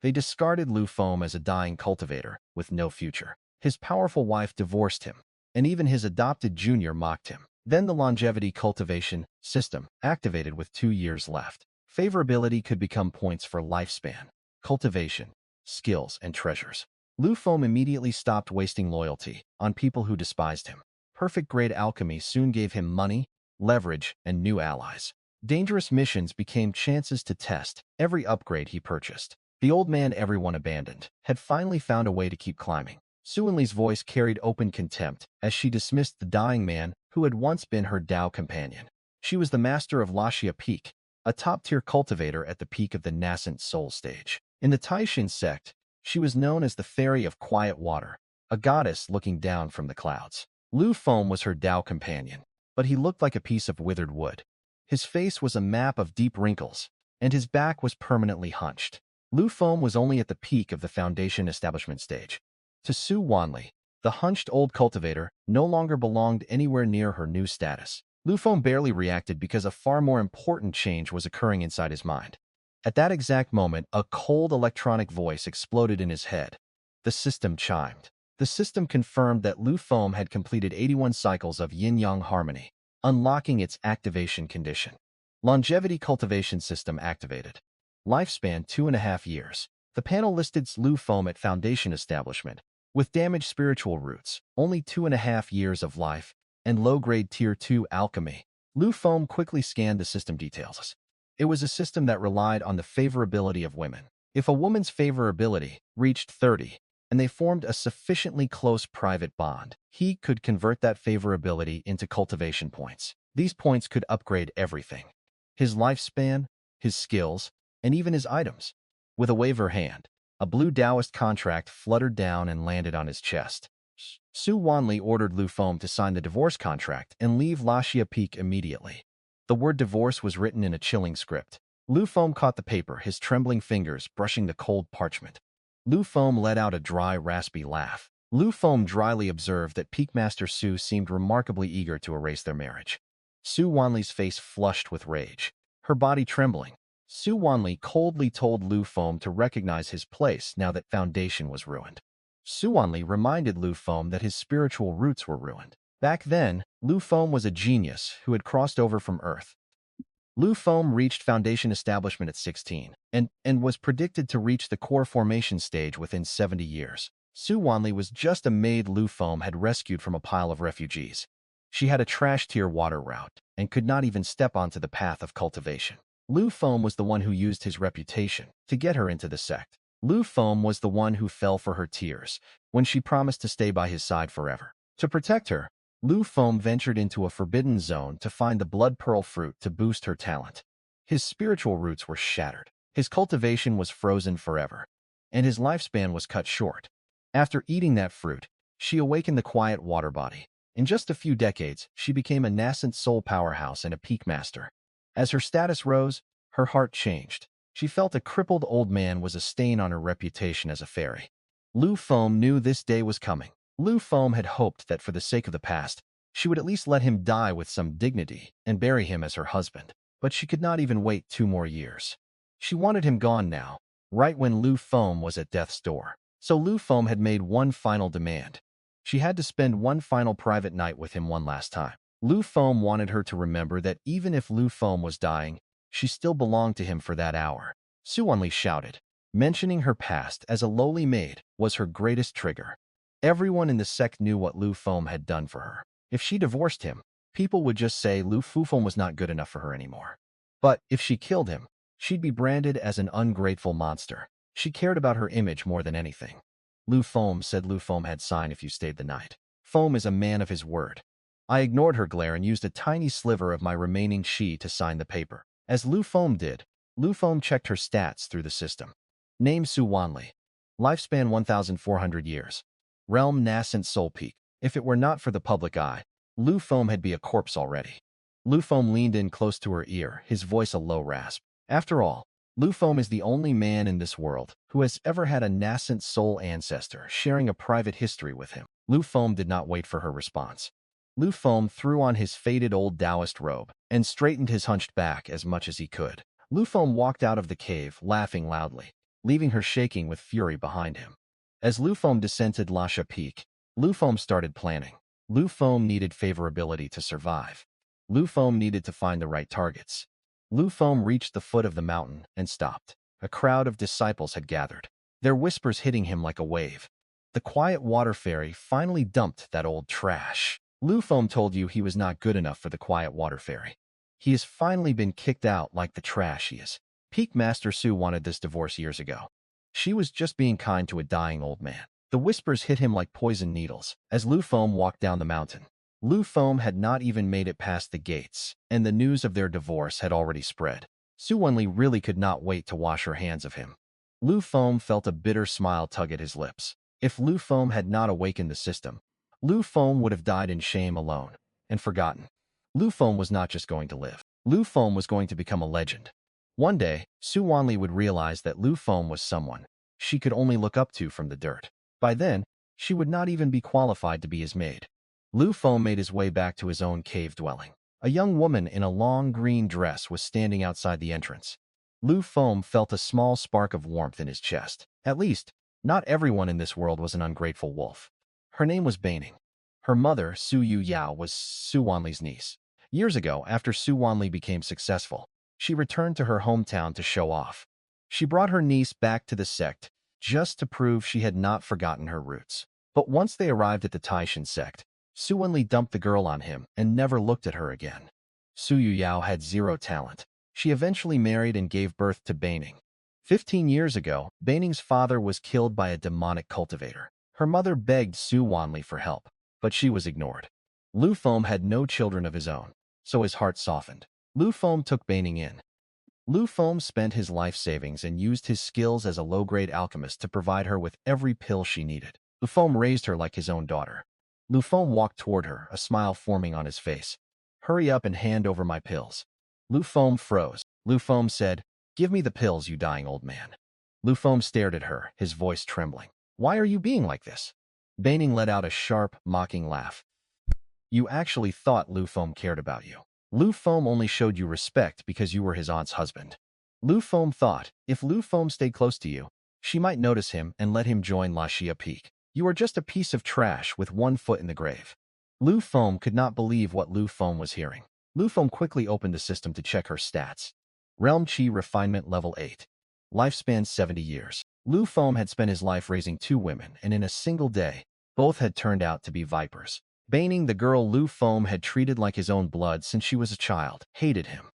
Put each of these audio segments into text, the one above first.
They discarded Lu Feng as a dying cultivator with no future. His powerful wife divorced him, and even his adopted junior mocked him. Then the longevity cultivation system activated with 2 years left. Favorability could become points for lifespan, cultivation, skills, and treasures. Lu Feng immediately stopped wasting loyalty on people who despised him. Perfect-grade alchemy soon gave him money, leverage, and new allies. Dangerous missions became chances to test every upgrade he purchased. The old man everyone abandoned had finally found a way to keep climbing. Suanli's voice carried open contempt as she dismissed the dying man who had once been her Tao companion. She was the master of Lashia Peak, a top-tier cultivator at the peak of the nascent soul stage. In the Taishin sect, she was known as the Fairy of Quiet Water, a goddess looking down from the clouds. Lu Feng was her Tao companion, but he looked like a piece of withered wood. His face was a map of deep wrinkles, and his back was permanently hunched. Lu Feng was only at the peak of the foundation establishment stage. To Su Wanli, the hunched old cultivator no longer belonged anywhere near her new status. Lu Feng barely reacted because a far more important change was occurring inside his mind. At that exact moment, a cold electronic voice exploded in his head. The system chimed. The system confirmed that Lu Feng had completed 81 cycles of yin-yang harmony, unlocking its activation condition. Longevity cultivation system activated. Lifespan 2.5 years. The panel listed Lu Feng at foundation establishment, with damaged spiritual roots, only 2.5 years of life, and low-grade Tier 2 alchemy. Lu Feng quickly scanned the system details. It was a system that relied on the favorability of women. If a woman's favorability reached 30, and they formed a sufficiently close private bond, he could convert that favorability into cultivation points. These points could upgrade everything: his lifespan, his skills, and even his items. With a wave of her hand, a blue Taoist contract fluttered down and landed on his chest. Su Wanli ordered Lu Feng to sign the divorce contract and leave Lashia Peak immediately. The word divorce was written in a chilling script. Lu Feng caught the paper, his trembling fingers brushing the cold parchment. Lu Feng let out a dry, raspy laugh. Lu Feng dryly observed that Peak Master Su seemed remarkably eager to erase their marriage. Su Wanli's face flushed with rage, her body trembling. Su Wanli coldly told Lu Feng to recognize his place now that foundation was ruined. Su Wanli reminded Lu Feng that his spiritual roots were ruined. Back then, Lu Feng was a genius who had crossed over from Earth. Lu Feng reached foundation establishment at 16 and was predicted to reach the core formation stage within 70 years. Su Wanli was just a maid Lu Feng had rescued from a pile of refugees. She had a trash-tier water route and could not even step onto the path of cultivation. Lu Feng was the one who used his reputation to get her into the sect. Lu Feng was the one who fell for her tears when she promised to stay by his side forever. To protect her, Lu Feng ventured into a forbidden zone to find the blood pearl fruit to boost her talent. His spiritual roots were shattered. His cultivation was frozen forever, and his lifespan was cut short. After eating that fruit, she awakened the quiet water body. In just a few decades, she became a nascent soul powerhouse and a peak master. As her status rose, her heart changed. She felt a crippled old man was a stain on her reputation as a fairy. Lu Feng knew this day was coming. Lu Feng had hoped that for the sake of the past, she would at least let him die with some dignity and bury him as her husband. But she could not even wait 2 more years. She wanted him gone now, right when Lu Feng was at death's door. So Lu Feng had made one final demand. She had to spend one final private night with him one last time. Lu Feng wanted her to remember that even if Lu Feng was dying, she still belonged to him for that hour. Su Wanli shouted. Mentioning her past as a lowly maid was her greatest trigger. Everyone in the sect knew what Lu Feng had done for her. If she divorced him, people would just say Lu Feng was not good enough for her anymore. But if she killed him, she'd be branded as an ungrateful monster. She cared about her image more than anything. Lu Feng said Lu Feng had signed if you stayed the night. Feng is a man of his word. I ignored her glare and used a tiny sliver of my remaining chi to sign the paper. As Lu Feng did, Lu Feng checked her stats through the system. Name Su Wanli. Lifespan 1,400 years. Realm Nascent Soul Peak. If it were not for the public eye, Lu Feng had be a corpse already. Lu Feng leaned in close to her ear, his voice a low rasp. After all, Lu Feng is the only man in this world who has ever had a nascent soul ancestor sharing a private history with him. Lu Feng did not wait for her response. Lu Feng threw on his faded old Taoist robe and straightened his hunched back as much as he could. Lu Feng walked out of the cave, laughing loudly. leaving her shaking with fury behind him. As Lu Feng descended Lasha Peak, Lu Feng started planning. Lu Feng needed favorability to survive. Lu Feng needed to find the right targets. Lu Feng reached the foot of the mountain and stopped. A crowd of disciples had gathered, their whispers hitting him like a wave. The quiet water fairy finally dumped that old trash. Lu Feng told you he was not good enough for the quiet water fairy. He has finally been kicked out like the trash he is. Peak Master Su wanted this divorce years ago. She was just being kind to a dying old man. The whispers hit him like poison needles as Lu Feng walked down the mountain. Lu Feng had not even made it past the gates, and the news of their divorce had already spread. Su Wenli really could not wait to wash her hands of him. Lu Feng felt a bitter smile tug at his lips. If Lu Feng had not awakened the system, Lu Feng would have died in shame alone and forgotten. Lu Feng was not just going to live. Lu Feng was going to become a legend. One day, Su Wanli would realize that Lu Feng was someone she could only look up to from the dirt. By then, she would not even be qualified to be his maid. Lu Feng made his way back to his own cave dwelling. A young woman in a long green dress was standing outside the entrance. Lu Feng felt a small spark of warmth in his chest. At least, not everyone in this world was an ungrateful wolf. Her name was Baining. Her mother, Su Yu Yao, was Su Wanli's niece. Years ago, after Su Wanli became successful, she returned to her hometown to show off. She brought her niece back to the sect just to prove she had not forgotten her roots. But once they arrived at the Taishan sect, Su Wenli dumped the girl on him and never looked at her again. Su Yu Yao had zero talent. She eventually married and gave birth to Baining. 15 years ago, Baining's father was killed by a demonic cultivator. Her mother begged Su Wanli for help, but she was ignored. Lu Feng had no children of his own, so his heart softened. Lu Feng took Baining in. Lu Feng spent his life savings and used his skills as a low-grade alchemist to provide her with every pill she needed. Lu Feng raised her like his own daughter. Lu Feng walked toward her, a smile forming on his face. "Hurry up and hand over my pills." Lu Feng froze. Lu Feng said, "Give me the pills, you dying old man." Lu Feng stared at her, his voice trembling. "Why are you being like this?" Baining let out a sharp, mocking laugh. "You actually thought Lu Feng cared about you. Lu Feng only showed you respect because you were his aunt's husband." Lu Feng thought, if Lu Feng stayed close to you, she might notice him and let him join La Xia Peak. You are just a piece of trash with one foot in the grave. Lu Feng could not believe what Lu Feng was hearing. Lu Feng quickly opened the system to check her stats. Realm Qi Refinement Level 8. Lifespan 70 years. Lu Feng had spent his life raising 2 women, and in a single day, both had turned out to be vipers. Baining, the girl Lu Feng had treated like his own blood since she was a child, hated him.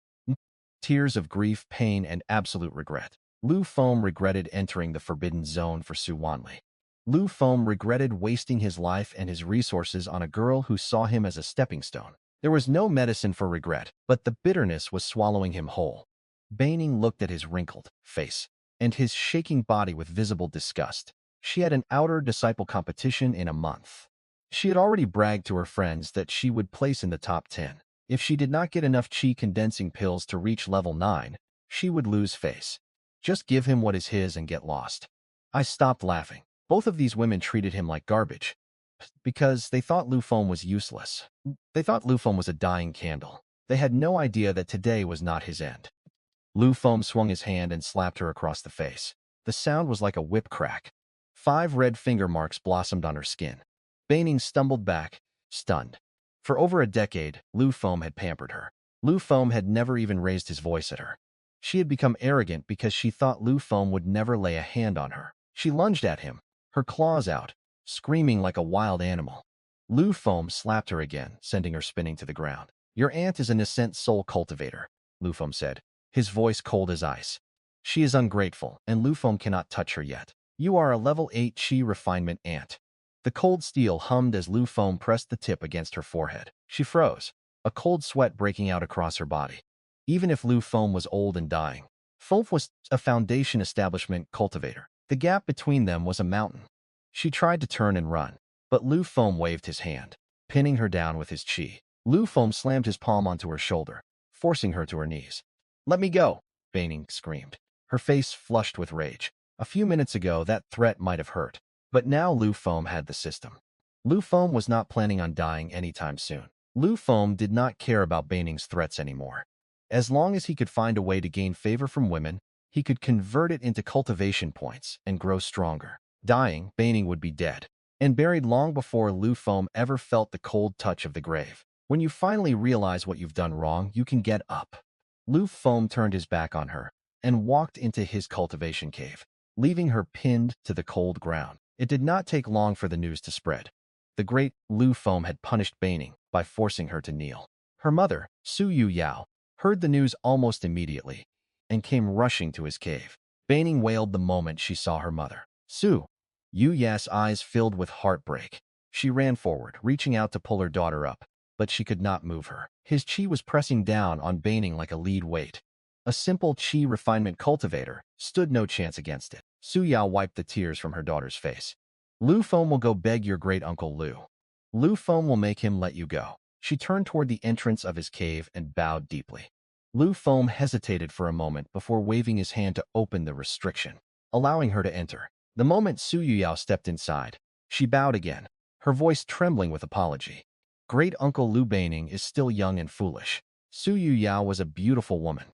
Tears of grief, pain, and absolute regret. Lu Feng regretted entering the forbidden zone for Su Wanli. Lu Feng regretted wasting his life and his resources on a girl who saw him as a stepping stone. There was no medicine for regret, but the bitterness was swallowing him whole. Baining looked at his wrinkled face and his shaking body with visible disgust. She had an outer disciple competition in a month. She had already bragged to her friends that she would place in the top 10. If she did not get enough qi condensing pills to reach level 9, she would lose face. Just give him what is his and get lost. I stopped laughing. Both of these women treated him like garbage because they thought Lu Feng was useless. They thought Lu Feng was a dying candle. They had no idea that today was not his end. Lu Feng swung his hand and slapped her across the face. The sound was like a whip crack. 5 red finger marks blossomed on her skin. Baining stumbled back, stunned. For over a decade, Lu Feng had pampered her. Lu Feng had never even raised his voice at her. She had become arrogant because she thought Lu Feng would never lay a hand on her. She lunged at him, her claws out, screaming like a wild animal. Lu Feng slapped her again, sending her spinning to the ground. "Your aunt is an Ascent Soul Cultivator," Lu Feng said, his voice cold as ice. "She is ungrateful, and Lu Feng cannot touch her yet. You are a level 8 Qi Refinement Ant." The cold steel hummed as Lu Feng pressed the tip against her forehead. She froze, a cold sweat breaking out across her body. Even if Lu Feng was old and dying, Feng was a Foundation Establishment cultivator. The gap between them was a mountain. She tried to turn and run, but Lu Feng waved his hand, pinning her down with his qi. Lu Feng slammed his palm onto her shoulder, forcing her to her knees. "Let me go!" Baining screamed, her face flushed with rage. A few minutes ago, that threat might have hurt, but now Lu Feng had the system. Lu Feng was not planning on dying anytime soon. Lu Feng did not care about Baining's threats anymore. As long as he could find a way to gain favor from women, he could convert it into cultivation points and grow stronger. Dying, Baining would be dead and buried long before Lu Feng ever felt the cold touch of the grave. When you finally realize what you've done wrong, you can get up. Lu Feng turned his back on her and walked into his cultivation cave, leaving her pinned to the cold ground. It did not take long for the news to spread. The great Lu Feng had punished Baining by forcing her to kneel. Her mother, Su Yu Yao, heard the news almost immediately and came rushing to his cave. Baining wailed the moment she saw her mother. Su Yu Ya's eyes filled with heartbreak. She ran forward, reaching out to pull her daughter up, but she could not move her. His chi was pressing down on Baining like a lead weight. A simple chi refinement cultivator stood no chance against it. Su Yao wiped the tears from her daughter's face. Lu Feng will go beg your great-uncle Lu. Lu Feng will make him let you go. She turned toward the entrance of his cave and bowed deeply. Lu Feng hesitated for a moment before waving his hand to open the restriction, allowing her to enter. The moment Su Yuyao stepped inside, she bowed again, her voice trembling with apology. Great-uncle Lu Baining is still young and foolish. Su Yuyao was a beautiful woman.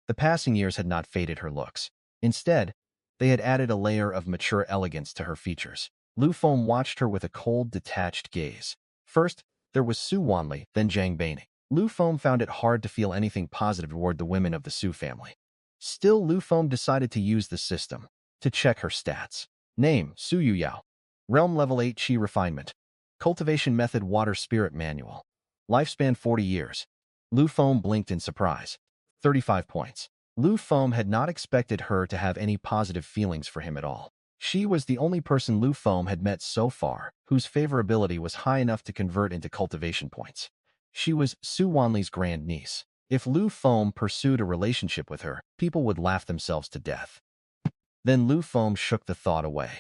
The passing years had not faded her looks. Instead, they had added a layer of mature elegance to her features. Lu Feng watched her with a cold, detached gaze. First, there was Su Wanli, then Zhang Baining. Lu Feng found it hard to feel anything positive toward the women of the Su family. Still, Lu Feng decided to use the system to check her stats. Name, Su Yuyao. Realm Level 8 Qi Refinement. Cultivation Method Water Spirit Manual. Lifespan 40 years. Lu Feng blinked in surprise. 35 points. Lu Feng had not expected her to have any positive feelings for him at all. She was the only person Lu Feng had met so far whose favorability was high enough to convert into cultivation points. She was Su Wanli's grandniece. If Lu Feng pursued a relationship with her, people would laugh themselves to death. Then Lu Feng shook the thought away.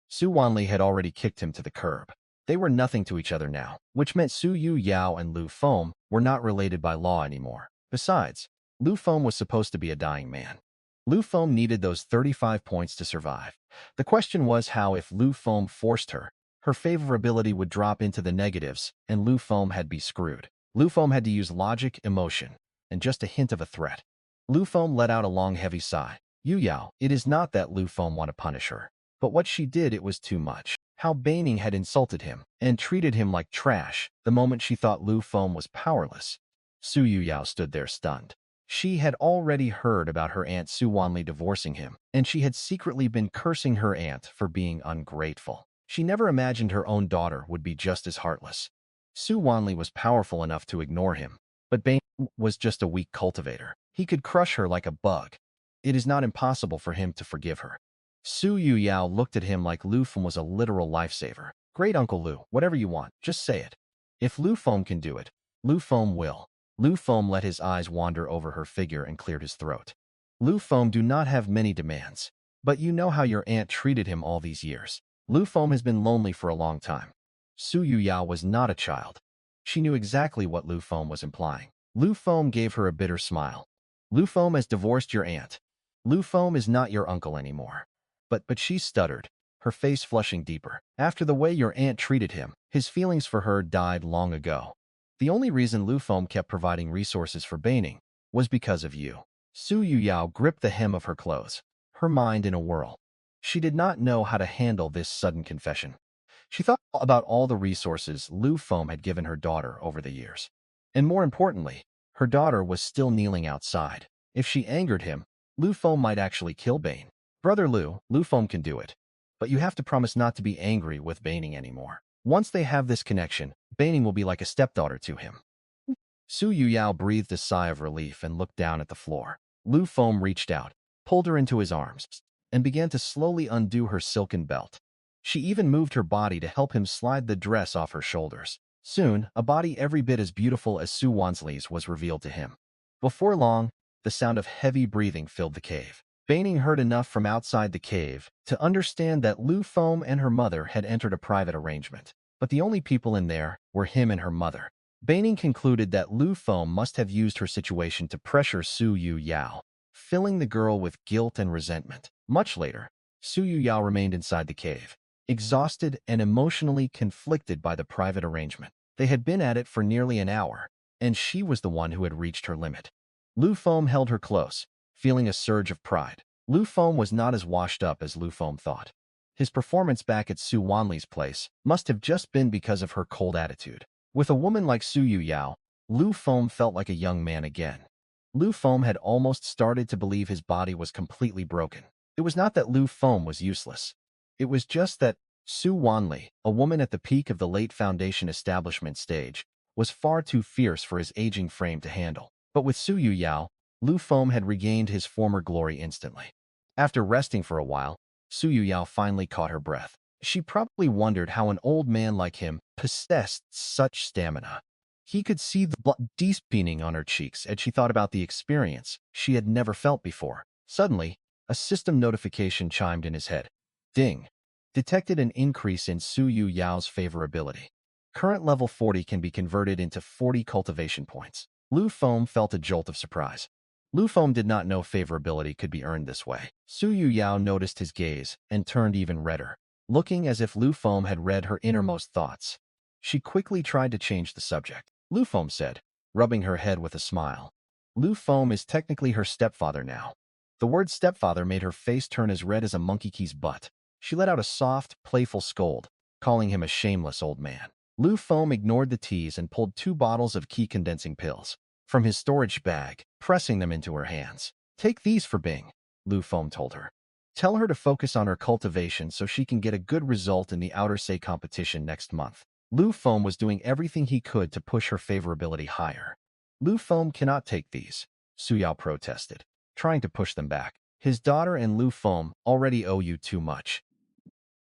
Su Wanli had already kicked him to the curb. They were nothing to each other now, which meant Su Yu Yao and Lu Feng were not related by law anymore. Besides, Lu Feng was supposed to be a dying man. Lu Feng needed those 35 points to survive. The question was how if Lu Feng forced her favorability would drop into the negatives and Lu Feng had be screwed. Lu Feng had to use logic, emotion, and just a hint of a threat. Lu Feng let out a long heavy sigh. Yu Yao, it is not that Lu Feng want to punish her, but what she did, it was too much. How Baining had insulted him and treated him like trash the moment she thought Lu Feng was powerless. Su Yuyao stood there stunned. She had already heard about her aunt Su Wanli divorcing him, and she had secretly been cursing her aunt for being ungrateful. She never imagined her own daughter would be just as heartless. Su Wanli was powerful enough to ignore him, but Baining was just a weak cultivator. He could crush her like a bug. It is not impossible for him to forgive her. Su Yuyao looked at him like Lu Feng was a literal lifesaver. Great Uncle Lu, whatever you want, just say it. If Lu Feng can do it, Lu Feng will. Lu Feng let his eyes wander over her figure and cleared his throat. Lu Feng do not have many demands, but you know how your aunt treated him all these years. Lu Feng has been lonely for a long time. Su Yuyao was not a child. She knew exactly what Lu Feng was implying. Lu Feng gave her a bitter smile. Lu Feng has divorced your aunt. Lu Feng is not your uncle anymore. But she stuttered, her face flushing deeper. After the way your aunt treated him, his feelings for her died long ago. The only reason Lu Feng kept providing resources for Baining was because of you. Su Yuyao gripped the hem of her clothes, her mind in a whirl. She did not know how to handle this sudden confession. She thought about all the resources Lu Feng had given her daughter over the years. And more importantly, her daughter was still kneeling outside. If she angered him, Lu Feng might actually kill Bane. Brother Lu Feng can do it. But you have to promise not to be angry with Baining anymore. Once they have this connection, Baining will be like a stepdaughter to him. Su Yuyao breathed a sigh of relief and looked down at the floor. Lu Feng reached out, pulled her into his arms, and began to slowly undo her silken belt. She even moved her body to help him slide the dress off her shoulders. Soon, a body every bit as beautiful as Su Wanli's was revealed to him. Before long, the sound of heavy breathing filled the cave. Baining heard enough from outside the cave to understand that Lu Feng and her mother had entered a private arrangement. But the only people in there were him and her mother. Baining concluded that Lu Feng must have used her situation to pressure Su Yuyao, filling the girl with guilt and resentment. Much later, Su Yuyao remained inside the cave, exhausted and emotionally conflicted by the private arrangement. They had been at it for nearly an hour, and she was the one who had reached her limit. Lu Feng held her close, feeling a surge of pride. Lu Feng was not as washed up as Lu Feng thought. His performance back at Su Wanli's place must have just been because of her cold attitude. With a woman like Su Yuyao, Lu Feng felt like a young man again. Lu Feng had almost started to believe his body was completely broken. It was not that Lu Feng was useless. It was just that Su Wanli, a woman at the peak of the late foundation establishment stage, was far too fierce for his aging frame to handle. But with Su Yuyao, Lu Feng had regained his former glory instantly. After resting for a while, Su Yuyao finally caught her breath. She probably wondered how an old man like him possessed such stamina. He could see the blood deepening on her cheeks as she thought about the experience she had never felt before. Suddenly, a system notification chimed in his head. Ding! Detected an increase in Su Yuyao's favorability. Current level 40 can be converted into 40 cultivation points. Lu Feng felt a jolt of surprise. Lu Feng did not know favorability could be earned this way. Su Yuyao noticed his gaze and turned even redder, looking as if Lu Feng had read her innermost thoughts. She quickly tried to change the subject. Lu Feng said, rubbing her head with a smile. Lu Feng is technically her stepfather now. The word stepfather made her face turn as red as a monkey's butt. She let out a soft, playful scold, calling him a shameless old man. Lu Feng ignored the tease and pulled 2 bottles of key condensing pills from his storage bag, pressing them into her hands. Take these for Bing, Lu Feng told her. Tell her to focus on her cultivation so she can get a good result in the Outer Say competition next month. Lu Feng was doing everything he could to push her favorability higher. Lu Feng cannot take these, Su Yao protested, trying to push them back. His daughter and Lu Feng already owe you too much.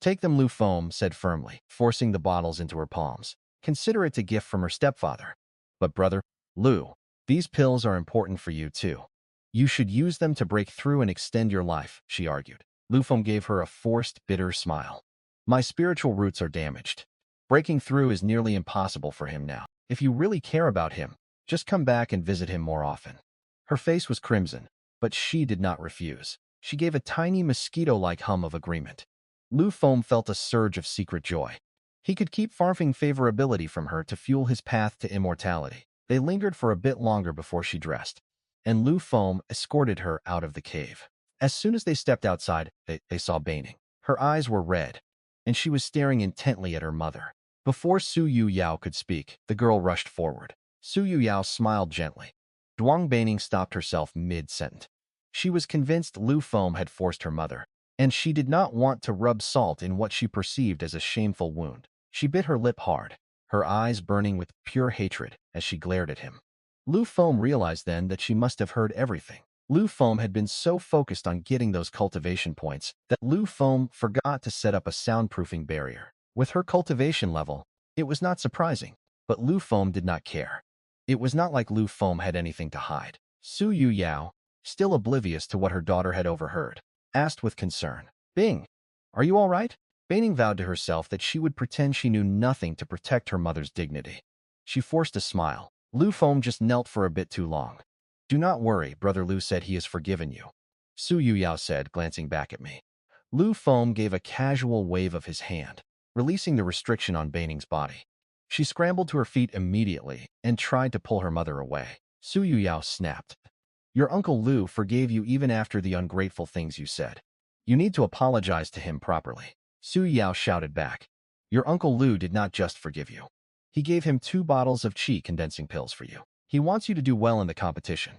Take them, Lu Feng said firmly, forcing the bottles into her palms. Consider it a gift from her stepfather. But brother, Lu, these pills are important for you too. You should use them to break through and extend your life, she argued. Lu Feng gave her a forced, bitter smile. My spiritual roots are damaged. Breaking through is nearly impossible for him now. If you really care about him, just come back and visit him more often. Her face was crimson, but she did not refuse. She gave a tiny mosquito-like hum of agreement. Lu Feng felt a surge of secret joy. He could keep farming favorability from her to fuel his path to immortality. They lingered for a bit longer before she dressed, and Lu Feng escorted her out of the cave. As soon as they stepped outside, they saw Baining. Her eyes were red, and she was staring intently at her mother. Before Su Yuyao could speak, the girl rushed forward. Su Yuyao smiled gently. Duang Baining stopped herself mid-sentence. She was convinced Lu Feng had forced her mother, and she did not want to rub salt in what she perceived as a shameful wound. She bit her lip hard, her eyes burning with pure hatred as she glared at him. Lu Feng realized then that she must have heard everything. Lu Feng had been so focused on getting those cultivation points that Lu Feng forgot to set up a soundproofing barrier. With her cultivation level, it was not surprising, but Lu Feng did not care. It was not like Lu Feng had anything to hide. Su Yuyao, still oblivious to what her daughter had overheard, asked with concern, Bing, are you all right? Baining vowed to herself that she would pretend she knew nothing to protect her mother's dignity. She forced a smile. Lu Feng just knelt for a bit too long. Do not worry, Brother Lu said he has forgiven you, Su Yuyao said, glancing back at me. Lu Feng gave a casual wave of his hand, releasing the restriction on Baining's body. She scrambled to her feet immediately and tried to pull her mother away. Su Yuyao snapped. Your Uncle Lu forgave you even after the ungrateful things you said. You need to apologize to him properly. Su Yao shouted back. Your Uncle Lu did not just forgive you. He gave him 2 bottles of qi condensing pills for you. He wants you to do well in the competition.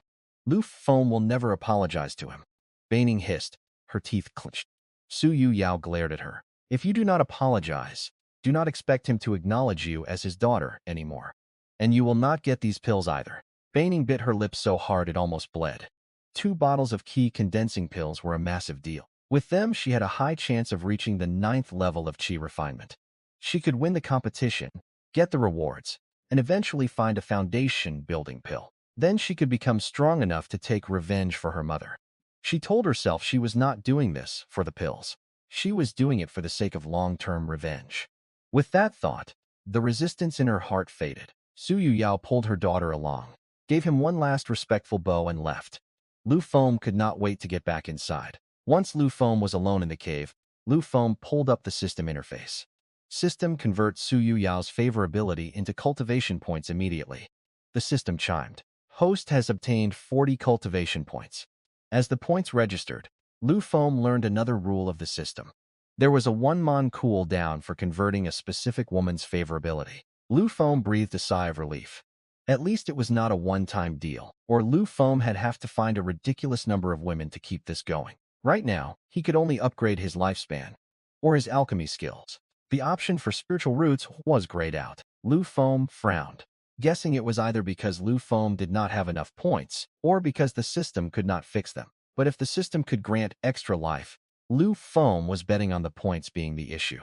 Lu Feng will never apologize to him. Baining hissed, her teeth clenched. Su Yuyao glared at her. If you do not apologize, do not expect him to acknowledge you as his daughter anymore. And you will not get these pills either. Baining bit her lips so hard it almost bled. 2 bottles of qi condensing pills were a massive deal. With them, she had a high chance of reaching the 9th level of qi refinement. She could win the competition, get the rewards, and eventually find a foundation-building pill. Then she could become strong enough to take revenge for her mother. She told herself she was not doing this for the pills. She was doing it for the sake of long-term revenge. With that thought, the resistance in her heart faded. Su Yuyao pulled her daughter along, gave him one last respectful bow and left. Lu Feng could not wait to get back inside. Once Lu Feng was alone in the cave, Lu Feng pulled up the system interface. System converts Su Yuyao's favorability into cultivation points immediately. The system chimed. Host has obtained 40 cultivation points. As the points registered, Lu Feng learned another rule of the system. There was a one-mon cooldown for converting a specific woman's favorability. Lu Feng breathed a sigh of relief. At least it was not a one-time deal, or Lu Feng had have to find a ridiculous number of women to keep this going. Right now, he could only upgrade his lifespan, or his alchemy skills. The option for spiritual roots was grayed out. Lu Feng frowned, guessing it was either because Lu Feng did not have enough points, or because the system could not fix them. But if the system could grant extra life, Lu Feng was betting on the points being the issue.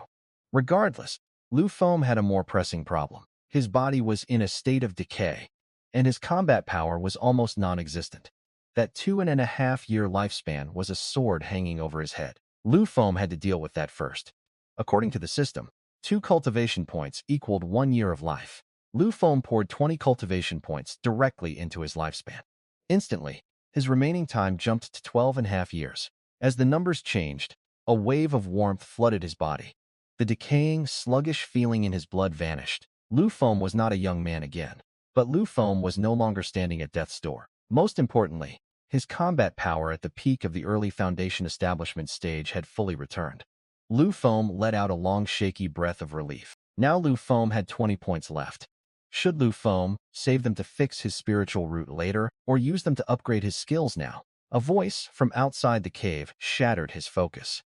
Regardless, Lu Feng had a more pressing problem. His body was in a state of decay, and his combat power was almost non-existent. That 2.5-year lifespan was a sword hanging over his head. Lu Feng had to deal with that first. According to the system, 2 cultivation points equaled 1 year of life. Lu Feng poured 20 cultivation points directly into his lifespan. Instantly, his remaining time jumped to 12.5 years. As the numbers changed, a wave of warmth flooded his body. The decaying, sluggish feeling in his blood vanished. Lu Feng was not a young man again, but Lu Feng was no longer standing at death's door. Most importantly, his combat power at the peak of the early Foundation establishment stage had fully returned. Lu Feng let out a long, shaky breath of relief. Now Lu Feng had 20 points left. Should Lu Feng save them to fix his spiritual root later, or use them to upgrade his skills now? A voice from outside the cave shattered his focus.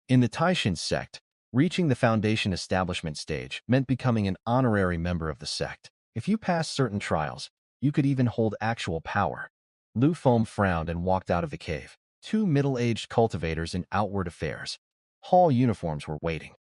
In the Taishin sect, reaching the Foundation establishment stage meant becoming an honorary member of the sect. If you passed certain trials, you could even hold actual power. Lu Feng frowned and walked out of the cave. 2 middle-aged cultivators in outward affairs. Hall uniforms were waiting.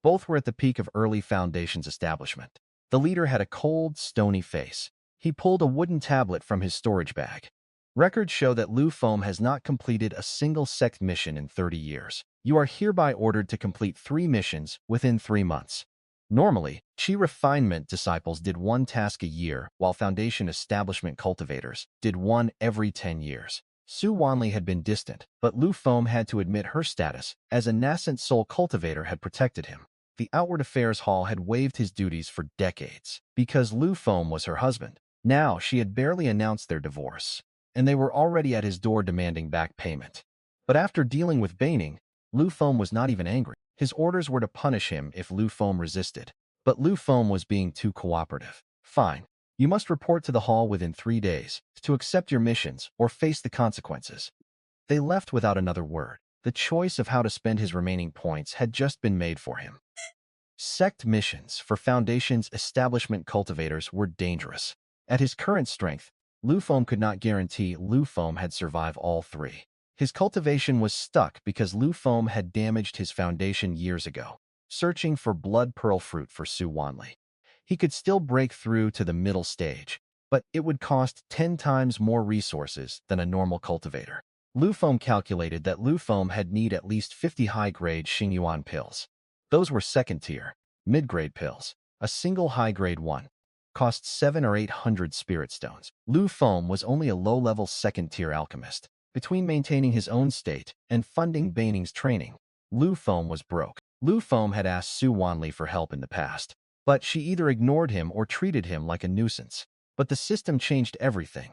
Both were at the peak of early Foundation's establishment. The leader had a cold, stony face. He pulled a wooden tablet from his storage bag. Records show that Lu Feng has not completed a single sect mission in 30 years. You are hereby ordered to complete 3 missions within 3 months. Normally, Chi refinement disciples did 1 task a year, while Foundation establishment cultivators did 1 every 10 years. Su Wanli had been distant, but Lu Feng had to admit her status as a nascent soul cultivator had protected him. The Outward Affairs Hall had waived his duties for decades because Lu Feng was her husband. Now she had barely announced their divorce, and they were already at his door demanding back payment. But after dealing with Baining, Lu Feng was not even angry. His orders were to punish him if Lu Feng resisted, but Lu Feng was being too cooperative. Fine. You must report to the hall within 3 days to accept your missions or face the consequences. They left without another word. The choice of how to spend his remaining points had just been made for him. Sect missions for Foundation's establishment cultivators were dangerous. At his current strength, Lu Feng could not guarantee Lu Feng had survived all 3. His cultivation was stuck because Lu Feng had damaged his foundation years ago, searching for blood pearl fruit for Su Wanli. He could still break through to the middle stage, but it would cost 10 times more resources than a normal cultivator. Lu Feng calculated that Lu Feng had need at least 50 high-grade Xingyuan pills. Those were second-tier, mid-grade pills. A single high-grade one cost 700 or 800 spirit stones. Lu Feng was only a low-level second-tier alchemist. Between maintaining his own state and funding Baining's training, Lu Feng was broke. Lu Feng had asked Su Wanli for help in the past, but she either ignored him or treated him like a nuisance. But the system changed everything.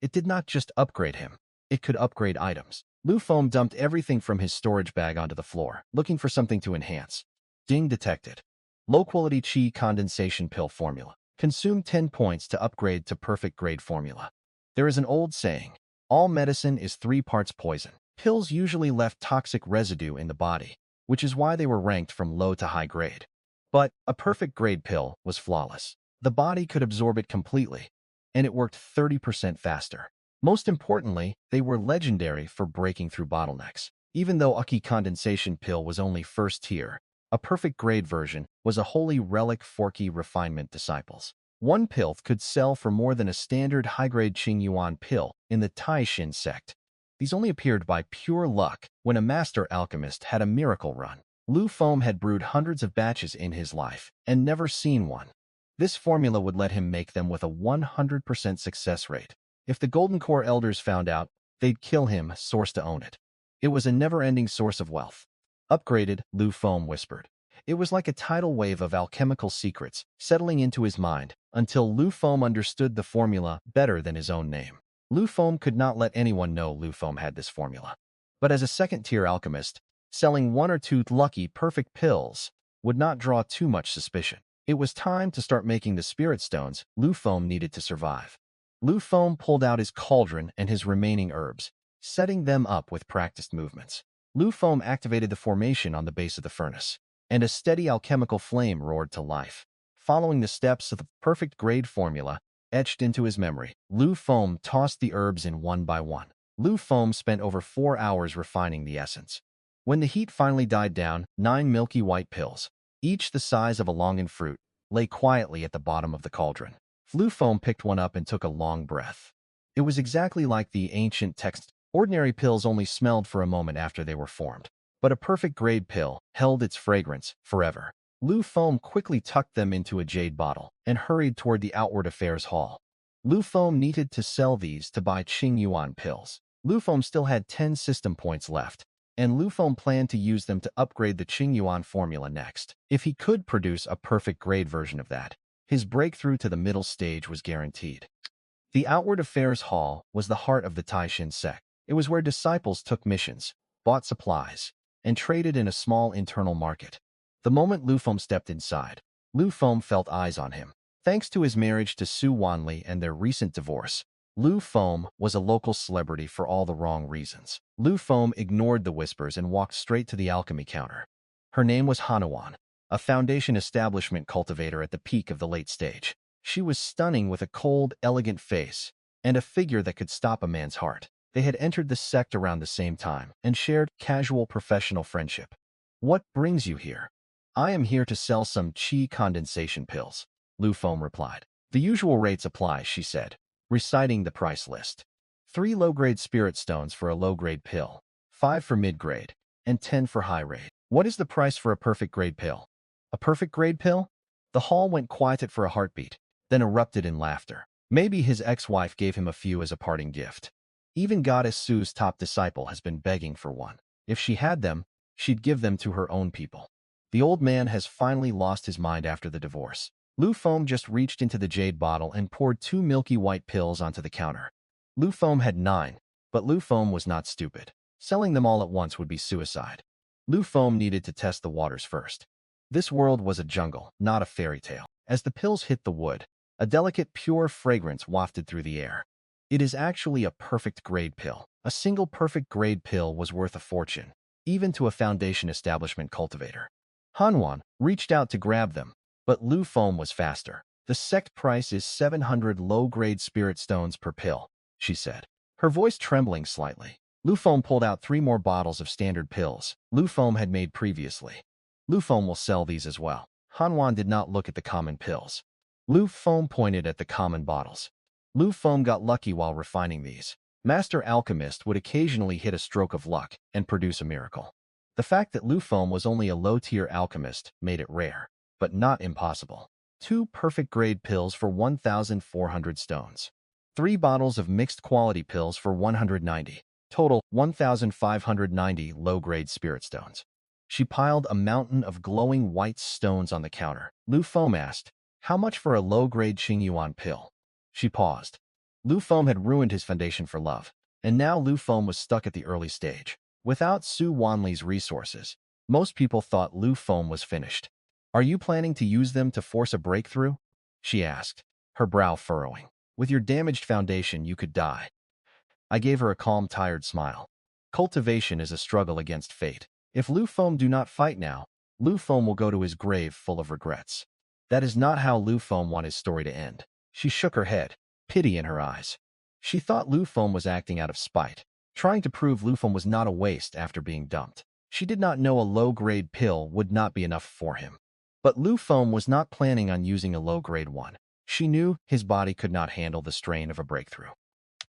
It did not just upgrade him. It could upgrade items. Lu Feng dumped everything from his storage bag onto the floor, looking for something to enhance. Ding detected. Low-quality Qi condensation pill formula. Consume 10 points to upgrade to perfect grade formula. There is an old saying, all medicine is 3 parts poison. Pills usually left toxic residue in the body, which is why they were ranked from low to high grade. But a perfect grade pill was flawless. The body could absorb it completely, and it worked 30% faster. Most importantly, they were legendary for breaking through bottlenecks. Even though Qi condensation pill was only first tier, a perfect grade version was a holy relic for Qi refinement disciples. 1 pill could sell for more than a standard high-grade Qingyuan pill in the Taishin sect. These only appeared by pure luck when a master alchemist had a miracle run. Lu Feng had brewed hundreds of batches in his life and never seen one. This formula would let him make them with a 100% success rate. If the Golden Core elders found out, they'd kill him, source to own it. It was a never-ending source of wealth. Upgraded, Lu Feng whispered. It was like a tidal wave of alchemical secrets settling into his mind until Lu Feng understood the formula better than his own name. Lu Feng could not let anyone know Lu Feng had this formula. But as a second-tier alchemist, selling one or two lucky perfect pills would not draw too much suspicion. It was time to start making the spirit stones Lu Feng needed to survive. Lu Feng pulled out his cauldron and his remaining herbs, setting them up with practiced movements. Lu Feng activated the formation on the base of the furnace, and a steady alchemical flame roared to life. Following the steps of the perfect grade formula etched into his memory, Lu Feng tossed the herbs in one by one. Lu Feng spent over 4 hours refining the essence. When the heat finally died down, 9 milky white pills, each the size of a longan fruit, lay quietly at the bottom of the cauldron. Lu Feng picked one up and took a long breath. It was exactly like the ancient text. Ordinary pills only smelled for a moment after they were formed, but a perfect grade pill held its fragrance forever. Lu Feng quickly tucked them into a jade bottle and hurried toward the Outward Affairs Hall. Lu Feng needed to sell these to buy Qing Yuan pills. Lu Feng still had 10 system points left, and Lu Feng planned to use them to upgrade the Qing Yuan formula next. If he could produce a perfect grade version of that, his breakthrough to the middle stage was guaranteed. The Outward Affairs Hall was the heart of the Taishin Sect. It was where disciples took missions, bought supplies, and traded in a small internal market. The moment Lu Feng stepped inside, Lu Feng felt eyes on him. Thanks to his marriage to Su Wanli and their recent divorce, Lu Feng was a local celebrity for all the wrong reasons. Lu Feng ignored the whispers and walked straight to the alchemy counter. Her name was Hanuan, a Foundation establishment cultivator at the peak of the late stage. She was stunning with a cold, elegant face and a figure that could stop a man's heart. They had entered the sect around the same time and shared casual professional friendship. "What brings you here?" "I am here to sell some qi condensation pills," Lu Feng replied. "The usual rates apply," she said, reciting the price list. 3 low-grade spirit stones for a low-grade pill, 5 for mid-grade, and 10 for high-grade. "What is the price for a perfect grade pill?" "A perfect grade pill?" The hall went quiet for a heartbeat, then erupted in laughter. Maybe his ex-wife gave him a few as a parting gift. Even Goddess Su's top disciple has been begging for one. If she had them, she'd give them to her own people. The old man has finally lost his mind after the divorce. Lu Feng just reached into the jade bottle and poured 2 milky white pills onto the counter. Lu Feng had 9, but Lu Feng was not stupid. Selling them all at once would be suicide. Lu Feng needed to test the waters first. This world was a jungle, not a fairy tale. As the pills hit the wood, a delicate, pure fragrance wafted through the air. It is actually a perfect grade pill. A single perfect grade pill was worth a fortune, even to a Foundation establishment cultivator. Hanwan reached out to grab them, but Lu Feng was faster. "The sect price is 700 low-grade spirit stones per pill," she said, her voice trembling slightly. Lu Feng pulled out 3 more bottles of standard pills Lu Feng had made previously. "Lu Feng will sell these as well." Hanwan did not look at the common pills. Lu Feng pointed at the common bottles. Lu Feng got lucky while refining these. Master Alchemist would occasionally hit a stroke of luck and produce a miracle. The fact that Lu Feng was only a low-tier alchemist made it rare, but not impossible. 2 perfect-grade pills for 1,400 stones. 3 bottles of mixed-quality pills for 190. Total, 1,590 low-grade spirit stones. She piled a mountain of glowing white stones on the counter. Lu Feng asked, "How much for a low-grade Qing Yuan pill?" She paused. Lu Feng had ruined his foundation for love, and now Lu Feng was stuck at the early stage. Without Su Wanli's resources, most people thought Lu Feng was finished. "Are you planning to use them to force a breakthrough?" she asked, her brow furrowing. "With your damaged foundation, you could die." I gave her a calm, tired smile. Cultivation is a struggle against fate. If Lu Feng do not fight now, Lu Feng will go to his grave full of regrets. That is not how Lu Feng wanted his story to end. She shook her head, pity in her eyes. She thought Lu Feng was acting out of spite, trying to prove Lu Feng was not a waste after being dumped. She did not know a low-grade pill would not be enough for him. But Lu Feng was not planning on using a low-grade one. She knew his body could not handle the strain of a breakthrough.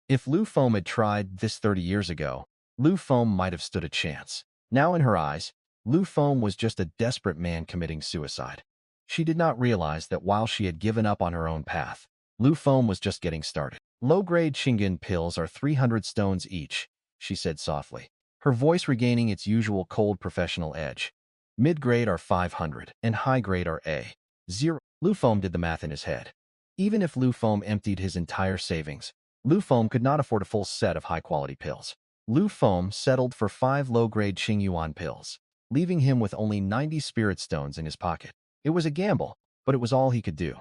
If Lu Feng had tried this 30 years ago, Lu Feng might have stood a chance. Now in her eyes, Lu Feng was just a desperate man committing suicide. She did not realize that while she had given up on her own path, Lu Feng was just getting started. "Low-grade Qingyan pills are 300 stones each," she said softly, her voice regaining its usual cold professional edge. "Mid-grade are 500, and high-grade are A0. Lu Feng did the math in his head. Even if Lu Feng emptied his entire savings, Lu Feng could not afford a full set of high-quality pills. Lu Feng settled for 5 low-grade Qingyuan pills, leaving him with only 90 spirit stones in his pocket. It was a gamble, but it was all he could do.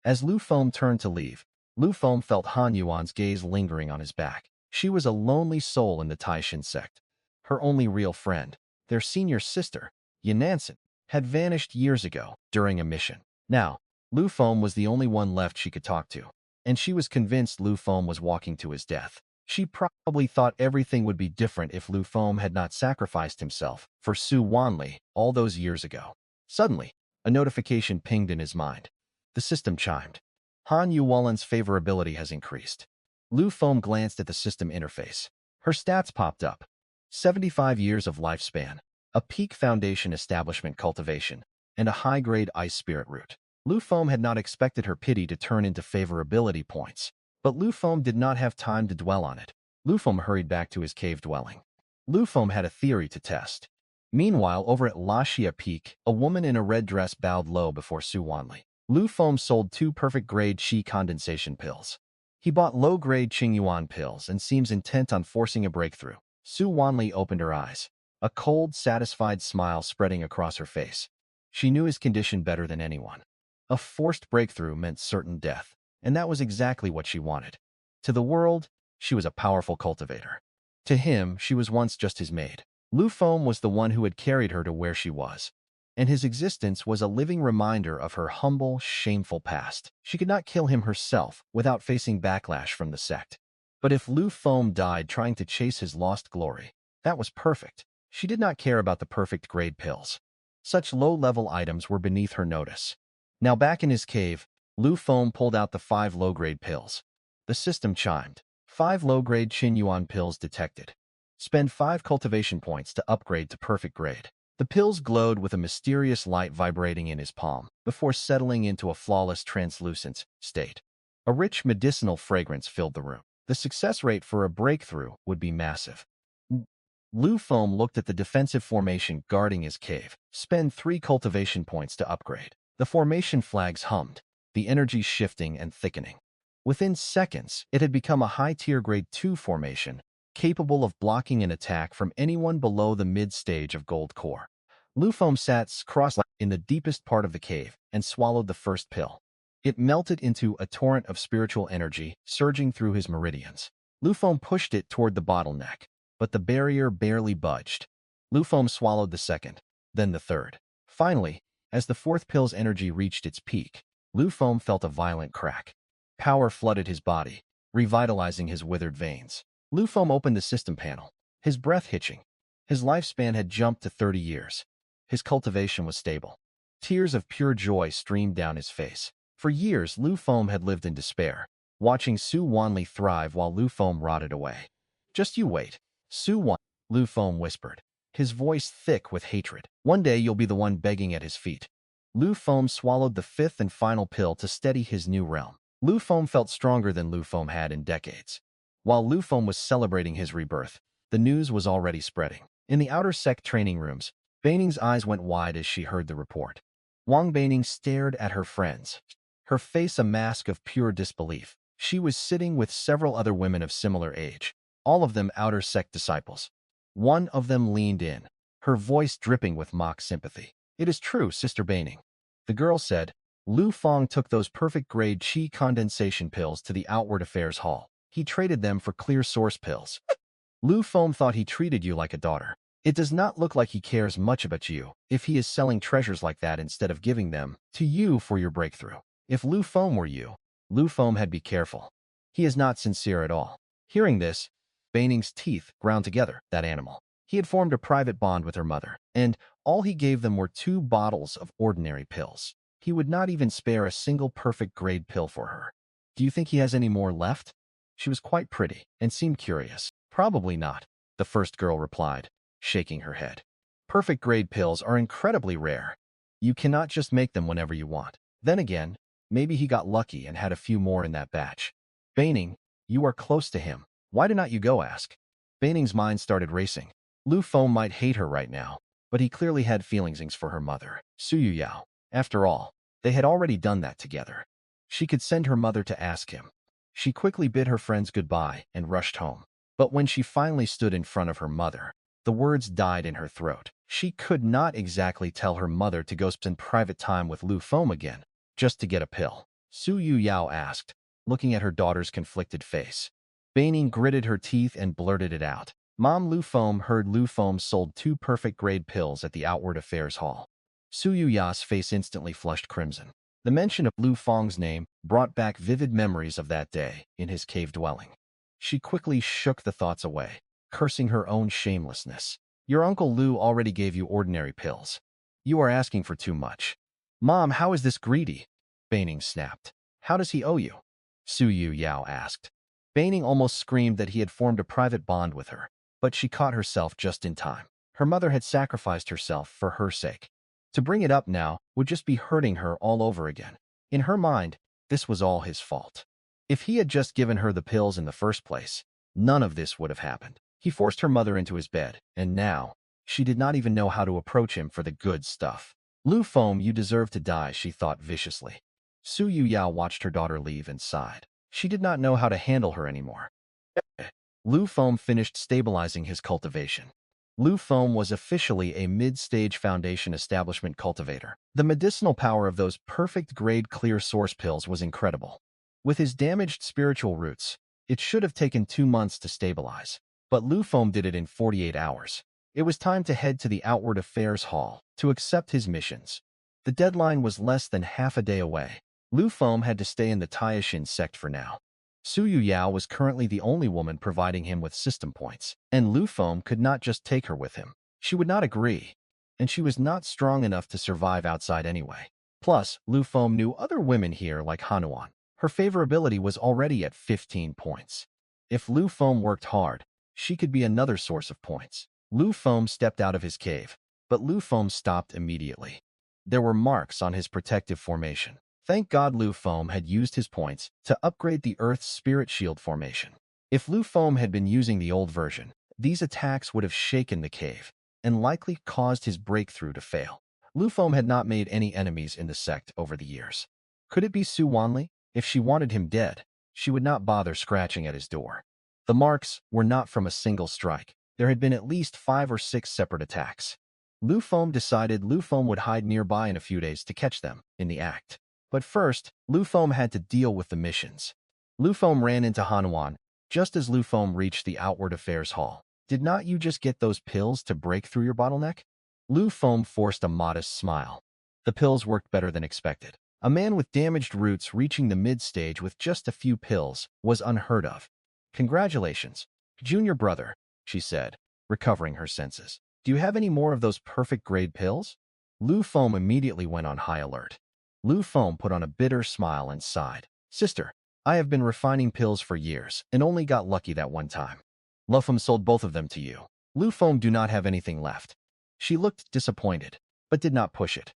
As Lu Feng turned to leave, Lu Feng felt Han Yuan's gaze lingering on his back. She was a lonely soul in the Taishan sect. Her only real friend, their senior sister, Yanansen, had vanished years ago during a mission. Now, Lu Feng was the only one left she could talk to, and she was convinced Lu Feng was walking to his death. She probably thought everything would be different if Lu Feng had not sacrificed himself for Su Wanli all those years ago. Suddenly, a notification pinged in his mind. The system chimed. Han Yuwalan's favorability has increased. Lu Feng glanced at the system interface. Her stats popped up. 75 years of lifespan, a peak foundation establishment cultivation, and a high-grade ice spirit root. Lu Feng had not expected her pity to turn into favorability points, but Lu Feng did not have time to dwell on it. Lu Feng hurried back to his cave dwelling. Lu Feng had a theory to test. Meanwhile, over at La Xia Peak, a woman in a red dress bowed low before Su Wanli. Lu Feng sold 2 perfect-grade Qi condensation pills. He bought low-grade Qingyuan pills and seems intent on forcing a breakthrough. Su Wanli opened her eyes, a cold, satisfied smile spreading across her face. She knew his condition better than anyone. A forced breakthrough meant certain death, and that was exactly what she wanted. To the world, she was a powerful cultivator. To him, she was once just his maid. Lu Feng was the one who had carried her to where she was, and his existence was a living reminder of her humble, shameful past. She could not kill him herself without facing backlash from the sect. But if Lu Feng died trying to chase his lost glory, that was perfect. She did not care about the perfect grade pills. Such low-level items were beneath her notice. Now back in his cave, Lu Feng pulled out the 5 low-grade pills. The system chimed. 5 low-grade Qinyuan pills detected. Spend 5 cultivation points to upgrade to perfect grade. The pills glowed with a mysterious light vibrating in his palm before settling into a flawless translucent state. A rich medicinal fragrance filled the room. The success rate for a breakthrough would be massive. Lu Feng looked at the defensive formation guarding his cave. Spend 3 cultivation points to upgrade. The formation flags hummed, the energy shifting and thickening. Within seconds, it had become a high-tier Grade 2 formation, capable of blocking an attack from anyone below the mid-stage of Gold Core. Lu Feng sat cross-legged in the deepest part of the cave and swallowed the first pill. It melted into a torrent of spiritual energy surging through his meridians. Lu Feng pushed it toward the bottleneck, but the barrier barely budged. Lu Feng swallowed the second, then the third. Finally, as the 4th pill's energy reached its peak, Lu Feng felt a violent crack. Power flooded his body, revitalizing his withered veins. Lu Feng opened the system panel, his breath hitching. His lifespan had jumped to 30 years. His cultivation was stable. Tears of pure joy streamed down his face. For years, Lu Feng had lived in despair, watching Su Wanli thrive while Lu Feng rotted away. Just you wait. Su Wanli, Lu Feng whispered, his voice thick with hatred. One day you'll be the one begging at his feet. Lu Feng swallowed the 5th and final pill to steady his new realm. Lu Feng felt stronger than Lu Feng had in decades. While Lu Feng was celebrating his rebirth, the news was already spreading. In the outer sect training rooms, Beining's eyes went wide as she heard the report. Wang Beining stared at her friends, her face a mask of pure disbelief. She was sitting with several other women of similar age, all of them outer sect disciples. One of them leaned in, her voice dripping with mock sympathy. It is true, Sister Beining. The girl said. Lu Feng took those perfect-grade Qi condensation pills to the Outward Affairs Hall. He traded them for clear source pills. Lu Feng thought he treated you like a daughter. It does not look like he cares much about you if he is selling treasures like that instead of giving them to you for your breakthrough. If Lu Feng were you, Lu Feng had be careful. He is not sincere at all. Hearing this, Beining's teeth ground together, that animal. He had formed a private bond with her mother, and all he gave them were 2 bottles of ordinary pills. He would not even spare a single perfect-grade pill for her. Do you think he has any more left? She was quite pretty and seemed curious. Probably not, the first girl replied, shaking her head. Perfect-grade pills are incredibly rare. You cannot just make them whenever you want. Then again, maybe he got lucky and had a few more in that batch. Beining, you are close to him. Why do not you go ask? Beining's mind started racing. Lu Feng might hate her right now, but he clearly had feelings for her mother, Su Yuyao. After all, they had already done that together. She could send her mother to ask him. She quickly bid her friends goodbye and rushed home. But when she finally stood in front of her mother, the words died in her throat. She could not exactly tell her mother to go spend private time with Lu Feng again, just to get a pill. Su Yu Yao asked, looking at her daughter's conflicted face. Baining gritted her teeth and blurted it out. Mom, Lu Feng heard Lu Feng sold 2 perfect-grade pills at the Outward Affairs Hall. Su Yu Ya's face instantly flushed crimson. The mention of Lu Feng's name brought back vivid memories of that day in his cave dwelling. She quickly shook the thoughts away, cursing her own shamelessness. Your Uncle Lu already gave you ordinary pills. You are asking for too much. Mom, how is this greedy? Baining snapped. How does he owe you? Su Yu Yao asked. Baining almost screamed that he had formed a private bond with her, but she caught herself just in time. Her mother had sacrificed herself for her sake. To bring it up now would just be hurting her all over again. In her mind, this was all his fault. If he had just given her the pills in the first place, none of this would have happened. He forced her mother into his bed, and now, she did not even know how to approach him for the good stuff. Lu Feng, you deserve to die, she thought viciously. Su Yu Yao watched her daughter leave and sighed. She did not know how to handle her anymore. Lu Feng finished stabilizing his cultivation. Lu Feng was officially a mid-stage foundation establishment cultivator. The medicinal power of those perfect-grade clear source pills was incredible. With his damaged spiritual roots, it should have taken 2 months to stabilize, but Lu Feng did it in 48 hours. It was time to head to the Outward Affairs Hall to accept his missions. The deadline was less than half a day away. Lu Feng had to stay in the Taishin sect for now. Su Yu Yao was currently the only woman providing him with system points, and Lu Feng could not just take her with him. She would not agree, and she was not strong enough to survive outside anyway. Plus, Lu Feng knew other women here like Hanuan. Her favorability was already at 15 points. If Lu Feng worked hard, she could be another source of points. Lu Feng stepped out of his cave, but Lu Feng stopped immediately. There were marks on his protective formation. Thank God Lu Feng had used his points to upgrade the Earth's Spirit Shield formation. If Lu Feng had been using the old version, these attacks would have shaken the cave and likely caused his breakthrough to fail. Lu Feng had not made any enemies in the sect over the years. Could it be Su Wanli? If she wanted him dead, she would not bother scratching at his door. The marks were not from a single strike. There had been at least 5 or 6 separate attacks. Lu Feng decided Lu Feng would hide nearby in a few days to catch them in the act. But first, Lu Feng had to deal with the missions. Lu Feng ran into Hanuan just as Lu Feng reached the Outward Affairs Hall. Did not you just get those pills to break through your bottleneck? Lu Feng forced a modest smile. The pills worked better than expected. A man with damaged roots reaching the mid-stage with just a few pills was unheard of. Congratulations, junior brother, she said, recovering her senses. Do you have any more of those perfect-grade pills? Lu Feng immediately went on high alert. Lu Feng put on a bitter smile and sighed. Sister, I have been refining pills for years and only got lucky that one time. Lu Feng sold both of them to you. Lu Feng do not have anything left. She looked disappointed, but did not push it.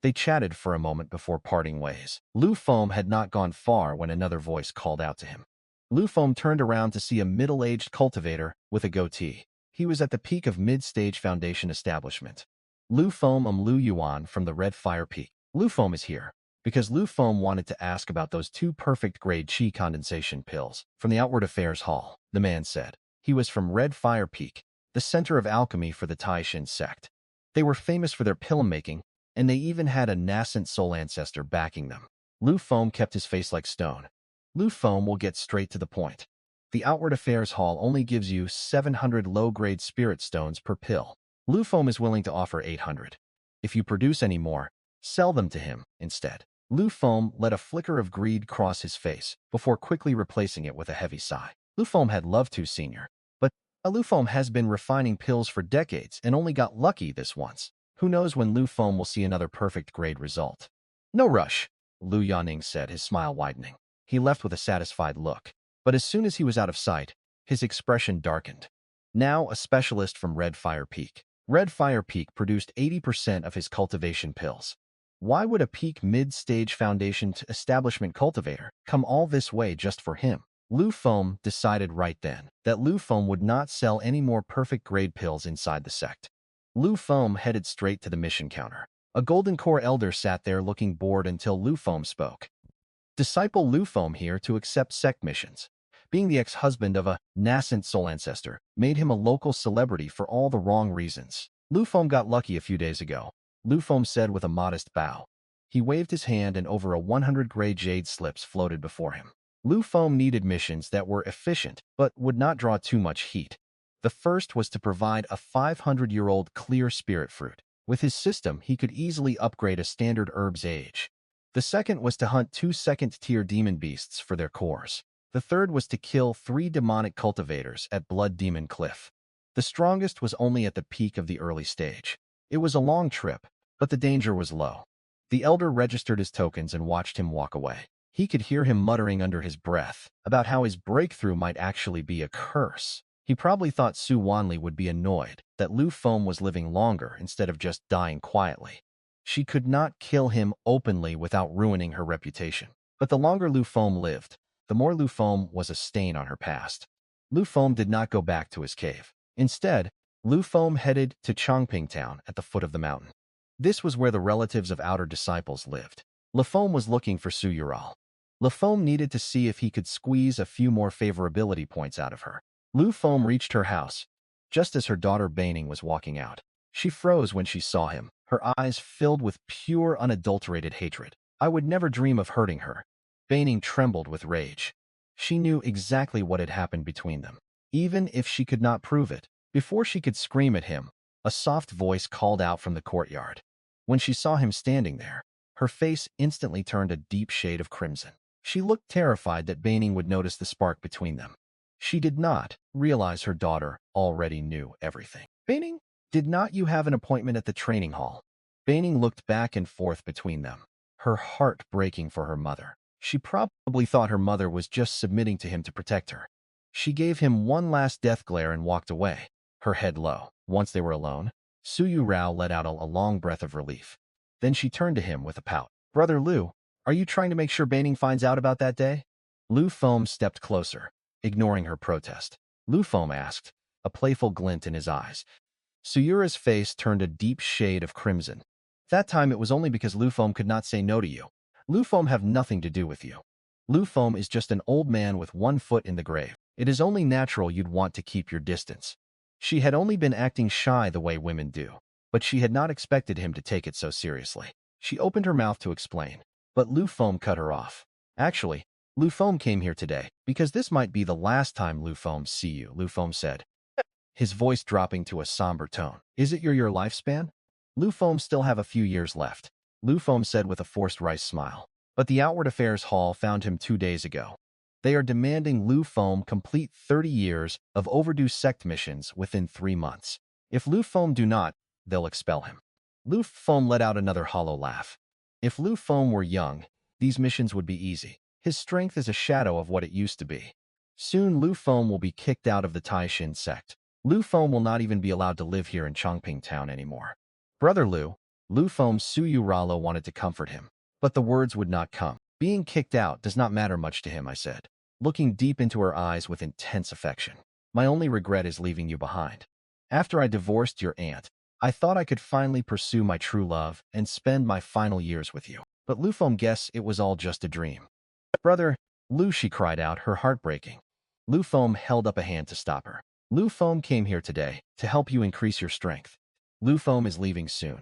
They chatted for a moment before parting ways. Lu Feng had not gone far when another voice called out to him. Lu Feng turned around to see a middle-aged cultivator with a goatee. He was at the peak of mid-stage foundation establishment. Lu Feng Lu Yuan from the Red Fire Peak. Lu Feng is here because Lu Feng wanted to ask about those 2 perfect-grade qi condensation pills from the Outward Affairs Hall, the man said. He was from Red Fire Peak, the center of alchemy for the Taishin sect. They were famous for their pill-making, and they even had a nascent soul ancestor backing them. Lu Feng kept his face like stone. Lu Feng will get straight to the point. The Outward Affairs Hall only gives you 700 low-grade spirit stones per pill. Lu Feng is willing to offer 800. If you produce any more, sell them to him instead. Lu Feng let a flicker of greed cross his face before quickly replacing it with a heavy sigh. Lu Feng had loved to senior, but Lu Feng has been refining pills for decades and only got lucky this once. Who knows when Lu Feng will see another perfect grade result. No rush, Lu Yaning said, his smile widening. He left with a satisfied look, but as soon as he was out of sight, his expression darkened. Now a specialist from Red Fire Peak. Red Fire Peak produced 80% of his cultivation pills. Why would a peak mid-stage foundation establishment cultivator come all this way just for him? Lu Feng decided right then that Lu Feng would not sell any more perfect-grade pills inside the sect. Lu Feng headed straight to the mission counter. A Golden Core elder sat there looking bored until Lu Feng spoke. Disciple Lu Feng here to accept sect missions. Being the ex-husband of a nascent soul ancestor made him a local celebrity for all the wrong reasons. Lu Feng got lucky a few days ago, Lu Feng said with a modest bow. He waved his hand and over 100 gray jade slips floated before him. Lu Feng needed missions that were efficient but would not draw too much heat. The first was to provide a 500-year-old clear spirit fruit. With his system, he could easily upgrade a standard herb's age. The second was to hunt 2 second-tier demon beasts for their cores. The third was to kill 3 demonic cultivators at Blood Demon Cliff. The strongest was only at the peak of the early stage. It was a long trip, but the danger was low. The elder registered his tokens and watched him walk away. He could hear him muttering under his breath about how his breakthrough might actually be a curse. He probably thought Su Wanli would be annoyed that Lu Feng was living longer instead of just dying quietly. She could not kill him openly without ruining her reputation. But the longer Lu Feng lived, the more Lu Feng was a stain on her past. Lu Feng did not go back to his cave. Instead, Lu Feng headed to Chongping Town at the foot of the mountain. This was where the relatives of outer disciples lived. Lu Feng was looking for Su Yural. Lu Feng needed to see if he could squeeze a few more favorability points out of her. Lu Feng reached her house, just as her daughter Baining was walking out. She froze when she saw him, her eyes filled with pure, unadulterated hatred. I would never dream of hurting her. Baining trembled with rage. She knew exactly what had happened between them, even if she could not prove it. Before she could scream at him, a soft voice called out from the courtyard. When she saw him standing there, her face instantly turned a deep shade of crimson. She looked terrified that Baining would notice the spark between them. She did not realize her daughter already knew everything. Baining, did not you have an appointment at the training hall? Baining looked back and forth between them, her heart breaking for her mother. She probably thought her mother was just submitting to him to protect her. She gave him one last death glare and walked away, her head low. Once they were alone, Su Yurao let out a long breath of relief. Then she turned to him with a pout. Brother Lu, are you trying to make sure Baining finds out about that day? Lu Feng stepped closer, ignoring her protest. Lu Feng asked, a playful glint in his eyes. Suyura's face turned a deep shade of crimson. That time it was only because Lu Feng could not say no to you. Lu Feng have nothing to do with you. Lu Feng is just an old man with one foot in the grave. It is only natural you'd want to keep your distance. She had only been acting shy the way women do, but she had not expected him to take it so seriously. She opened her mouth to explain, but Lu Feng cut her off. Actually, Lu Feng came here today because this might be the last time Lu Feng see you, Lu Feng said, his voice dropping to a somber tone. Is it your lifespan? Lu Feng still have a few years left, Lu Feng said with a forced wry smile. But the Outward Affairs Hall found him 2 days ago. They are demanding Lu Feng complete 30 years of overdue sect missions within 3 months. If Lu Feng do not, they'll expel him. Lu Feng let out another hollow laugh. If Lu Feng were young, these missions would be easy. His strength is a shadow of what it used to be. Soon Lu Feng will be kicked out of the Taishin sect. Lu Feng will not even be allowed to live here in Chongping Town anymore. Brother Lu Feng's Su Yuralo wanted to comfort him, but the words would not come. Being kicked out does not matter much to him, I said, looking deep into her eyes with intense affection. My only regret is leaving you behind. After I divorced your aunt, I thought I could finally pursue my true love and spend my final years with you. But Lu Feng guessed it was all just a dream. Brother Lu, she cried out, her heart breaking. Lu Feng held up a hand to stop her. Lu Feng came here today to help you increase your strength. Lu Feng is leaving soon,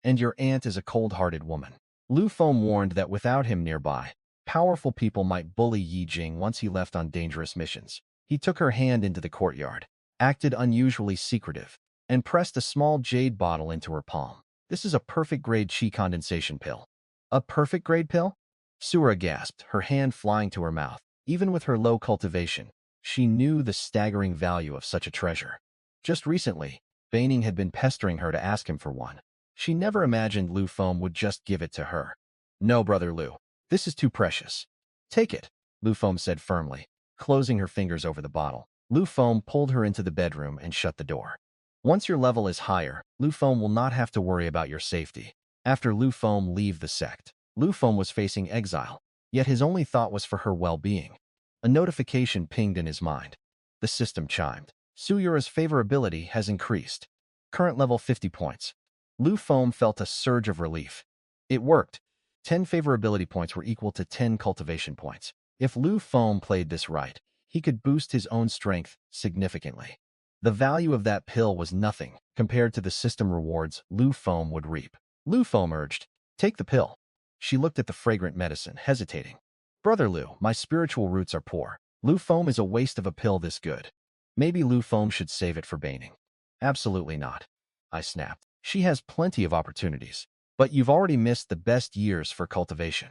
and your aunt is a cold-hearted woman. Lu Feng warned that without him nearby, powerful people might bully Yi Jing once he left on dangerous missions. He took her hand into the courtyard, acted unusually secretive, and pressed a small jade bottle into her palm. This is a perfect-grade qi condensation pill. A perfect-grade pill? Sura gasped, her hand flying to her mouth. Even with her low cultivation, she knew the staggering value of such a treasure. Just recently, Baining had been pestering her to ask him for one. She never imagined Lu Feng would just give it to her. No, Brother Lu. This is too precious. Take it, Lu Feng said firmly, closing her fingers over the bottle. Lu Feng pulled her into the bedroom and shut the door. Once your level is higher, Lu Feng will not have to worry about your safety. After Lu Feng leave the sect, Lu Feng was facing exile, yet his only thought was for her well-being. A notification pinged in his mind. The system chimed. Suyura's favorability has increased. Current level 50 points. Lu Feng felt a surge of relief. It worked. 10 favorability points were equal to 10 cultivation points. If Lu Feng played this right, he could boost his own strength significantly. The value of that pill was nothing compared to the system rewards Lu Feng would reap. Lu Feng urged, "Take the pill." She looked at the fragrant medicine, hesitating. "Brother Lu, my spiritual roots are poor. Lu Feng is a waste of a pill this good. Maybe Lu Feng should save it for Baining." "Absolutely not," I snapped. "She has plenty of opportunities. But you've already missed the best years for cultivation.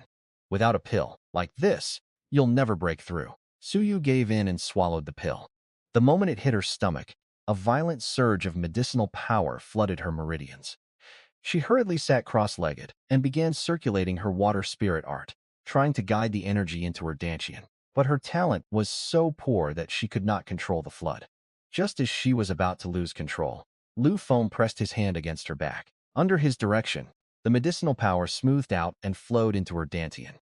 Without a pill like this, you'll never break through." Suyu gave in and swallowed the pill. The moment it hit her stomach, a violent surge of medicinal power flooded her meridians. She hurriedly sat cross-legged and began circulating her water spirit art, trying to guide the energy into her dantian. But her talent was so poor that she could not control the flood. Just as she was about to lose control, Lu Feng pressed his hand against her back. Under his direction, the medicinal power smoothed out and flowed into her dantian.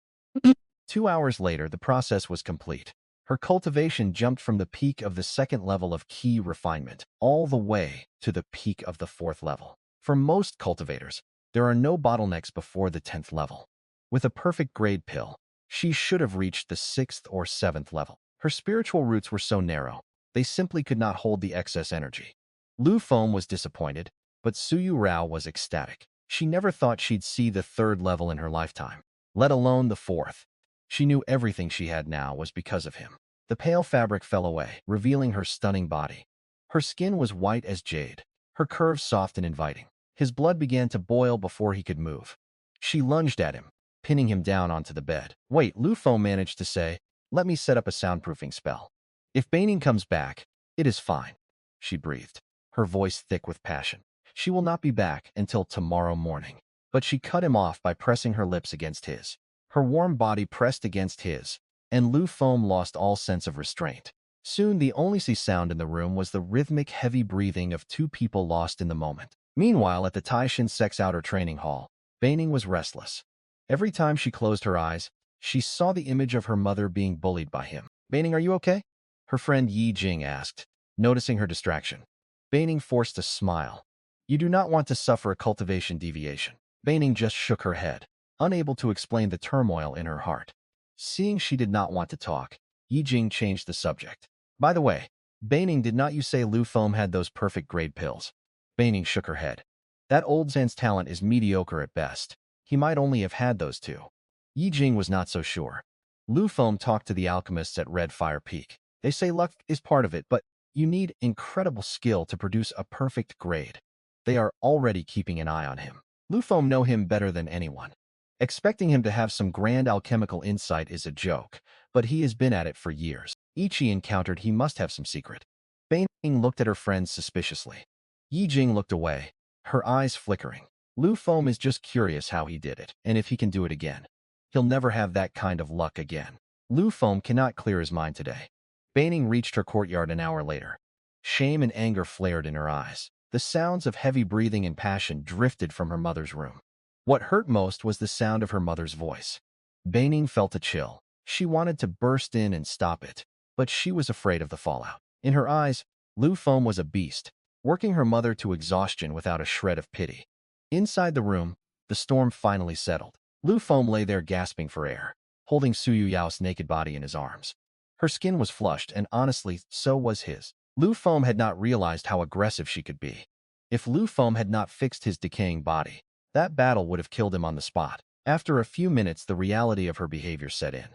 2 hours later, the process was complete. Her cultivation jumped from the peak of the second level of key refinement all the way to the peak of the fourth level. For most cultivators, there are no bottlenecks before the 10th level. With a perfect grade pill, she should have reached the 6th or 7th level. Her spiritual roots were so narrow, they simply could not hold the excess energy. Lu Feng was disappointed, but Suyu Rao was ecstatic. She never thought she'd see the 3rd level in her lifetime, let alone the 4th. She knew everything she had now was because of him. The pale fabric fell away, revealing her stunning body. Her skin was white as jade, her curves soft and inviting. His blood began to boil before he could move. She lunged at him, pinning him down onto the bed. "Wait," Lu Feng managed to say, "let me set up a soundproofing spell. If Baining comes back, it is fine," she breathed, her voice thick with passion. "She will not be back until tomorrow morning." But she cut him off by pressing her lips against his. Her warm body pressed against his, and Lu Feng lost all sense of restraint. Soon the only sound in the room was the rhythmic, heavy breathing of two people lost in the moment. Meanwhile, at the Taishan Sect's outer training hall, Baining was restless. Every time she closed her eyes, she saw the image of her mother being bullied by him. "Baining, are you okay?" her friend Yi Jing asked, noticing her distraction. Baining forced a smile. "You do not want to suffer a cultivation deviation." Baining just shook her head, unable to explain the turmoil in her heart. Seeing she did not want to talk, Yi Jing changed the subject. "By the way, Baining, did not you say Lu Feng had those perfect grade pills?" Baining shook her head. "That old Zan's talent is mediocre at best. He might only have had those two." Yi Jing was not so sure. Lu Feng talked to the alchemists at Red Fire Peak. "They say luck is part of it, but you need incredible skill to produce a perfect grade. They are already keeping an eye on him. Lu Feng know him better than anyone. Expecting him to have some grand alchemical insight is a joke, but he has been at it for years. Ichi encountered he must have some secret." Baining looked at her friends suspiciously. Yi Jing looked away, her eyes flickering. "Lu Feng is just curious how he did it, and if he can do it again. He'll never have that kind of luck again. Lu Feng cannot clear his mind today." Baining reached her courtyard an hour later. Shame and anger flared in her eyes. The sounds of heavy breathing and passion drifted from her mother's room. What hurt most was the sound of her mother's voice. Baining felt a chill. She wanted to burst in and stop it, but she was afraid of the fallout. In her eyes, Lu Feng was a beast, working her mother to exhaustion without a shred of pity. Inside the room, the storm finally settled. Lu Feng lay there gasping for air, holding Suyu Yao's naked body in his arms. Her skin was flushed, and honestly, so was his. Lu Feng had not realized how aggressive she could be. If Lu Feng had not fixed his decaying body, that battle would have killed him on the spot. After a few minutes, the reality of her behavior set in.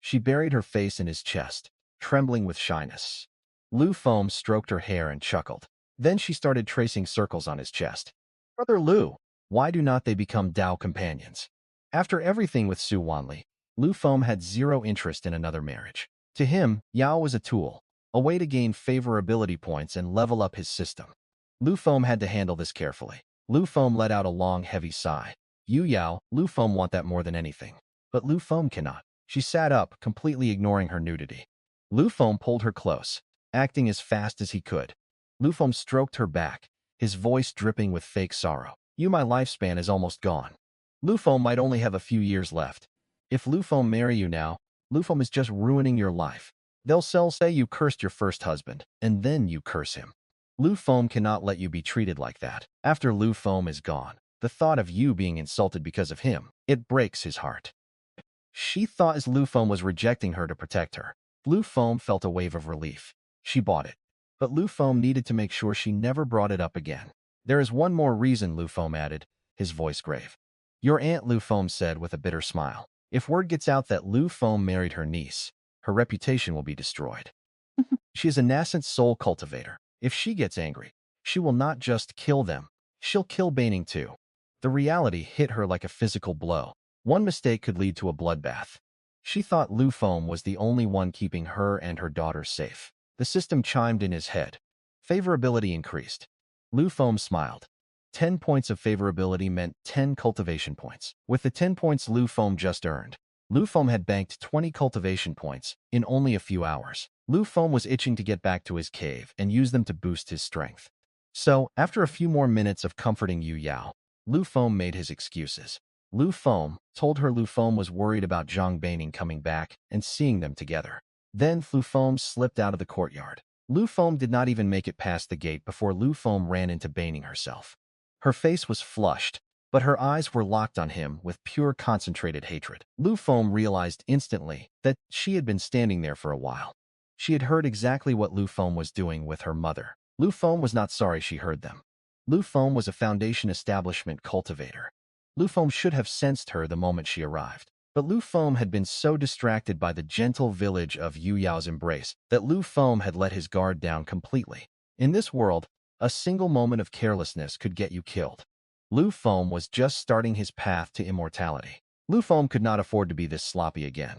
She buried her face in his chest, trembling with shyness. Lu Feng stroked her hair and chuckled. Then she started tracing circles on his chest. "Brother Lu, why do not they become Dao companions?" After everything with Su Wanli, Lu Feng had zero interest in another marriage. To him, Yao was a tool, a way to gain favorability points and level up his system. Lu Feng had to handle this carefully. Lu Feng let out a long, heavy sigh. "Yu Yao, Lu Feng want that more than anything. But Lu Feng cannot." She sat up, completely ignoring her nudity. Lu Feng pulled her close, acting as fast as he could. Lu Feng stroked her back, his voice dripping with fake sorrow. My lifespan is almost gone. Lu Feng might only have a few years left. If Lu Feng marry you now, Lu Feng is just ruining your life. They'll say you cursed your first husband, and then you curse him. Lu Feng cannot let you be treated like that. After Lu Feng is gone, the thought of you being insulted because of him, it breaks his heart. She thought as Lu Feng was rejecting her to protect her. Lu Feng felt a wave of relief. She bought it. But Lu Feng needed to make sure she never brought it up again. There is one more reason, Lu Feng added, his voice grave. Your aunt, Lu Feng said with a bitter smile. If word gets out that Lu Feng married her niece, her reputation will be destroyed. She is a nascent soul cultivator. If she gets angry, she will not just kill them, she'll kill Baining too. The reality hit her like a physical blow. One mistake could lead to a bloodbath. She thought Lu Feng was the only one keeping her and her daughter safe. The system chimed in his head. Favorability increased. Lu Feng smiled. 10 points of favorability meant 10 cultivation points. With the 10 points Lu Feng just earned, Lu Feng had banked 20 cultivation points in only a few hours. Lu Feng was itching to get back to his cave and use them to boost his strength. So, after a few more minutes of comforting Yu Yao, Lu Feng made his excuses. Lu Feng told her Lu Feng was worried about Zhang Baining coming back and seeing them together. Then Lu Feng slipped out of the courtyard. Lu Feng did not even make it past the gate before Lu Feng ran into Baining herself. Her face was flushed, but her eyes were locked on him with pure concentrated hatred. Lu Feng realized instantly that she had been standing there for a while. She had heard exactly what Lu Feng was doing with her mother. Lu Feng was not sorry she heard them. Lu Feng was a Foundation establishment cultivator. Lu Feng should have sensed her the moment she arrived. But Lu Feng had been so distracted by the gentle village of Yu Yao's embrace that Lu Feng had let his guard down completely. In this world, a single moment of carelessness could get you killed. Lu Feng was just starting his path to immortality. Lu Feng could not afford to be this sloppy again.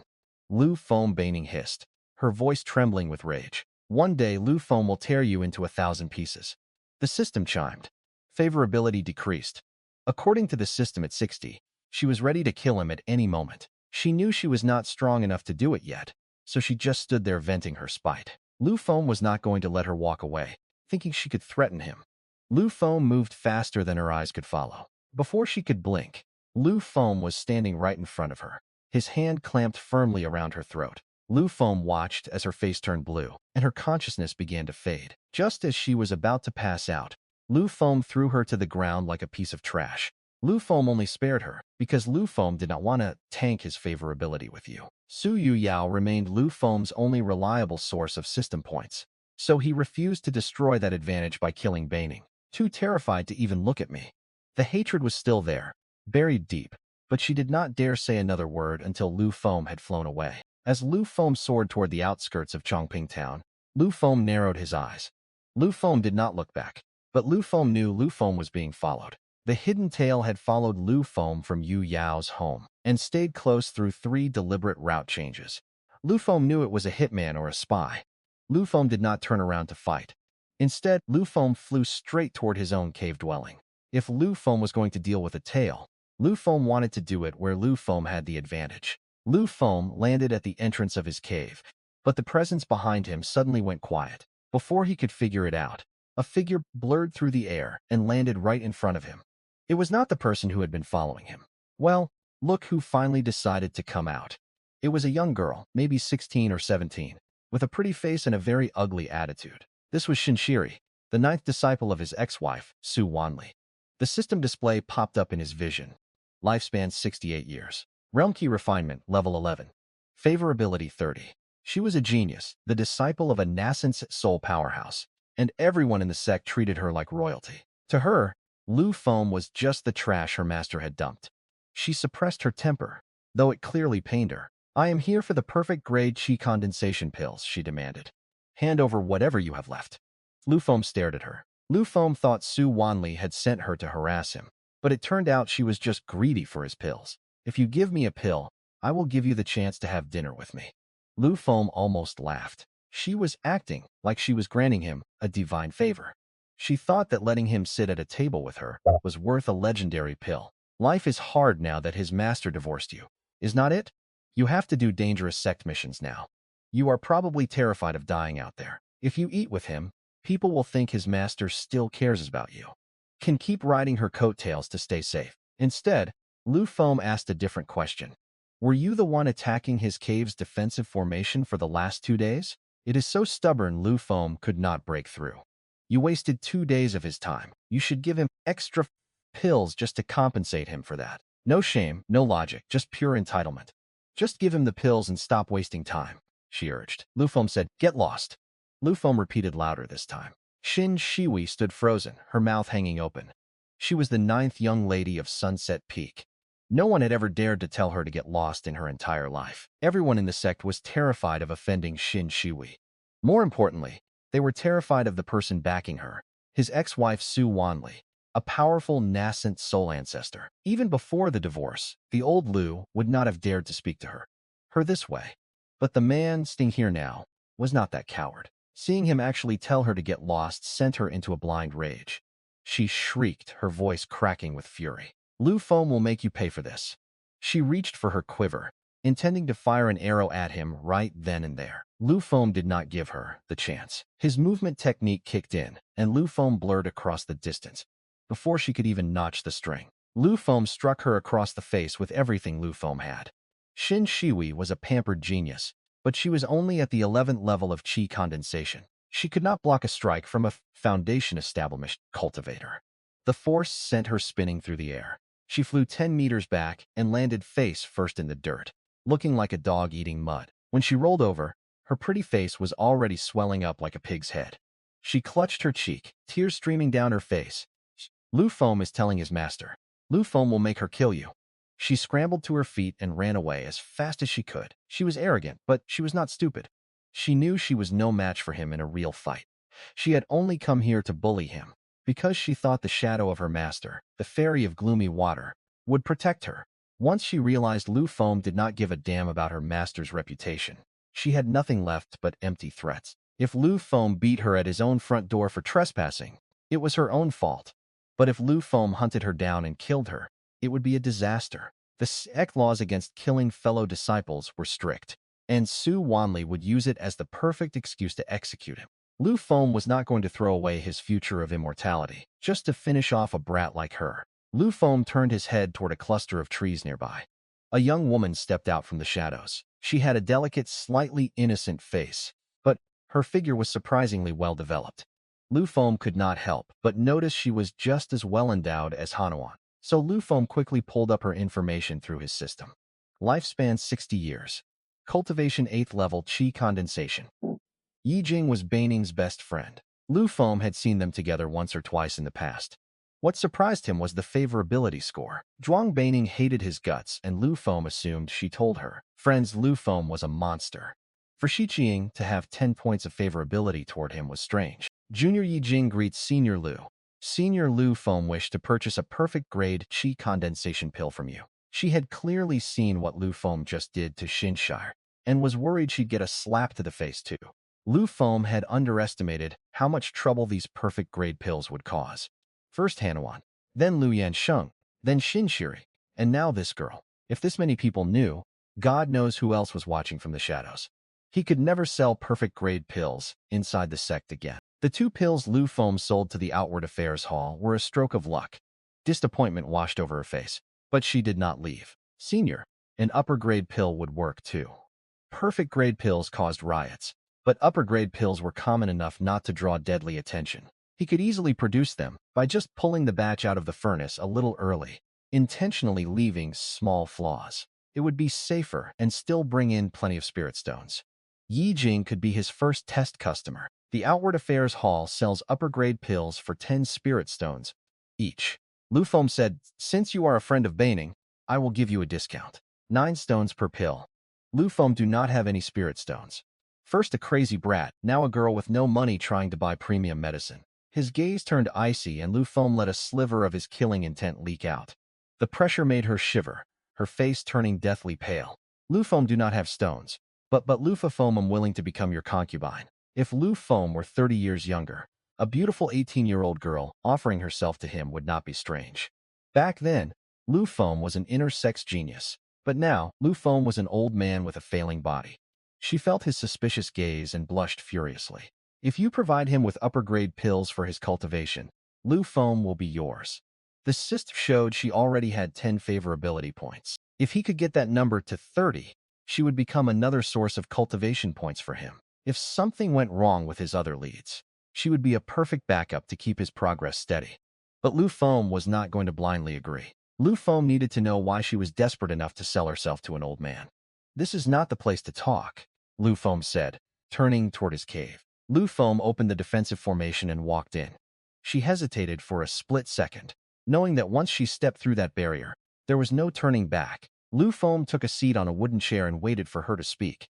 Lu Feng Baining hissed, her voice trembling with rage. One day, Lu Feng will tear you into 1,000 pieces. The system chimed. Favorability decreased. According to the system at 60, she was ready to kill him at any moment. She knew she was not strong enough to do it yet, so she just stood there venting her spite. Lu Feng was not going to let her walk away, thinking she could threaten him. Lu Feng moved faster than her eyes could follow. Before she could blink, Lu Feng was standing right in front of her, his hand clamped firmly around her throat. Lu Feng watched as her face turned blue, and her consciousness began to fade. Just as she was about to pass out, Lu Feng threw her to the ground like a piece of trash. Lu Feng only spared her because Lu Feng did not want to tank his favorability with you. Su Yu Yao remained Lu Feng's only reliable source of system points, so he refused to destroy that advantage by killing Baining. Too terrified to even look at me. The hatred was still there, buried deep, but she did not dare say another word until Lu Feng had flown away. As Lu Feng soared toward the outskirts of Chongping Town, Lu Feng narrowed his eyes. Lu Feng did not look back, but Lu Feng knew Lu Feng was being followed. The hidden tail had followed Lu Feng from Yu Yao's home and stayed close through 3 deliberate route changes. Lu Feng knew it was a hitman or a spy. Lu Feng did not turn around to fight. Instead, Lu Feng flew straight toward his own cave dwelling. If Lu Feng was going to deal with a tail, Lu Feng wanted to do it where Lu Feng had the advantage. Lu Feng landed at the entrance of his cave, but the presence behind him suddenly went quiet. Before he could figure it out, a figure blurred through the air and landed right in front of him. It was not the person who had been following him. Well, look who finally decided to come out. It was a young girl, maybe 16 or 17, with a pretty face and a very ugly attitude. This was Shinshiri, the 9th disciple of his ex-wife, Su Wanli. The system display popped up in his vision. Lifespan 68 years. Realm Key Refinement, level 11. Favorability 30. She was a genius, the disciple of a nascent soul powerhouse, and everyone in the sect treated her like royalty. To her, Lu Feng was just the trash her master had dumped. She suppressed her temper, though it clearly pained her. I am here for the perfect grade qi condensation pills, she demanded. Hand over whatever you have left. Lu Feng stared at her. Lu Feng thought Su Wanli had sent her to harass him, but it turned out she was just greedy for his pills. If you give me a pill, I will give you the chance to have dinner with me. Lu Feng almost laughed. She was acting like she was granting him a divine favor. She thought that letting him sit at a table with her was worth a legendary pill. Life is hard now that his master divorced you, is not it? You have to do dangerous sect missions now. You are probably terrified of dying out there. If you eat with him, people will think his master still cares about you. Can keep riding her coattails to stay safe. Instead, Lu Feng asked a different question. Were you the one attacking his cave's defensive formation for the last 2 days? It is so stubborn Lu Feng could not break through. You wasted 2 days of his time. You should give him extra pills just to compensate him for that. No shame, no logic, just pure entitlement. Just give him the pills and stop wasting time. she urged. Lu Feng said, "Get lost." Lu Feng repeated louder this time. Xin Shihui stood frozen, her mouth hanging open. She was the ninth young lady of Sunset Peak. No one had ever dared to tell her to get lost in her entire life. Everyone in the sect was terrified of offending Xin Shihui. More importantly, they were terrified of the person backing her, his ex-wife Su Wanli, a powerful nascent soul ancestor. Even before the divorce, the old Lu would not have dared to speak to her this way. But the man staying here now was not that coward. Seeing him actually tell her to get lost sent her into a blind rage. She shrieked, her voice cracking with fury. Lu Feng will make you pay for this. She reached for her quiver, intending to fire an arrow at him right then and there. Lu Feng did not give her the chance. His movement technique kicked in, and Lu Feng blurred across the distance. Before she could even notch the string, Lu Feng struck her across the face with everything Lu Feng had. Xin Shihui was a pampered genius, but she was only at the 11th level of qi condensation. She could not block a strike from a foundation established cultivator. The force sent her spinning through the air. She flew 10 meters back and landed face first in the dirt, looking like a dog eating mud. When she rolled over, her pretty face was already swelling up like a pig's head. She clutched her cheek, tears streaming down her face. Lu Feng is telling his master. Lu Feng will make her kill you. She scrambled to her feet and ran away as fast as she could. She was arrogant, but she was not stupid. She knew she was no match for him in a real fight. She had only come here to bully him, because she thought the shadow of her master, the fairy of gloomy water, would protect her. Once she realized Lu Feng did not give a damn about her master's reputation, she had nothing left but empty threats. If Lu Feng beat her at his own front door for trespassing, it was her own fault. But if Lu Feng hunted her down and killed her, it would be a disaster. The Sect laws against killing fellow disciples were strict, and Su Wanli would use it as the perfect excuse to execute him. Lu Feng was not going to throw away his future of immortality, just to finish off a brat like her. Lu Feng turned his head toward a cluster of trees nearby. A young woman stepped out from the shadows. She had a delicate, slightly innocent face, but her figure was surprisingly well developed. Lu Feng could not help but notice she was just as well endowed as Hanuan. So Lu Feng quickly pulled up her information through his system. Lifespan 60 years. Cultivation 8th level qi condensation. Yi Jing was Beining's best friend. Lu Feng had seen them together once or twice in the past. What surprised him was the favorability score. Zhuang Beining hated his guts, and Lu Feng assumed she told her. Friends, Lu Feng was a monster. For Shi Qing to have 10 points of favorability toward him was strange. Junior Yi Jing greets Senior Lu. Senior Lu Feng wished to purchase a perfect-grade qi condensation pill from you. She had clearly seen what Lu Feng just did to Xinshire, and was worried she'd get a slap to the face too. Lu Feng had underestimated how much trouble these perfect-grade pills would cause. First Hanuan, then Lu Yansheng, then Xinshiri, and now this girl. If this many people knew, God knows who else was watching from the shadows. He could never sell perfect-grade pills inside the sect again. The 2 pills Lu Feng sold to the Outward Affairs Hall were a stroke of luck. Disappointment washed over her face, but she did not leave. Senior, an upper-grade pill would work too. Perfect-grade pills caused riots, but upper-grade pills were common enough not to draw deadly attention. He could easily produce them by just pulling the batch out of the furnace a little early, intentionally leaving small flaws. It would be safer and still bring in plenty of spirit stones. Yi Jing could be his first test customer. The Outward Affairs Hall sells upper-grade pills for 10 spirit stones each. Lu Feng said, "Since you are a friend of Beining, I will give you a discount. 9 stones per pill." Lu Feng do not have any spirit stones. First a crazy brat, now a girl with no money trying to buy premium medicine. His gaze turned icy and Lu Feng let a sliver of his killing intent leak out. The pressure made her shiver, her face turning deathly pale. Lu Feng do not have stones, but Lu Feng am willing to become your concubine. If Lu Feng were 30 years younger, a beautiful 18-year-old girl offering herself to him would not be strange. Back then, Lu Feng was an intersex genius, but now Lu Feng was an old man with a failing body. She felt his suspicious gaze and blushed furiously. If you provide him with upper-grade pills for his cultivation, Lu Feng will be yours. The sister showed she already had 10 favorability points. If he could get that number to 30, she would become another source of cultivation points for him. If something went wrong with his other leads, she would be a perfect backup to keep his progress steady. But Lu Feng was not going to blindly agree. Lu Feng needed to know why she was desperate enough to sell herself to an old man. This is not the place to talk. Lu Feng said, turning toward his cave. Lu Feng opened the defensive formation and walked in. She hesitated for a split second, knowing that once she stepped through that barrier, there was no turning back. Lu Feng took a seat on a wooden chair and waited for her to speak.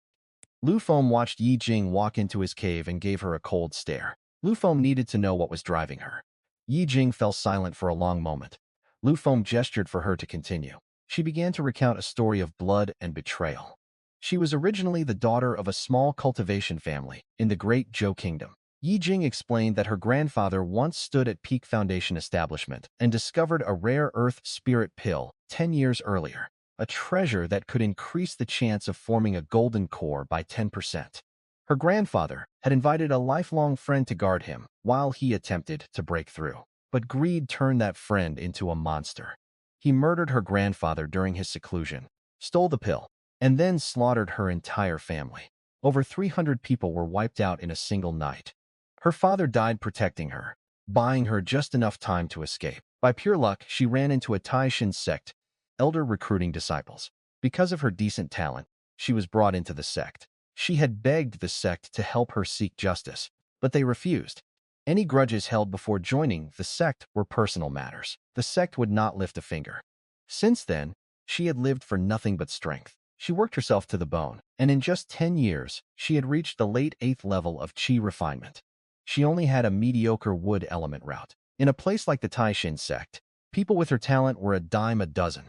Lu Feng watched Yi Jing walk into his cave and gave her a cold stare. Lu Feng needed to know what was driving her. Yi Jing fell silent for a long moment. Lu Feng gestured for her to continue. She began to recount a story of blood and betrayal. She was originally the daughter of a small cultivation family in the Great Zhou Kingdom. Yi Jing explained that her grandfather once stood at Peak Foundation establishment and discovered a rare earth spirit pill 10 years earlier, a treasure that could increase the chance of forming a golden core by 10%. Her grandfather had invited a lifelong friend to guard him while he attempted to break through. But greed turned that friend into a monster. He murdered her grandfather during his seclusion, stole the pill, and then slaughtered her entire family. Over 300 people were wiped out in a single night. Her father died protecting her, buying her just enough time to escape. By pure luck, she ran into a Taishan sect, elder recruiting disciples. Because of her decent talent, she was brought into the sect. She had begged the sect to help her seek justice, but they refused. Any grudges held before joining the sect were personal matters. The sect would not lift a finger. Since then, she had lived for nothing but strength. She worked herself to the bone, and in just 10 years, she had reached the late 8th level of Qi refinement. She only had a mediocre wood element route. In a place like the Taishan sect, people with her talent were a dime a dozen.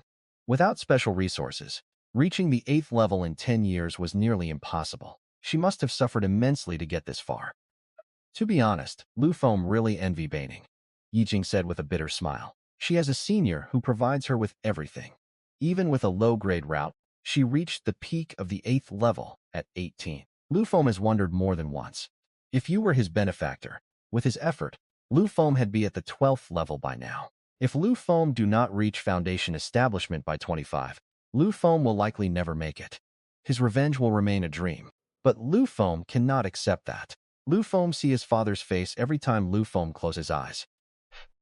Without special resources, reaching the 8th level in 10 years was nearly impossible. She must have suffered immensely to get this far. To be honest, Lu Feng really envied Baining, Yi Jing said with a bitter smile. She has a senior who provides her with everything. Even with a low-grade route, she reached the peak of the 8th level at 18. Lu Feng has wondered more than once. If you were his benefactor, with his effort, Lu Feng had be at the 12th level by now. If Lu Feng do not reach Foundation establishment by 25, Lu Feng will likely never make it. His revenge will remain a dream. But Lu Feng cannot accept that. Lu Feng see his father's face every time Lu Feng closed his eyes.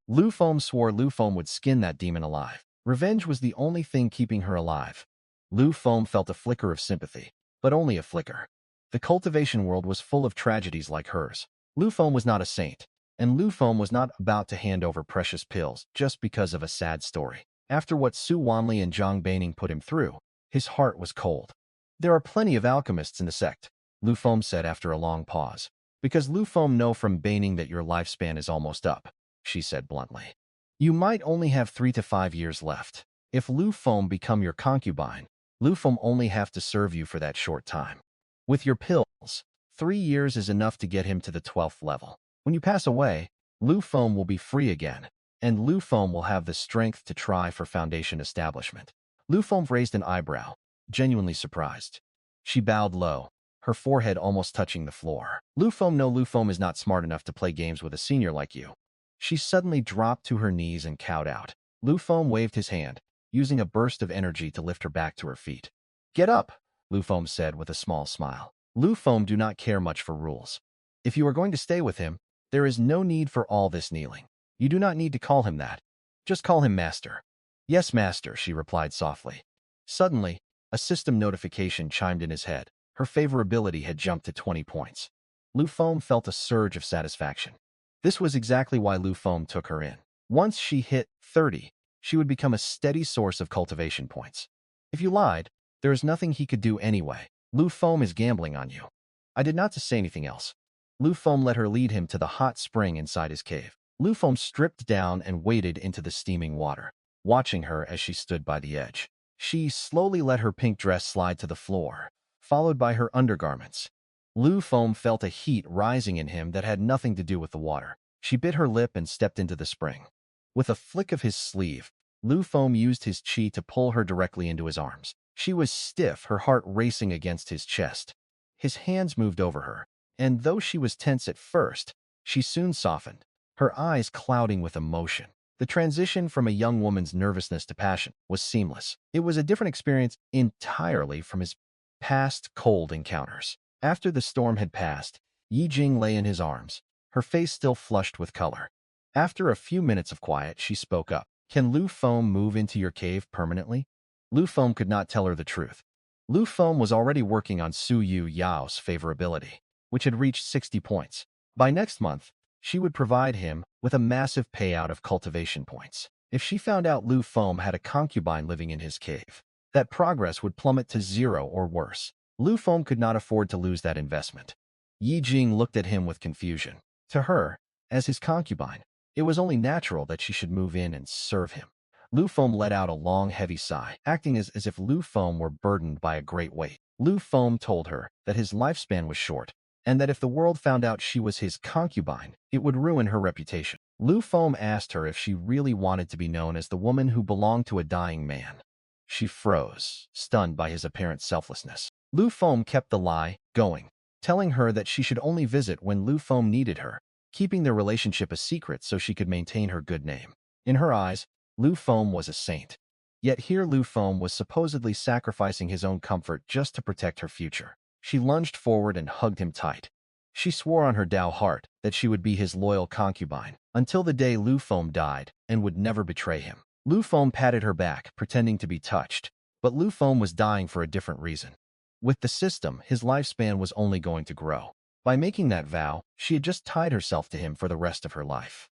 Lu Feng swore Lu Feng would skin that demon alive. Revenge was the only thing keeping her alive. Lu Feng felt a flicker of sympathy, but only a flicker. The cultivation world was full of tragedies like hers. Lu Feng was not a saint, and Lu Feng was not about to hand over precious pills just because of a sad story. After what Su Wanli and Zhang Baining put him through, his heart was cold. There are plenty of alchemists in the sect, Lu Feng said after a long pause. Because Lu Feng know from Baining that your lifespan is almost up, she said bluntly. You might only have 3 to 5 years left. If Lu Feng become your concubine, Lu Feng only have to serve you for that short time. With your pills, 3 years is enough to get him to the 12th level. When you pass away, Lu Feng will be free again, and Lu Feng will have the strength to try for Foundation establishment. Lu Feng raised an eyebrow, genuinely surprised. She bowed low, her forehead almost touching the floor. Lu Feng is not smart enough to play games with a senior like you. She suddenly dropped to her knees and cowed out. Lu Feng waved his hand, using a burst of energy to lift her back to her feet. Get up, Lu Feng said with a small smile. Lu Feng do not care much for rules. If you are going to stay with him, there is no need for all this kneeling. You do not need to call him that. Just call him Master. Yes, Master, she replied softly. Suddenly, a system notification chimed in his head. Her favorability had jumped to 20 points. Lu Feng felt a surge of satisfaction. This was exactly why Lu Feng took her in. Once she hit 30, she would become a steady source of cultivation points. If you lied, there is nothing he could do anyway. Lu Feng is gambling on you. I did not to say anything else. Lu Feng let her lead him to the hot spring inside his cave. Lu Feng stripped down and waded into the steaming water, watching her as she stood by the edge. She slowly let her pink dress slide to the floor, followed by her undergarments. Lu Feng felt a heat rising in him that had nothing to do with the water. She bit her lip and stepped into the spring. With a flick of his sleeve, Lu Feng used his qi to pull her directly into his arms. She was stiff, her heart racing against his chest. His hands moved over her, and though she was tense at first, she soon softened, her eyes clouding with emotion. The transition from a young woman's nervousness to passion was seamless. It was a different experience entirely from his past cold encounters. After the storm had passed, Yi Jing lay in his arms, her face still flushed with color. After a few minutes of quiet, she spoke up. Can Lu Feng move into your cave permanently? Lu Feng could not tell her the truth. Lu Feng was already working on Su Yu Yao's favorability, which had reached 60 points. By next month, she would provide him with a massive payout of cultivation points. If she found out Lu Feng had a concubine living in his cave, that progress would plummet to 0 or worse. Lu Feng could not afford to lose that investment. Yi Jing looked at him with confusion. To her, as his concubine, it was only natural that she should move in and serve him. Lu Feng let out a long, heavy sigh, acting as if Lu Feng were burdened by a great weight. Lu Feng told her that his lifespan was short, and that if the world found out she was his concubine, it would ruin her reputation. Lu Feng asked her if she really wanted to be known as the woman who belonged to a dying man. She froze, stunned by his apparent selflessness. Lu Feng kept the lie going, telling her that she should only visit when Lu Feng needed her, keeping their relationship a secret so she could maintain her good name. In her eyes, Lu Feng was a saint. Yet here Lu Feng was supposedly sacrificing his own comfort just to protect her future. She lunged forward and hugged him tight. She swore on her Dao heart that she would be his loyal concubine until the day Lu Feng died and would never betray him. Lu Feng patted her back, pretending to be touched, but Lu Feng was dying for a different reason. With the system, his lifespan was only going to grow. By making that vow, she had just tied herself to him for the rest of her life.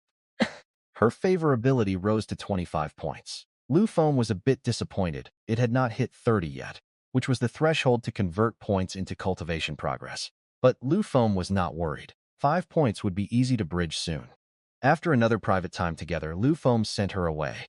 Her favorability rose to 25 points. Lu Feng was a bit disappointed. It had not hit 30 yet, which was the threshold to convert points into cultivation progress. But Lu Feng was not worried. 5 points would be easy to bridge soon. After another private time together, Lu Feng sent her away,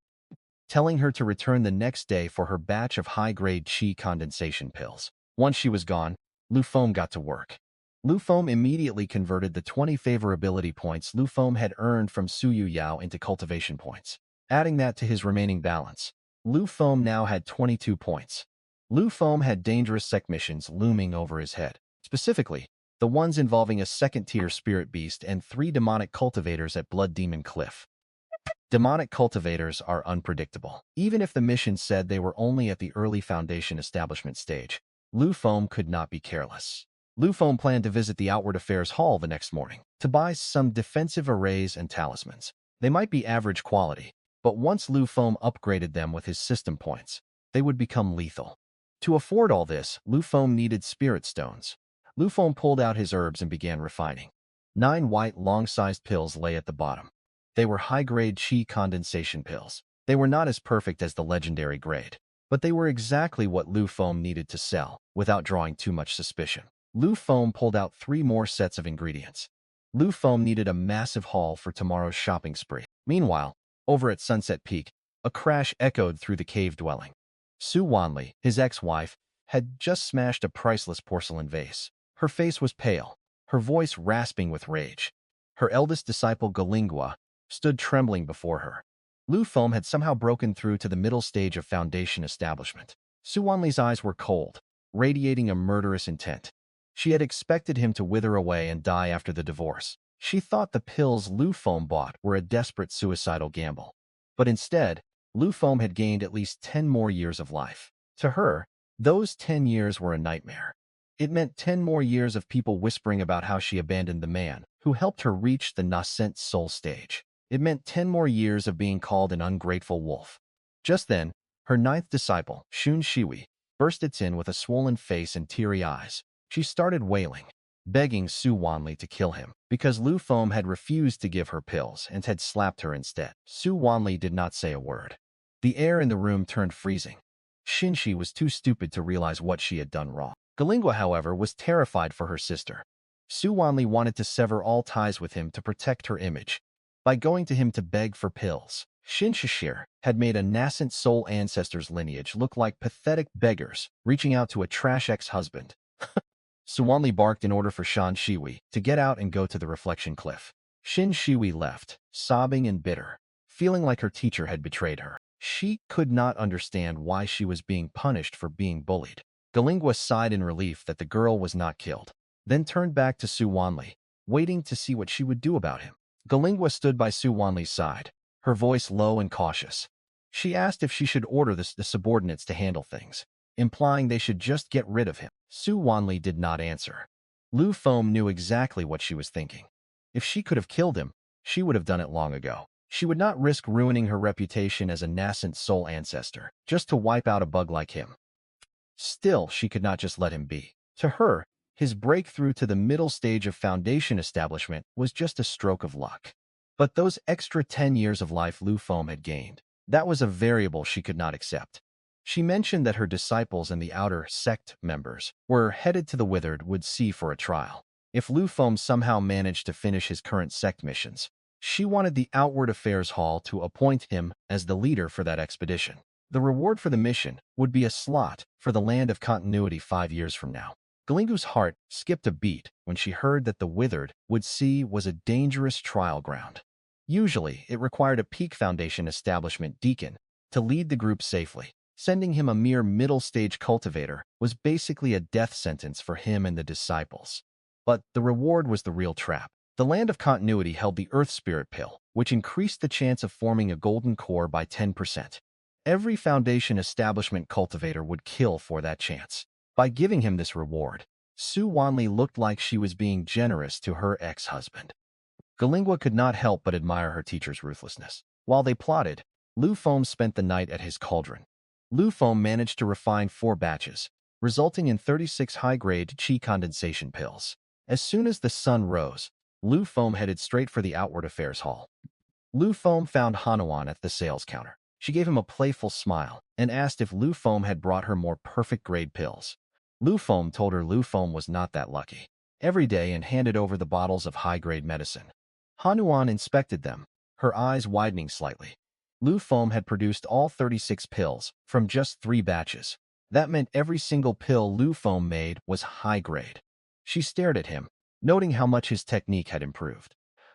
telling her to return the next day for her batch of high-grade qi condensation pills. Once she was gone, Lu Feng got to work. Lu Feng immediately converted the 20 favorability points Lu Feng had earned from Su Yu Yao into cultivation points. Adding that to his remaining balance, Lu Feng now had 22 points. Lu Feng had dangerous Sect missions looming over his head, specifically the ones involving a second-tier spirit beast and 3 demonic cultivators at Blood Demon Cliff. Demonic cultivators are unpredictable. Even if the mission said they were only at the early Foundation establishment stage, Lu Feng could not be careless. Lu Feng planned to visit the Outward Affairs Hall the next morning to buy some defensive arrays and talismans. They might be average quality, but once Lu Feng upgraded them with his system points, they would become lethal. To afford all this, Lu Feng needed spirit stones. Lu Feng pulled out his herbs and began refining. 9 white, long-sized pills lay at the bottom. They were high-grade qi condensation pills. They were not as perfect as the legendary grade, but they were exactly what Lu Feng needed to sell without drawing too much suspicion. Lu Feng pulled out 3 more sets of ingredients. Lu Feng needed a massive haul for tomorrow's shopping spree. Meanwhile, over at Sunset Peak, a crash echoed through the cave dwelling. Su Wanli, his ex-wife, had just smashed a priceless porcelain vase. Her face was pale, her voice rasping with rage. Her eldest disciple, Galingua, stood trembling before her. Lu Feng had somehow broken through to the middle stage of Foundation establishment. Su Wanli's eyes were cold, radiating a murderous intent. She had expected him to wither away and die after the divorce. She thought the pills Lu Feng bought were a desperate suicidal gamble. But instead, Lu Feng had gained at least 10 more years of life. To her, those 10 years were a nightmare. It meant 10 more years of people whispering about how she abandoned the man who helped her reach the nascent soul stage. It meant 10 more years of being called an ungrateful wolf. Just then, her 9th disciple, Shun Shiwi, burst in with a swollen face and teary eyes. She started wailing, begging Su Wanli to kill him, because Lu Feng had refused to give her pills and had slapped her instead. Su Wanli did not say a word. The air in the room turned freezing. Xinshi was too stupid to realize what she had done wrong. Galingua, however, was terrified for her sister. Su Wanli wanted to sever all ties with him to protect her image. By going to him to beg for pills, Shinshishir had made a nascent soul ancestor's lineage look like pathetic beggars reaching out to a trash ex-husband. Su Wanli barked in order for Shan Shiwi to get out and go to the reflection cliff. Shin Shiwi left, sobbing and bitter, feeling like her teacher had betrayed her. She could not understand why she was being punished for being bullied. Galingua sighed in relief that the girl was not killed, then turned back to Su Wanli, waiting to see what she would do about him. Galingua stood by Su Wanli's side, her voice low and cautious. She asked if she should order the subordinates to handle things, implying they should just get rid of him. Su Wanli did not answer. Lu Feng knew exactly what she was thinking. If she could have killed him, she would have done it long ago. She would not risk ruining her reputation as a nascent soul ancestor just to wipe out a bug like him. Still, she could not just let him be. To her, his breakthrough to the middle stage of foundation establishment was just a stroke of luck. But those extra 10 years of life Lu Feng had gained, that was a variable she could not accept. She mentioned that her disciples and the outer Sect members were headed to the Withered would see for a trial. If Lu Feng somehow managed to finish his current Sect missions, she wanted the Outward Affairs Hall to appoint him as the leader for that expedition. The reward for the mission would be a slot for the Land of Continuity 5 years from now. Galingu's heart skipped a beat when she heard that the Withered would see was a dangerous trial ground. Usually, it required a peak Foundation establishment deacon to lead the group safely. Sending him a mere middle-stage cultivator was basically a death sentence for him and the disciples. But the reward was the real trap. The Land of Continuity held the Earth Spirit Pill, which increased the chance of forming a golden core by 10%. Every Foundation establishment cultivator would kill for that chance. By giving him this reward, Su Wanli looked like she was being generous to her ex-husband. Galingua could not help but admire her teacher's ruthlessness. While they plotted, Lu Feng spent the night at his cauldron. Lu Feng managed to refine 4 batches, resulting in 36 high-grade qi condensation pills. As soon as the sun rose, Lu Feng headed straight for the Outward Affairs Hall. Lu Feng found Hanuan at the sales counter. She gave him a playful smile and asked if Lu Feng had brought her more perfect-grade pills. Lu Feng told her Lu Feng was not that lucky. Every day and handed over the bottles of high-grade medicine. Hanuan inspected them, her eyes widening slightly. Lu Feng had produced all 36 pills from just 3 batches. That meant every single pill Lu Feng made was high-grade. She stared at him, noting how much his technique had improved.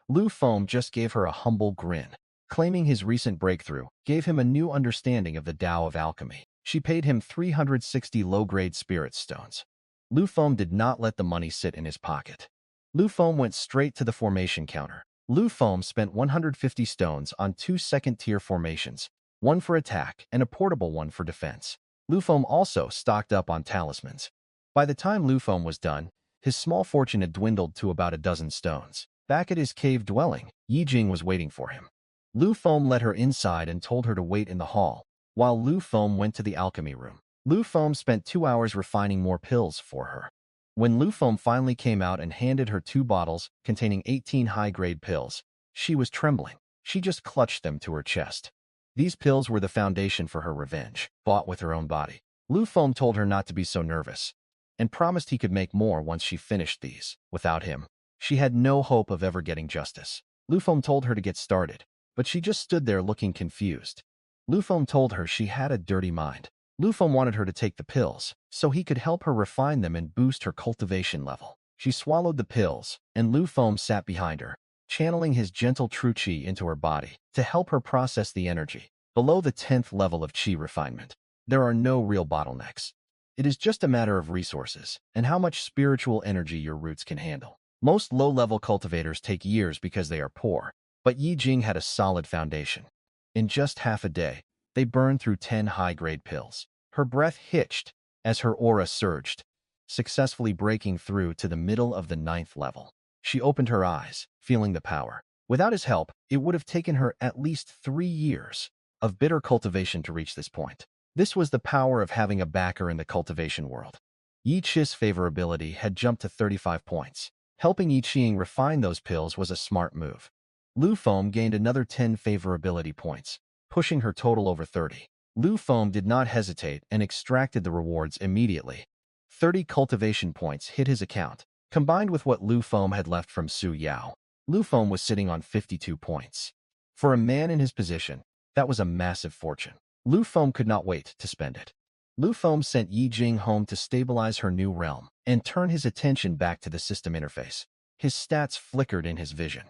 Lu Feng just gave her a humble grin, claiming his recent breakthrough gave him a new understanding of the Tao of alchemy. She paid him 360 low-grade spirit stones. Lu Feng did not let the money sit in his pocket. Lu Feng went straight to the formation counter. Lu Feng spent 150 stones on 2 second-tier formations, one for attack and a portable one for defense. Lu Feng also stocked up on talismans. By the time Lu Feng was done, his small fortune had dwindled to about a dozen stones. Back at his cave dwelling, Yi Jing was waiting for him. Lu Feng led her inside and told her to wait in the hall, while Lu Feng went to the alchemy room. Lu Feng spent 2 hours refining more pills for her. When Lu Feng finally came out and handed her 2 bottles containing 18 high-grade pills, she was trembling. She just clutched them to her chest. These pills were the foundation for her revenge, bought with her own body. Lu Feng told her not to be so nervous, and promised he could make more once she finished these. Without him, she had no hope of ever getting justice. Lu Feng told her to get started, but she just stood there looking confused. Lu Feng told her she had a dirty mind. Lu Feng wanted her to take the pills, so he could help her refine them and boost her cultivation level. She swallowed the pills, and Lu Feng sat behind her, channeling his gentle true qi into her body to help her process the energy. Below the 10th level of qi refinement, there are no real bottlenecks. It is just a matter of resources and how much spiritual energy your roots can handle. Most low-level cultivators take years because they are poor, but Yi Jing had a solid foundation. In just half a day, they burned through 10 high-grade pills. Her breath hitched as her aura surged, successfully breaking through to the middle of the 9th level. She opened her eyes, feeling the power. Without his help, it would have taken her at least 3 years of bitter cultivation to reach this point. This was the power of having a backer in the cultivation world. Yi Chi's favorability had jumped to 35 points. Helping Yi Qing refine those pills was a smart move. Lu Feng gained another 10 favorability points, pushing her total over 30. Lu Feng did not hesitate and extracted the rewards immediately. 30 cultivation points hit his account. Combined with what Lu Feng had left from Su Yao, Lu Feng was sitting on 52 points. For a man in his position, that was a massive fortune. Lu Feng could not wait to spend it. Lu Feng sent Yi Jing home to stabilize her new realm and turn his attention back to the system interface. His stats flickered in his vision.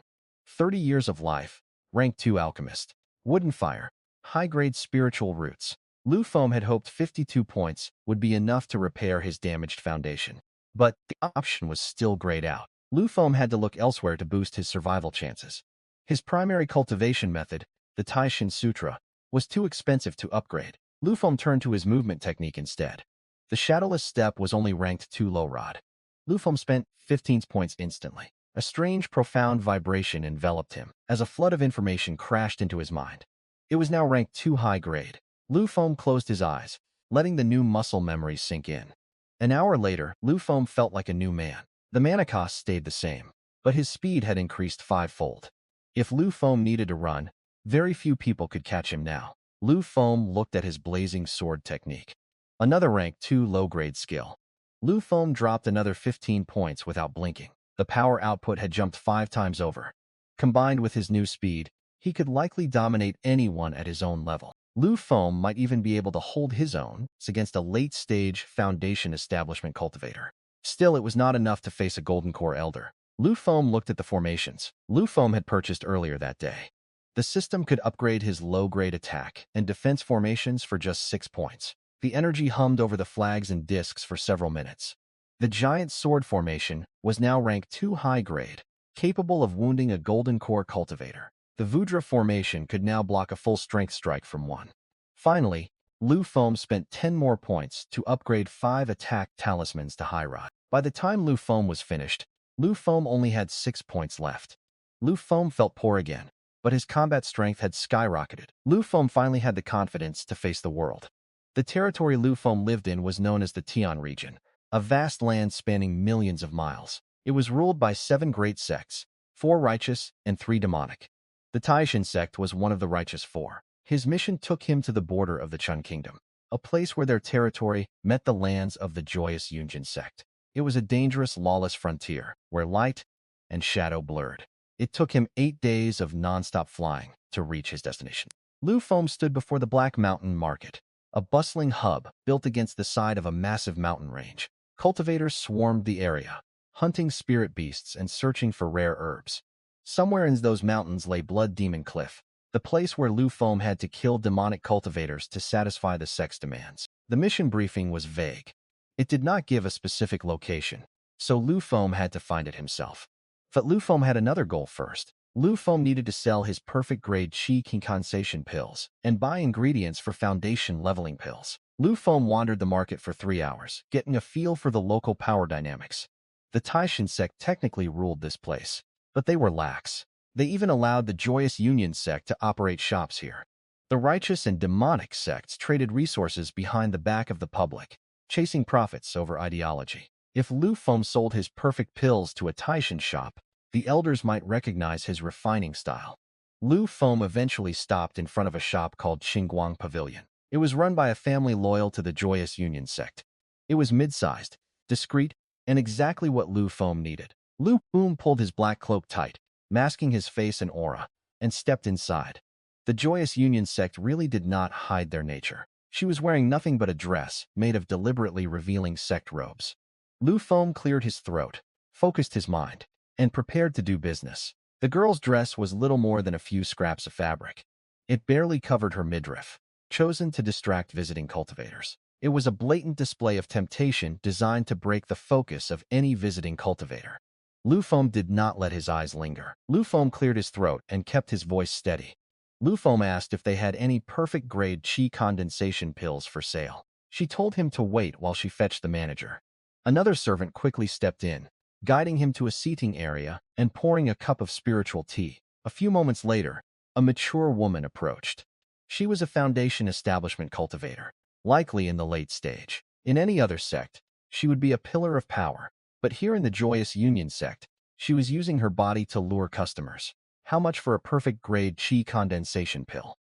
30 years of life, rank 2 alchemist, wooden fire, high-grade spiritual roots. Lu Feng had hoped 52 points would be enough to repair his damaged foundation. But the option was still grayed out. Lu Feng had to look elsewhere to boost his survival chances. His primary cultivation method, the Taishin Sutra, was too expensive to upgrade. Lu Feng turned to his movement technique instead. The Shadowless Step was only ranked 2 low rod. Lu Feng spent 15 points instantly. A strange, profound vibration enveloped him as a flood of information crashed into his mind. It was now ranked 2 high grade. Lu Feng closed his eyes, letting the new muscle memory sink in. An hour later, Lu Feng felt like a new man. The mana cost stayed the same, but his speed had increased fivefold. If Lu Feng needed to run, very few people could catch him now. Lu Feng looked at his blazing sword technique. Another rank 2 low-grade skill. Lu Feng dropped another 15 points without blinking. The power output had jumped 5 times over. Combined with his new speed, he could likely dominate anyone at his own level. Lu Feng might even be able to hold his own against a late-stage Foundation Establishment cultivator. Still, it was not enough to face a Golden Core Elder. Lu Feng looked at the formations Lu Feng had purchased earlier that day. The system could upgrade his low-grade attack and defense formations for just 6 points. The energy hummed over the flags and discs for several minutes. The giant sword formation was now ranked 2 high-grade, capable of wounding a Golden Core cultivator. The Vudra formation could now block a full-strength strike from 1. Finally, Lu Feng spent 10 more points to upgrade 5 attack talismans to High Rod. By the time Lu Feng was finished, Lu Feng only had 6 points left. Lu Feng felt poor again, but his combat strength had skyrocketed. Lu Feng finally had the confidence to face the world. The territory Lu Feng lived in was known as the Tian region, a vast land spanning millions of miles. It was ruled by 7 great sects, 4 righteous and 3 demonic. The Taishan sect was one of the righteous 4. His mission took him to the border of the Chun Kingdom, a place where their territory met the lands of the Joyous Union sect. It was a dangerous, lawless frontier, where light and shadow blurred. It took him 8 days of non-stop flying to reach his destination. Lu Feng stood before the Black Mountain Market, a bustling hub built against the side of a massive mountain range. Cultivators swarmed the area, hunting spirit beasts and searching for rare herbs. Somewhere in those mountains lay Blood Demon Cliff, the place where Lu Feng had to kill demonic cultivators to satisfy the sect's demands. The mission briefing was vague. It did not give a specific location, so Lu Feng had to find it himself. But Lu Feng had another goal first. Lu Feng needed to sell his perfect-grade Qi compensation pills and buy ingredients for foundation leveling pills. Lu Feng wandered the market for 3 hours, getting a feel for the local power dynamics. The Taishan sect technically ruled this place, but they were lax. They even allowed the Joyous Union sect to operate shops here. The righteous and demonic sects traded resources behind the back of the public, chasing profits over ideology. If Lu Feng sold his perfect pills to a Taishan shop, the elders might recognize his refining style. Lu Feng eventually stopped in front of a shop called Qingguang Pavilion. It was run by a family loyal to the Joyous Union sect. It was mid-sized, discreet, and exactly what Lu Feng needed. Lu Feng pulled his black cloak tight, masking his face and aura, and stepped inside. The Joyous Union sect really did not hide their nature. She was wearing nothing but a dress made of deliberately revealing sect robes. Lu Feng cleared his throat, focused his mind, and prepared to do business. The girl's dress was little more than a few scraps of fabric. It barely covered her midriff, chosen to distract visiting cultivators. It was a blatant display of temptation designed to break the focus of any visiting cultivator. Lu Feng did not let his eyes linger. Lu Feng cleared his throat and kept his voice steady. Lu Feng asked if they had any perfect-grade Qi condensation pills for sale. She told him to wait while she fetched the manager. Another servant quickly stepped in, guiding him to a seating area and pouring a cup of spiritual tea. A few moments later, a mature woman approached. She was a Foundation Establishment cultivator, likely in the late stage. In any other sect, she would be a pillar of power, but here in the Joyous Union sect, she was using her body to lure customers. How much for a perfect-grade Qi condensation pill?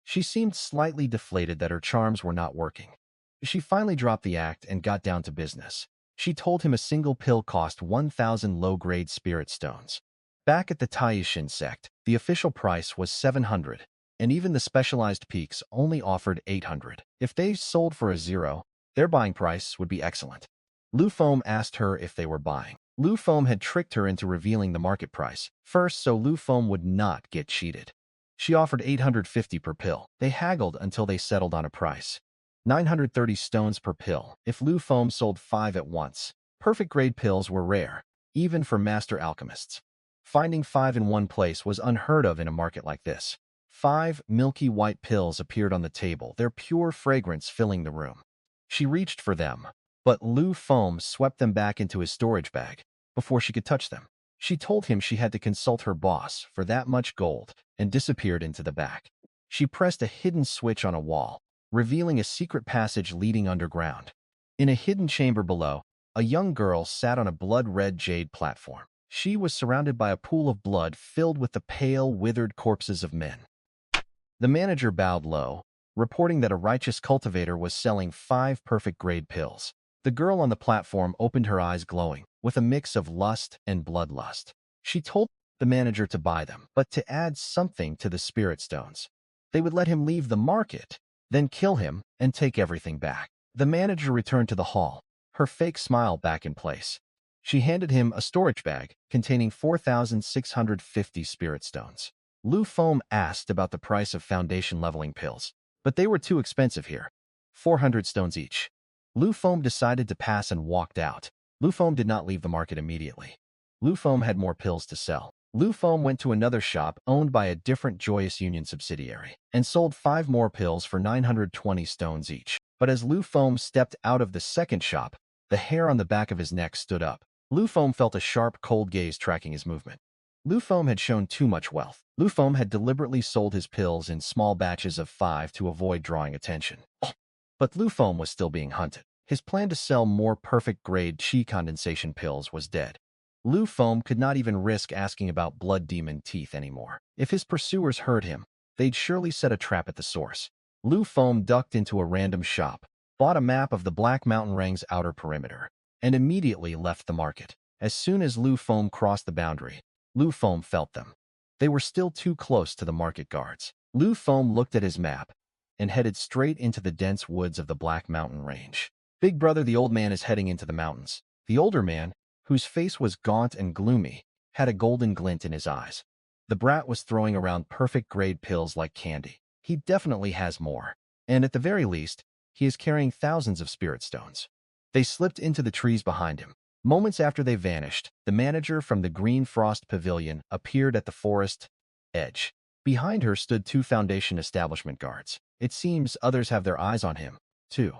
She seemed slightly deflated that her charms were not working. She finally dropped the act and got down to business. She told him a single pill cost 1,000 low-grade spirit stones. Back at the Taishan sect, the official price was 700, and even the specialized peaks only offered 800. If they sold for a 0, their buying price would be excellent. Lu Feng asked her if they were buying. Lu Feng had tricked her into revealing the market price first so Lu Feng would not get cheated. She offered 850 per pill. They haggled until they settled on a price. 930 stones per pill if Lu Feng sold 5 at once. Perfect-grade pills were rare, even for master alchemists. Finding 5 in one place was unheard of in a market like this. 5 milky white pills appeared on the table, their pure fragrance filling the room. She reached for them, but Lu Feng swept them back into his storage bag before she could touch them. She told him she had to consult her boss for that much gold and disappeared into the back. She pressed a hidden switch on a wall, revealing a secret passage leading underground. In a hidden chamber below, a young girl sat on a blood-red jade platform. She was surrounded by a pool of blood filled with the pale, withered corpses of men. The manager bowed low, reporting that a righteous cultivator was selling 5 perfect-grade pills. The girl on the platform opened her eyes glowing, with a mix of lust and bloodlust. She told the manager to buy them, but to add something to the spirit stones. They would let him leave the market, then kill him and take everything back. The manager returned to the hall, her fake smile back in place. She handed him a storage bag containing 4,650 spirit stones. Lu Feng asked about the price of foundation leveling pills, but they were too expensive here. 400 stones each. Lu Feng decided to pass and walked out. Lu Feng did not leave the market immediately. Lu Feng had more pills to sell. Lu Feng went to another shop owned by a different Joyous Union subsidiary and sold 5 more pills for 920 stones each. But as Lu Feng stepped out of the second shop, the hair on the back of his neck stood up. Lu Feng felt a sharp, cold gaze tracking his movement. Lu Feng had shown too much wealth. Lu Feng had deliberately sold his pills in small batches of 5 to avoid drawing attention. But Lu Feng was still being hunted. His plan to sell more perfect-grade qi condensation pills was dead. Lu Feng could not even risk asking about blood demon teeth anymore. If his pursuers heard him, they'd surely set a trap at the source. Lu Feng ducked into a random shop, bought a map of the Black Mountain Rang's outer perimeter, and immediately left the market. As soon as Lu Feng crossed the boundary, Lu Feng felt them. They were still too close to the market guards. Lu Feng looked at his map and headed straight into the dense woods of the Black Mountain Range. Big brother, the old man, is heading into the mountains. The older man, whose face was gaunt and gloomy, had a golden glint in his eyes. The brat was throwing around perfect-grade pills like candy. He definitely has more. And at the very least, he is carrying thousands of spirit stones. They slipped into the trees behind him. Moments after they vanished, the manager from the Green Frost Pavilion appeared at the forest edge. Behind her stood 2 Foundation establishment guards. It seems others have their eyes on him, too.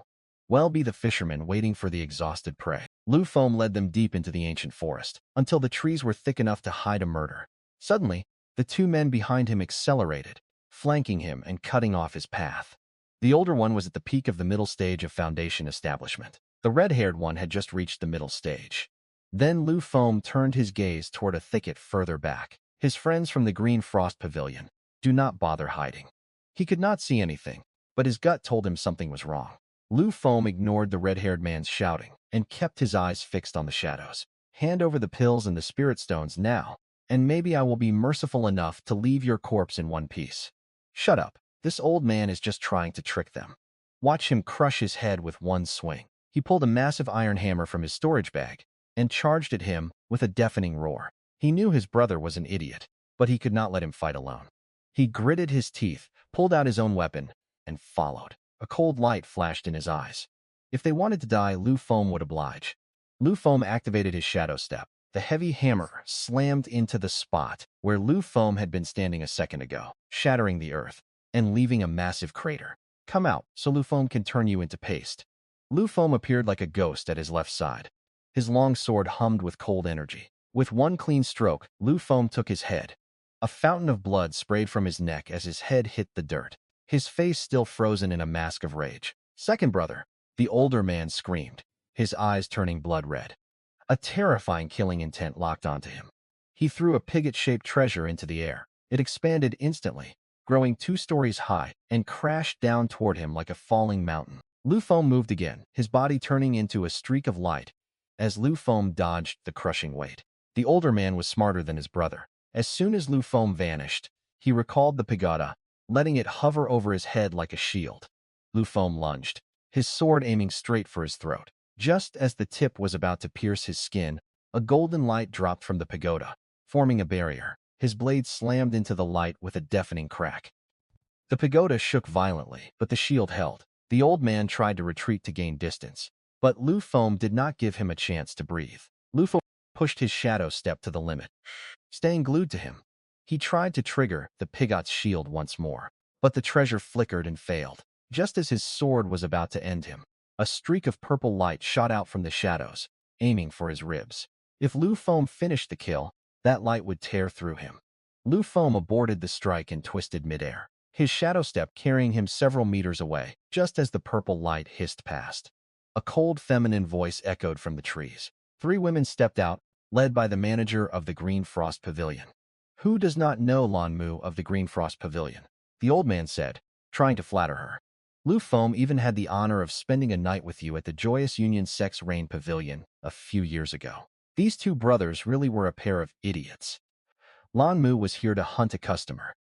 Well be the fishermen waiting for the exhausted prey. Lu Feng led them deep into the ancient forest, until the trees were thick enough to hide a murder. Suddenly, the 2 men behind him accelerated, flanking him and cutting off his path. The older one was at the peak of the middle stage of Foundation establishment. The red-haired one had just reached the middle stage. Then Lu Feng turned his gaze toward a thicket further back. His friends from the Green Frost Pavilion, do not bother hiding. He could not see anything, but his gut told him something was wrong. Lu Feng ignored the red-haired man's shouting and kept his eyes fixed on the shadows. Hand over the pills and the spirit stones now, and maybe I will be merciful enough to leave your corpse in one piece. Shut up. This old man is just trying to trick them. Watch him crush his head with one swing. He pulled a massive iron hammer from his storage bag and charged at him with a deafening roar. He knew his brother was an idiot, but he could not let him fight alone. He gritted his teeth, pulled out his own weapon, and followed. A cold light flashed in his eyes. If they wanted to die, Lu Feng would oblige. Lu Feng activated his shadow step. The heavy hammer slammed into the spot where Lu Feng had been standing a second ago, shattering the earth and leaving a massive crater. Come out, so Lu Feng can turn you into paste. Lu Feng appeared like a ghost at his left side. His long sword hummed with cold energy. With one clean stroke, Lu Feng took his head. A fountain of blood sprayed from his neck as his head hit the dirt, his face still frozen in a mask of rage. Second brother, the older man screamed, his eyes turning blood red. A terrifying killing intent locked onto him. He threw a pigget-shaped treasure into the air. It expanded instantly, growing 2 stories high, and crashed down toward him like a falling mountain. Lu Feng moved again, his body turning into a streak of light as Lu Feng dodged the crushing weight. The older man was smarter than his brother. As soon as Lu Feng vanished, he recalled the pagoda, letting it hover over his head like a shield. Lu Feng lunged, his sword aiming straight for his throat. Just as the tip was about to pierce his skin, a golden light dropped from the pagoda, forming a barrier. His blade slammed into the light with a deafening crack. The pagoda shook violently, but the shield held. The old man tried to retreat to gain distance, but Lu Feng did not give him a chance to breathe. Lu Feng pushed his shadow step to the limit, staying glued to him. He tried to trigger the pigot's shield once more, but the treasure flickered and failed. Just as his sword was about to end him, a streak of purple light shot out from the shadows, aiming for his ribs. If Lu Feng finished the kill, that light would tear through him. Lu Feng aborted the strike and twisted midair. his shadow step carrying him several meters away, just as the purple light hissed past. A cold feminine voice echoed from the trees. 3 women stepped out, led by the manager of the Green Frost Pavilion. Who does not know Lan Mu of the Green Frost Pavilion? The old man said, trying to flatter her. Lu Feng even had the honor of spending a night with you at the Joyous Union Sect's Rain Pavilion a few years ago. These 2 brothers really were a pair of idiots. Lan Mu was here to hunt a customer.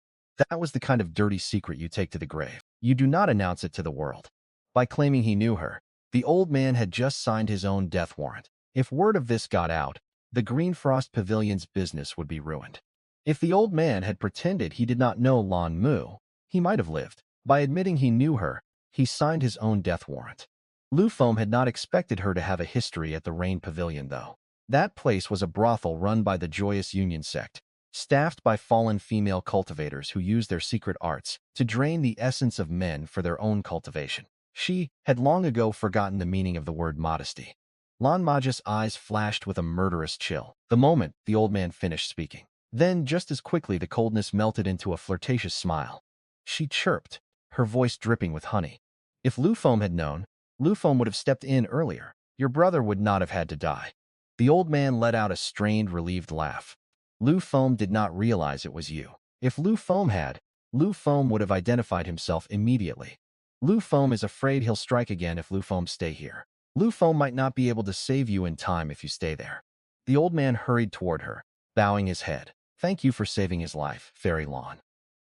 That was the kind of dirty secret you take to the grave. You do not announce it to the world. By claiming he knew her, the old man had just signed his own death warrant. If word of this got out, the Green Frost Pavilion's business would be ruined. If the old man had pretended he did not know Lan Mu, he might have lived. By admitting he knew her, he signed his own death warrant. Lu Feng had not expected her to have a history at the Rain Pavilion, though. That place was a brothel run by the Joyous Union Sect, staffed by fallen female cultivators who used their secret arts to drain the essence of men for their own cultivation. She had long ago forgotten the meaning of the word modesty. Lan Maji's eyes flashed with a murderous chill the moment the old man finished speaking. Then, just as quickly, the coldness melted into a flirtatious smile. She chirped, her voice dripping with honey. If Lu Feng had known, Lu Feng would have stepped in earlier. Your brother would not have had to die. The old man let out a strained, relieved laugh. Lu Feng did not realize it was you. If Lu Feng had, Lu Feng would have identified himself immediately. Lu Feng is afraid he'll strike again if Lu Feng stay here. Lu Feng might not be able to save you in time if you stay there. The old man hurried toward her, bowing his head. Thank you for saving his life, Fairy Lan.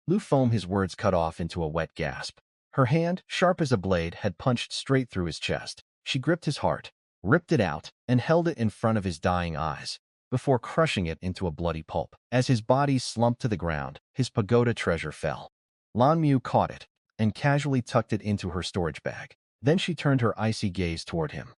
Lu Feng, his words cut off into a wet gasp. Her hand, sharp as a blade, had punched straight through his chest. She gripped his heart, ripped it out, and held it in front of his dying eyes, before crushing it into a bloody pulp. As his body slumped to the ground, his pagoda treasure fell. Lan Mu caught it and casually tucked it into her storage bag. Then she turned her icy gaze toward him.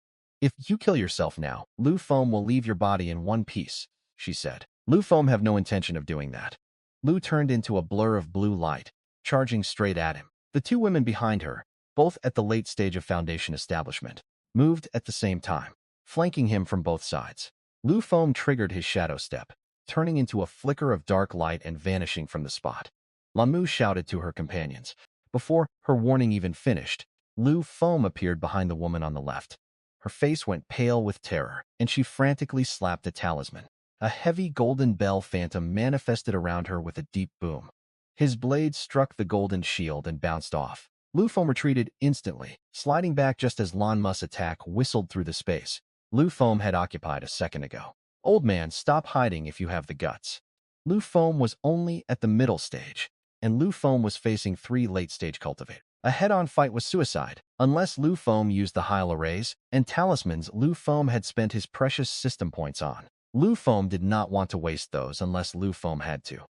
If you kill yourself now, Lu Feng will leave your body in one piece, she said. Lu Feng have no intention of doing that. Lu turned into a blur of blue light, charging straight at him. The 2 women behind her, both at the late stage of Foundation establishment, moved at the same time, flanking him from both sides. Lu Feng triggered his shadow step, turning into a flicker of dark light and vanishing from the spot. Lan Mu shouted to her companions. Before her warning even finished, Lu Feng appeared behind the woman on the left. Her face went pale with terror, and she frantically slapped a talisman. A heavy golden bell phantom manifested around her with a deep boom. His blade struck the golden shield and bounced off. Lu Feng retreated instantly, sliding back just as Lan Mu's attack whistled through the space Lu Feng had occupied a second ago. Old man, stop hiding if you have the guts. Lu Feng was only at the middle stage, and Lu Feng was facing 3 late-stage cultivators. A head-on fight was suicide. Unless Lu Feng used the Heil arrays and talismans Lu Feng had spent his precious system points on. Lu Feng did not want to waste those unless Lu Feng had to.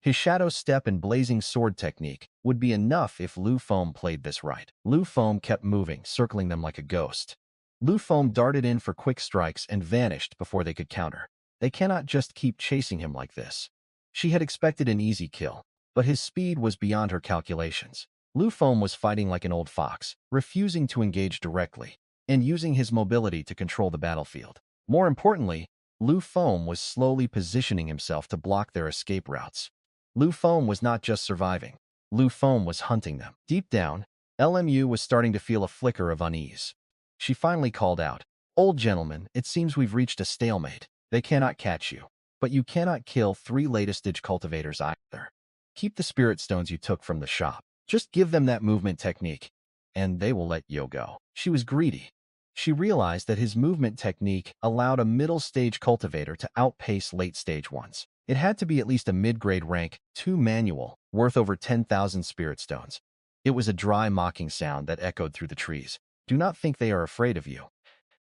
His shadow step and blazing sword technique would be enough if Lu Feng played this right. Lu Feng kept moving, circling them like a ghost. Lu Feng darted in for quick strikes and vanished before they could counter. They cannot just keep chasing him like this. She had expected an easy kill, but his speed was beyond her calculations. Lu Feng was fighting like an old fox, refusing to engage directly, and using his mobility to control the battlefield. More importantly, Lu Feng was slowly positioning himself to block their escape routes. Lu Feng was not just surviving. Lu Feng was hunting them. Deep down, LMU was starting to feel a flicker of unease. She finally called out, "Old gentleman, it seems we've reached a stalemate. They cannot catch you. But you cannot kill 3 latest-stage cultivators either. Keep the spirit stones you took from the shop. Just give them that movement technique, and they will let you go." She was greedy. She realized that his movement technique allowed a middle-stage cultivator to outpace late-stage ones. It had to be at least a mid-grade rank 2 manual, worth over 10,000 spirit stones. It was a dry, mocking sound that echoed through the trees. Do not think they are afraid of you.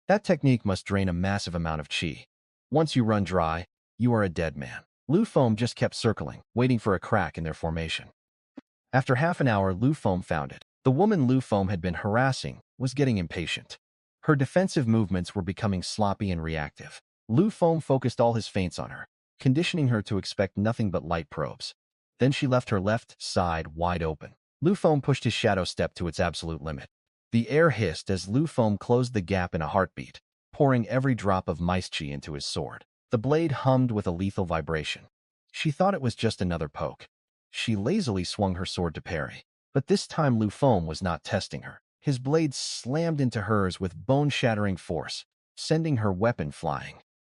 That technique must drain a massive amount of qi. Once you run dry, you are a dead man. Lu Feng just kept circling, waiting for a crack in their formation. After half an hour, Lu Feng found it. The woman Lu Feng had been harassing was getting impatient. Her defensive movements were becoming sloppy and reactive. Lu Feng focused all his feints on her, conditioning her to expect nothing but light probes. Then she left her left side wide open. Lu Feng pushed his shadow step to its absolute limit. The air hissed as Lu Feng closed the gap in a heartbeat, pouring every drop of mice qi into his sword. The blade hummed with a lethal vibration. She thought it was just another poke. She lazily swung her sword to parry. But this time Lu Feng was not testing her. His blade slammed into hers with bone-shattering force, sending her weapon flying.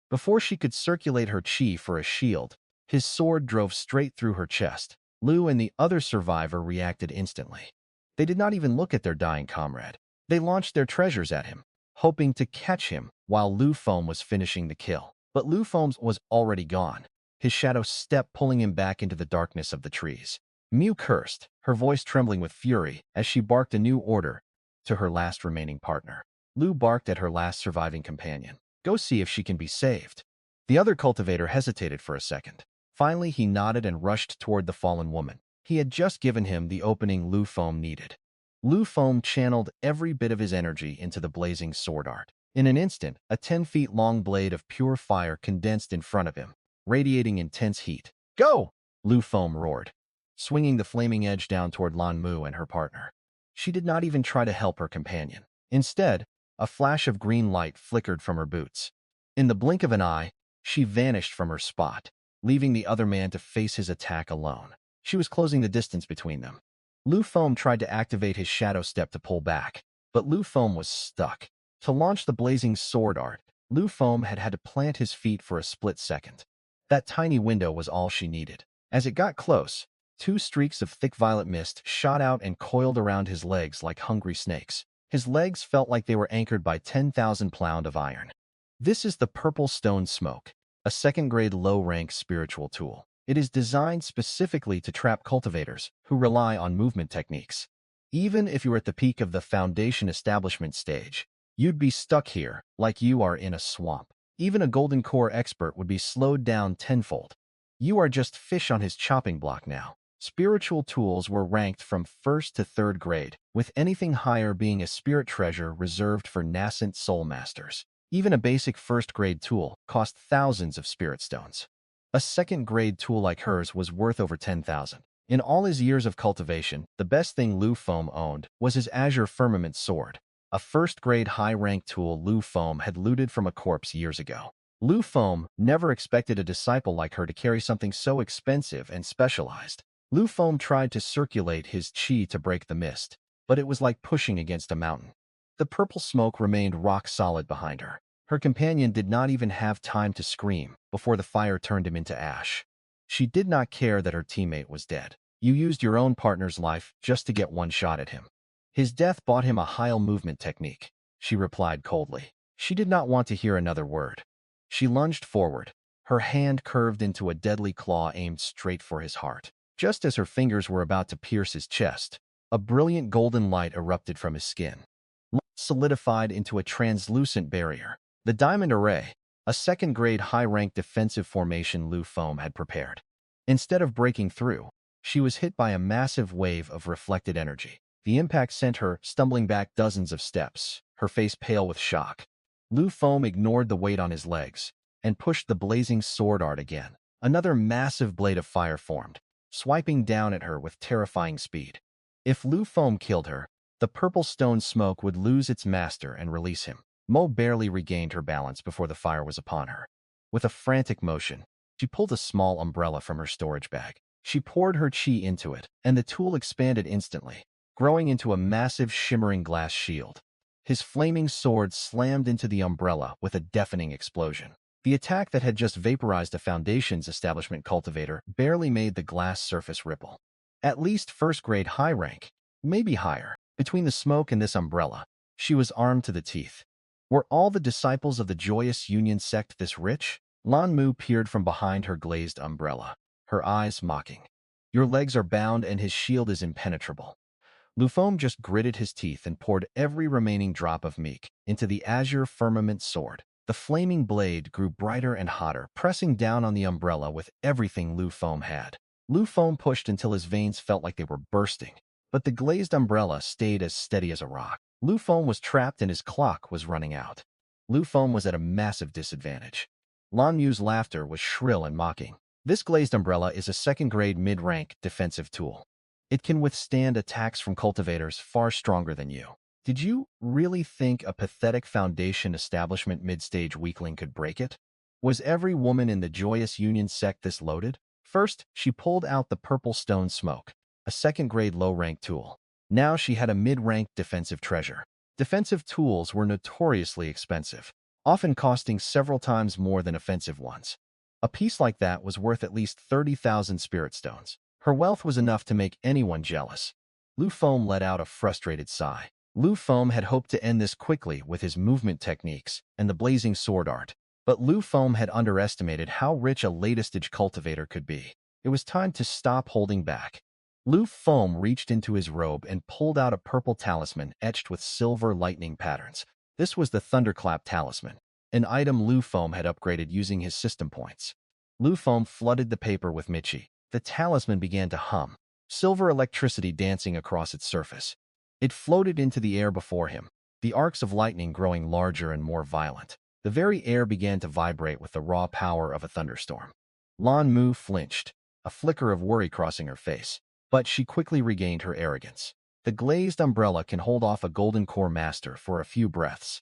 Before she could circulate her chi for a shield, his sword drove straight through her chest. Lu and the other survivor reacted instantly. They did not even look at their dying comrade. They launched their treasures at him, hoping to catch him while Lu Feng was finishing the kill. But Lu Feng was already gone, his shadow step pulling him back into the darkness of the trees. Miu cursed, her voice trembling with fury as she barked a new order to her last remaining partner. Lu barked at her last surviving companion. Go see if she can be saved. The other cultivator hesitated for a second. Finally, he nodded and rushed toward the fallen woman. He had just given him the opening Lu Feng needed. Lu Feng channeled every bit of his energy into the blazing sword art. In an instant, a 10-feet-long blade of pure fire condensed in front of him, radiating intense heat. Go! Lu Feng roared, swinging the flaming edge down toward Lan Mu and her partner. She did not even try to help her companion. Instead, a flash of green light flickered from her boots. In the blink of an eye, she vanished from her spot, leaving the other man to face his attack alone. She was closing the distance between them. Lu Feng tried to activate his shadow step to pull back, but Lu Feng was stuck. To launch the blazing sword art, Lu Feng had had to plant his feet for a split second. That tiny window was all she needed. As it got close, 2 streaks of thick violet mist shot out and coiled around his legs like hungry snakes. His legs felt like they were anchored by 10,000 pounds of iron. This is the purple stone smoke, a second-grade low-rank spiritual tool. It is designed specifically to trap cultivators who rely on movement techniques. Even if you are at the peak of the foundation establishment stage, you'd be stuck here like you are in a swamp. Even a golden core expert would be slowed down tenfold. You are just fish on his chopping block now. Spiritual tools were ranked from 1st to 3rd grade, with anything higher being a spirit treasure reserved for nascent soul masters. Even a basic 1st-grade tool cost thousands of spirit stones. A 2nd-grade tool like hers was worth over 10,000. In all his years of cultivation, the best thing Lu Feng owned was his Azure Firmament sword, a 1st-grade high-rank tool Lu Feng had looted from a corpse years ago. Lu Feng never expected a disciple like her to carry something so expensive and specialized. Lu Feng tried to circulate his chi to break the mist, but it was like pushing against a mountain. The purple smoke remained rock solid behind her. Her companion did not even have time to scream before the fire turned him into ash. She did not care that her teammate was dead. You used your own partner's life just to get one shot at him. His death bought him a Heil movement technique, she replied coldly. She did not want to hear another word. She lunged forward, her hand curved into a deadly claw aimed straight for his heart. Just as her fingers were about to pierce his chest, a brilliant golden light erupted from his skin. Light solidified into a translucent barrier. The diamond array, a 2nd-grade high-rank defensive formation Lu Feng had prepared. Instead of breaking through, she was hit by a massive wave of reflected energy. The impact sent her stumbling back dozens of steps, her face pale with shock. Lu Feng ignored the weight on his legs and pushed the blazing sword art again. Another massive blade of fire formed, swiping down at her with terrifying speed. If Lu Feng killed her, the purple stone smoke would lose its master and release him. Mo barely regained her balance before the fire was upon her. With a frantic motion, she pulled a small umbrella from her storage bag. She poured her chi into it, and the tool expanded instantly, growing into a massive shimmering glass shield. His flaming sword slammed into the umbrella with a deafening explosion. The attack that had just vaporized a Foundation's establishment cultivator barely made the glass surface ripple. At least 1st-grade high rank, maybe higher. Between the smoke and this umbrella, she was armed to the teeth. Were all the disciples of the Joyous Union Sect this rich? Lan Mu peered from behind her glazed umbrella, her eyes mocking. Your legs are bound and his shield is impenetrable. Lu Feng just gritted his teeth and poured every remaining drop of meek into the Azure Firmament sword. The flaming blade grew brighter and hotter, pressing down on the umbrella with everything Lu Feng had. Lu Feng pushed until his veins felt like they were bursting, but the glazed umbrella stayed as steady as a rock. Lu Feng was trapped and his clock was running out. Lu Feng was at a massive disadvantage. Lan Mu's laughter was shrill and mocking. This glazed umbrella is a 2nd-grade mid-rank defensive tool. It can withstand attacks from cultivators far stronger than you. Did you really think a pathetic Foundation establishment mid-stage weakling could break it? Was every woman in the Joyous Union Sect this loaded? First, she pulled out the purple stone smoke, a second-grade low-rank tool. Now she had a mid-rank defensive treasure. Defensive tools were notoriously expensive, often costing several times more than offensive ones. A piece like that was worth at least 30,000 spirit stones. Her wealth was enough to make anyone jealous. Lu Feng let out a frustrated sigh. Lu Feng had hoped to end this quickly with his movement techniques and the blazing sword art, but Lu Feng had underestimated how rich a late-stage cultivator could be. It was time to stop holding back. Lu Feng reached into his robe and pulled out a purple talisman etched with silver lightning patterns. This was the Thunderclap talisman, an item Lu Feng had upgraded using his system points. Lu Feng flooded the paper with Michi. The talisman began to hum, silver electricity dancing across its surface. It floated into the air before him, the arcs of lightning growing larger and more violent. The very air began to vibrate with the raw power of a thunderstorm. Lan Mu flinched, a flicker of worry crossing her face, but she quickly regained her arrogance. The glazed umbrella can hold off a golden core master for a few breaths.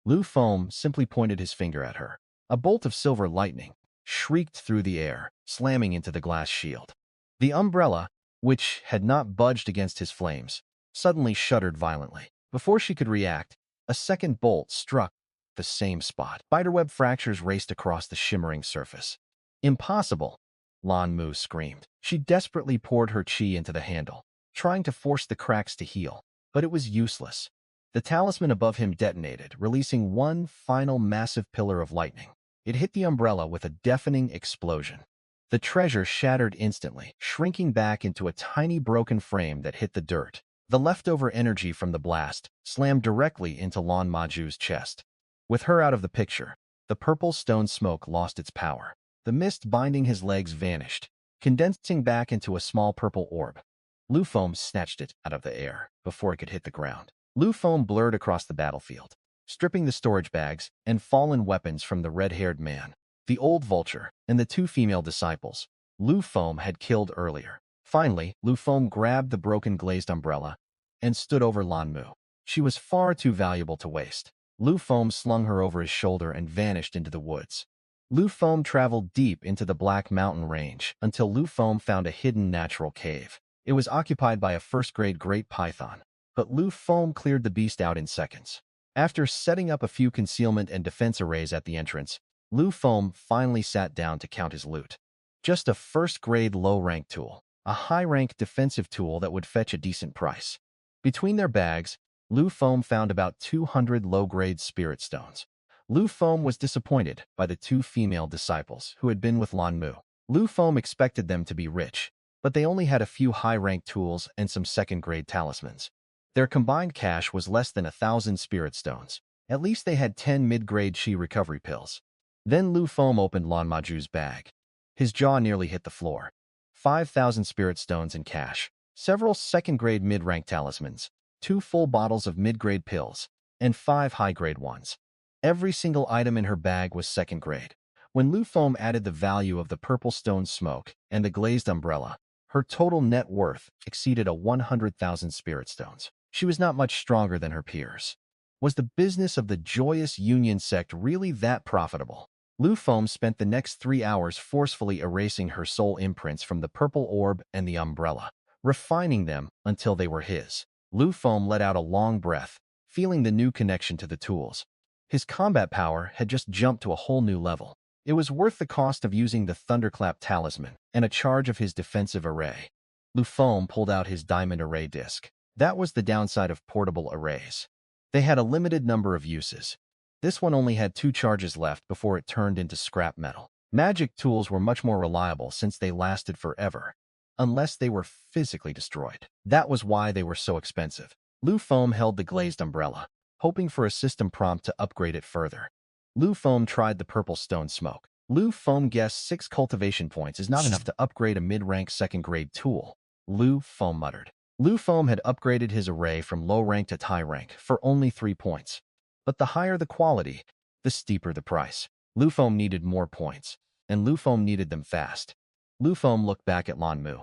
Lu Feng simply pointed his finger at her. A bolt of silver lightning shrieked through the air, slamming into the glass shield. The umbrella, which had not budged against his flames, suddenly shuddered violently. Before she could react, a second bolt struck the same spot. Spiderweb fractures raced across the shimmering surface. Impossible, Lan Mu screamed. She desperately poured her chi into the handle, trying to force the cracks to heal, but it was useless. The talisman above him detonated, releasing one final massive pillar of lightning. It hit the umbrella with a deafening explosion. The treasure shattered instantly, shrinking back into a tiny broken frame that hit the dirt. The leftover energy from the blast slammed directly into Lan Maju's chest. With her out of the picture, the purple stone smoke lost its power. The mist binding his legs vanished, condensing back into a small purple orb. Lu Feng snatched it out of the air before it could hit the ground. Lu Feng blurred across the battlefield, stripping the storage bags and fallen weapons from the red-haired man, the old vulture, and the two female disciples Lu Feng had killed earlier. Finally, Lu Feng grabbed the broken glazed umbrella and stood over Lan Mu. She was far too valuable to waste. Lu Feng slung her over his shoulder and vanished into the woods. Lu Feng traveled deep into the Black Mountain Range until Lu Feng found a hidden natural cave. It was occupied by a first-grade great python, but Lu Feng cleared the beast out in seconds. After setting up a few concealment and defense arrays at the entrance, Lu Feng finally sat down to count his loot. Just a first-grade low-rank tool, a high-rank defensive tool that would fetch a decent price. Between their bags, Lu Feng found about 200 low-grade spirit stones. Lu Feng was disappointed by the two female disciples who had been with Lan Mu. Lu Feng expected them to be rich, but they only had a few high-rank tools and some second-grade talismans. Their combined cash was less than 1,000 spirit stones. At least they had 10 mid-grade chi recovery pills. Then Lu Feng opened Lan Maju's bag. His jaw nearly hit the floor. 5,000 spirit stones in cash, several second-grade mid-rank talismans, 2 full bottles of mid-grade pills, and 5 high-grade ones. Every single item in her bag was second-grade. When Lu Feng added the value of the purple stone smoke and the glazed umbrella, her total net worth exceeded 100,000 spirit stones. She was not much stronger than her peers. Was the business of the Joyous Union Sect really that profitable? Lu Feng spent the next 3 hours forcefully erasing her soul imprints from the purple orb and the umbrella, refining them until they were his. Lu Feng let out a long breath, feeling the new connection to the tools. His combat power had just jumped to a whole new level. It was worth the cost of using the Thunderclap talisman and a charge of his defensive array. Lu Feng pulled out his diamond array disc. That was the downside of portable arrays. They had a limited number of uses. This one only had 2 charges left before it turned into scrap metal. Magic tools were much more reliable since they lasted forever, unless they were physically destroyed. That was why they were so expensive. Lu Feng held the glazed umbrella, hoping for a system prompt to upgrade it further. Lu Feng tried the purple stone smoke. Lu Feng guessed 6 cultivation points is not enough to upgrade a mid-rank second-grade tool. Lu Feng muttered. Lu Feng had upgraded his array from low rank to high rank for only 3 points. But the higher the quality, the steeper the price. Lu Feng needed more points, and Lu Feng needed them fast. Lu Feng looked back at Lan Mu.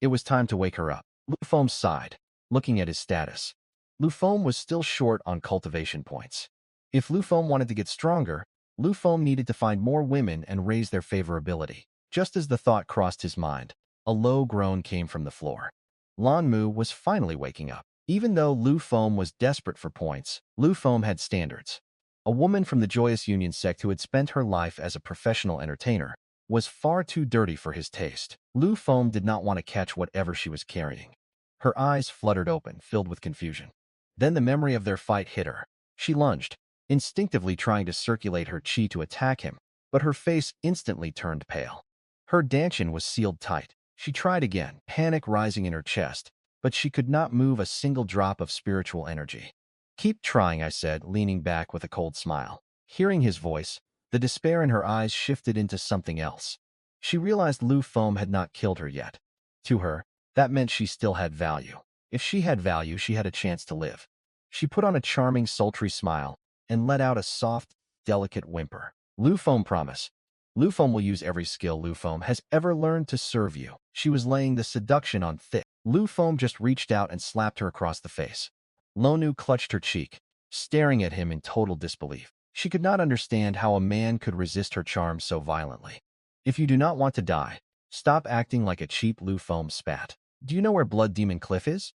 It was time to wake her up. Lu Feng sighed, looking at his status. Lu Feng was still short on cultivation points. If Lu Feng wanted to get stronger, Lu Feng needed to find more women and raise their favorability. Just as the thought crossed his mind, a low groan came from the floor. Lan Mu was finally waking up. Even though Lu Feng was desperate for points, Lu Feng had standards. A woman from the Joyous Union sect who had spent her life as a professional entertainer was far too dirty for his taste. Lu Feng did not want to catch whatever she was carrying. Her eyes fluttered open, filled with confusion. Then the memory of their fight hit her. She lunged, instinctively trying to circulate her chi to attack him, but her face instantly turned pale. Her dantian was sealed tight. She tried again, panic rising in her chest, but she could not move a single drop of spiritual energy. "Keep trying," I said, leaning back with a cold smile. Hearing his voice, the despair in her eyes shifted into something else. She realized Lu Feng had not killed her yet. To her, that meant she still had value. If she had value, she had a chance to live. She put on a charming, sultry smile and let out a soft, delicate whimper. "Lu Feng promise. Lu Feng will use every skill Lu Feng has ever learned to serve you." She was laying the seduction on thick. Lu Feng just reached out and slapped her across the face. Lonu clutched her cheek, staring at him in total disbelief. She could not understand how a man could resist her charms so violently. "If you do not want to die, stop acting like a cheap," Lu Feng spat. "Do you know where Blood Demon Cliff is?"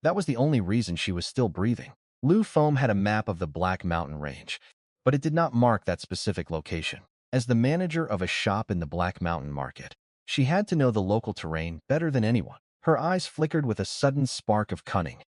That was the only reason she was still breathing. Lu Feng had a map of the Black Mountain Range, but it did not mark that specific location. As the manager of a shop in the Black Mountain Market, she had to know the local terrain better than anyone. Her eyes flickered with a sudden spark of cunning.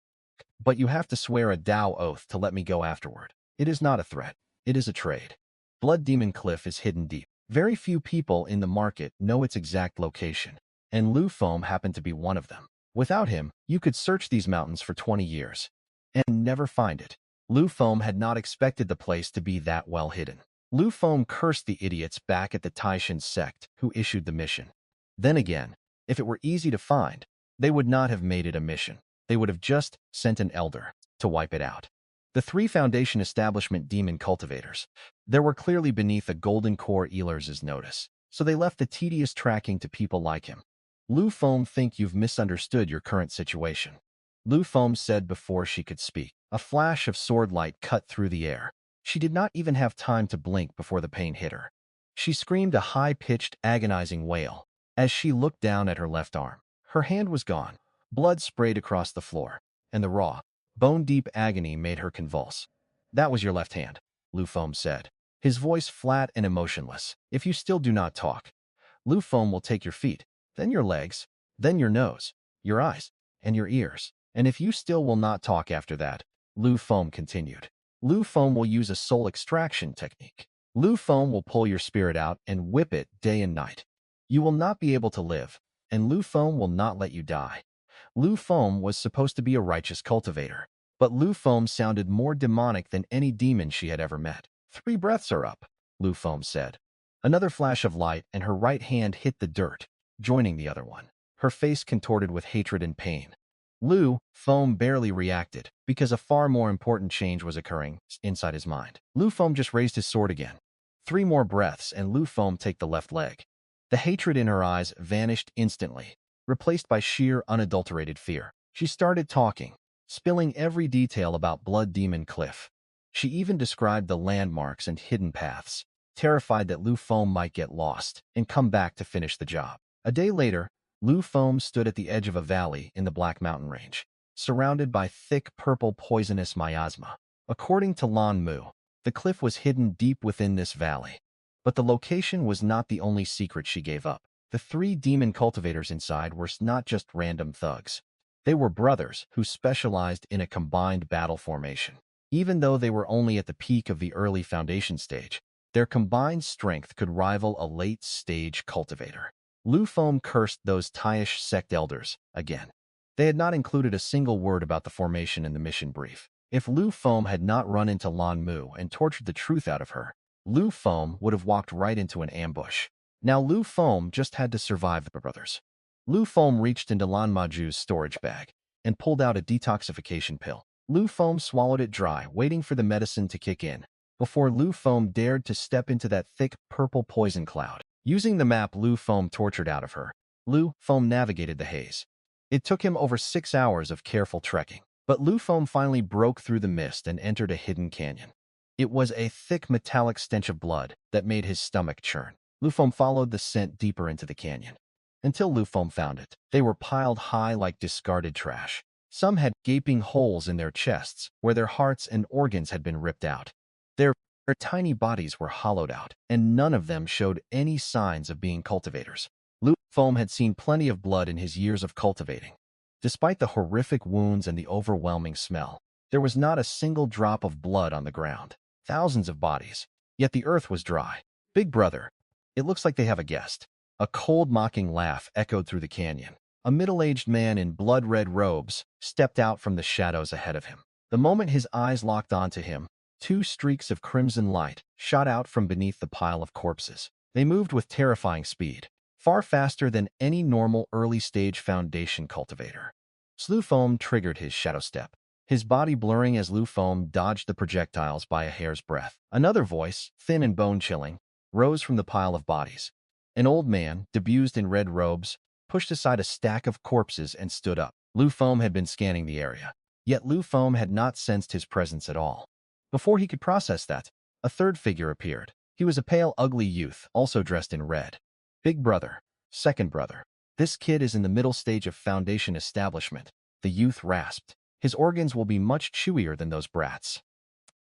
"But you have to swear a Tao oath to let me go afterward. It is not a threat. It is a trade. Blood Demon Cliff is hidden deep. Very few people in the market know its exact location, and Lu Feng happened to be one of them. Without him, you could search these mountains for 20 years and never find it." Lu Feng had not expected the place to be that well hidden. Lu Feng cursed the idiots back at the Taishan sect who issued the mission. Then again, if it were easy to find, they would not have made it a mission. They would have just sent an elder to wipe it out. The 3 Foundation establishment demon cultivators. There were clearly beneath a golden core Ehlers' notice, so they left the tedious tracking to people like him. "Lu Feng, think you've misunderstood your current situation," Lu Feng said before she could speak. A flash of sword light cut through the air. She did not even have time to blink before the pain hit her. She screamed a high-pitched, agonizing wail as she looked down at her left arm. Her hand was gone. Blood sprayed across the floor, and the raw, bone-deep agony made her convulse. "That was your left hand," Lu Feng said, his voice flat and emotionless. "If you still do not talk, Lu Feng will take your feet, then your legs, then your nose, your eyes, and your ears. And if you still will not talk after that," Lu Feng continued, "Lu Feng will use a soul extraction technique. Lu Feng will pull your spirit out and whip it day and night. You will not be able to live, and Lu Feng will not let you die." Lu Feng was supposed to be a righteous cultivator, but Lu Feng sounded more demonic than any demon she had ever met. "3 breaths are up," Lu Feng said. Another flash of light, and her right hand hit the dirt, joining the other one. Her face contorted with hatred and pain. Lu Feng barely reacted, because a far more important change was occurring inside his mind. Lu Feng just raised his sword again. 3 more breaths, and Lu Feng take the left leg. The hatred in her eyes vanished instantly, replaced by sheer, unadulterated fear. She started talking, spilling every detail about Blood Demon Cliff. She even described the landmarks and hidden paths, terrified that Lu Feng might get lost and come back to finish the job. A day later, Lu Feng stood at the edge of a valley in the Black Mountain Range, surrounded by thick purple poisonous miasma. According to Lan Mu, the cliff was hidden deep within this valley. But the location was not the only secret she gave up. The 3 demon cultivators inside were not just random thugs. They were brothers who specialized in a combined battle formation. Even though they were only at the peak of the early foundation stage, their combined strength could rival a late-stage cultivator. Lu Feng cursed those Taish sect elders again. They had not included a single word about the formation in the mission brief. If Lu Feng had not run into Lan Mu and tortured the truth out of her, Lu Feng would have walked right into an ambush. Now Lu Feng just had to survive the brothers. Lu Feng reached into Lan Maju's storage bag and pulled out a detoxification pill. Lu Feng swallowed it dry, waiting for the medicine to kick in, before Lu Feng dared to step into that thick purple poison cloud. Using the map Lu Feng tortured out of her, Lu Feng navigated the haze. It took him over 6 hours of careful trekking, but Lu Feng finally broke through the mist and entered a hidden canyon. It was a thick metallic stench of blood that made his stomach churn. Lu Feng followed the scent deeper into the canyon, until Lu Feng found it. They were piled high like discarded trash. Some had gaping holes in their chests, where their hearts and organs had been ripped out. Their tiny bodies were hollowed out, and none of them showed any signs of being cultivators. Lu Feng had seen plenty of blood in his years of cultivating. Despite the horrific wounds and the overwhelming smell, there was not a single drop of blood on the ground. Thousands of bodies, yet the earth was dry. Big brother, it looks like they have a guest. A cold, mocking laugh echoed through the canyon. A middle-aged man in blood-red robes stepped out from the shadows ahead of him. The moment his eyes locked onto him, two streaks of crimson light shot out from beneath the pile of corpses. They moved with terrifying speed, far faster than any normal early-stage foundation cultivator. Lu Feng triggered his shadow step, his body blurring as Lu Feng dodged the projectiles by a hair's breadth. Another voice, thin and bone-chilling, rose from the pile of bodies. An old man, debused in red robes, pushed aside a stack of corpses and stood up. Lu Feng had been scanning the area, yet Lu Feng had not sensed his presence at all. Before he could process that, a third figure appeared. He was a pale, ugly youth, also dressed in red. Big brother, second brother. This kid is in the middle stage of foundation establishment, the youth rasped. His organs will be much chewier than those brats.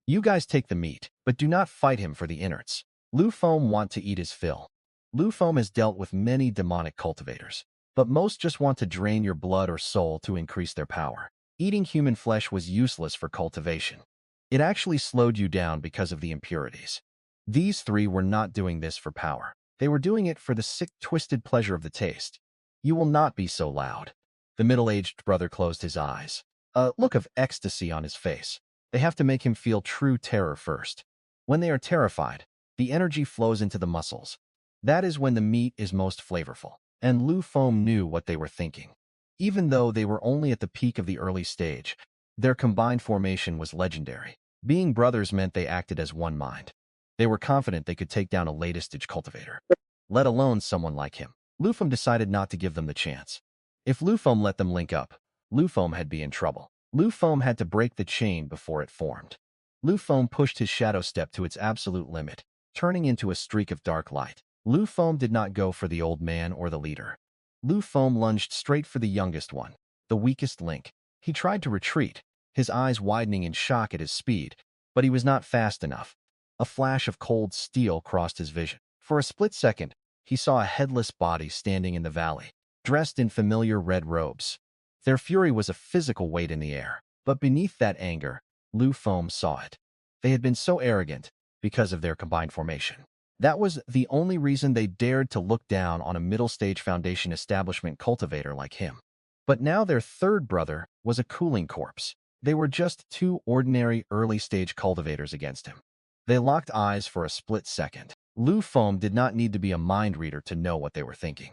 You guys take the meat, but do not fight him for the innards. Lu Feng want to eat his fill. Lu Feng has dealt with many demonic cultivators, but most just want to drain your blood or soul to increase their power. Eating human flesh was useless for cultivation. It actually slowed you down because of the impurities. These three were not doing this for power. They were doing it for the sick, twisted pleasure of the taste. You will not be so loud. The middle-aged brother closed his eyes, a look of ecstasy on his face. They have to make him feel true terror first. When they are terrified, the energy flows into the muscles. That is when the meat is most flavorful. And Lu Feng knew what they were thinking. Even though they were only at the peak of the early stage, their combined formation was legendary. Being brothers meant they acted as one mind. They were confident they could take down a latest-stage cultivator, let alone someone like him. Lu Feng decided not to give them the chance. If Lu Feng let them link up, Lu Feng had be in trouble. Lu Feng had to break the chain before it formed. Lu Feng pushed his shadow step to its absolute limit, turning into a streak of dark light. Lu Feng did not go for the old man or the leader. Lu Feng lunged straight for the youngest one, the weakest link. He tried to retreat, his eyes widening in shock at his speed, but he was not fast enough. A flash of cold steel crossed his vision. For a split second, he saw a headless body standing in the valley, dressed in familiar red robes. Their fury was a physical weight in the air, but beneath that anger, Lu Feng saw it. They had been so arrogant because of their combined formation. That was the only reason they dared to look down on a middle-stage foundation establishment cultivator like him. But now their third brother was a cooling corpse. They were just two ordinary early-stage cultivators against him. They locked eyes for a split second. Lu Feng did not need to be a mind reader to know what they were thinking.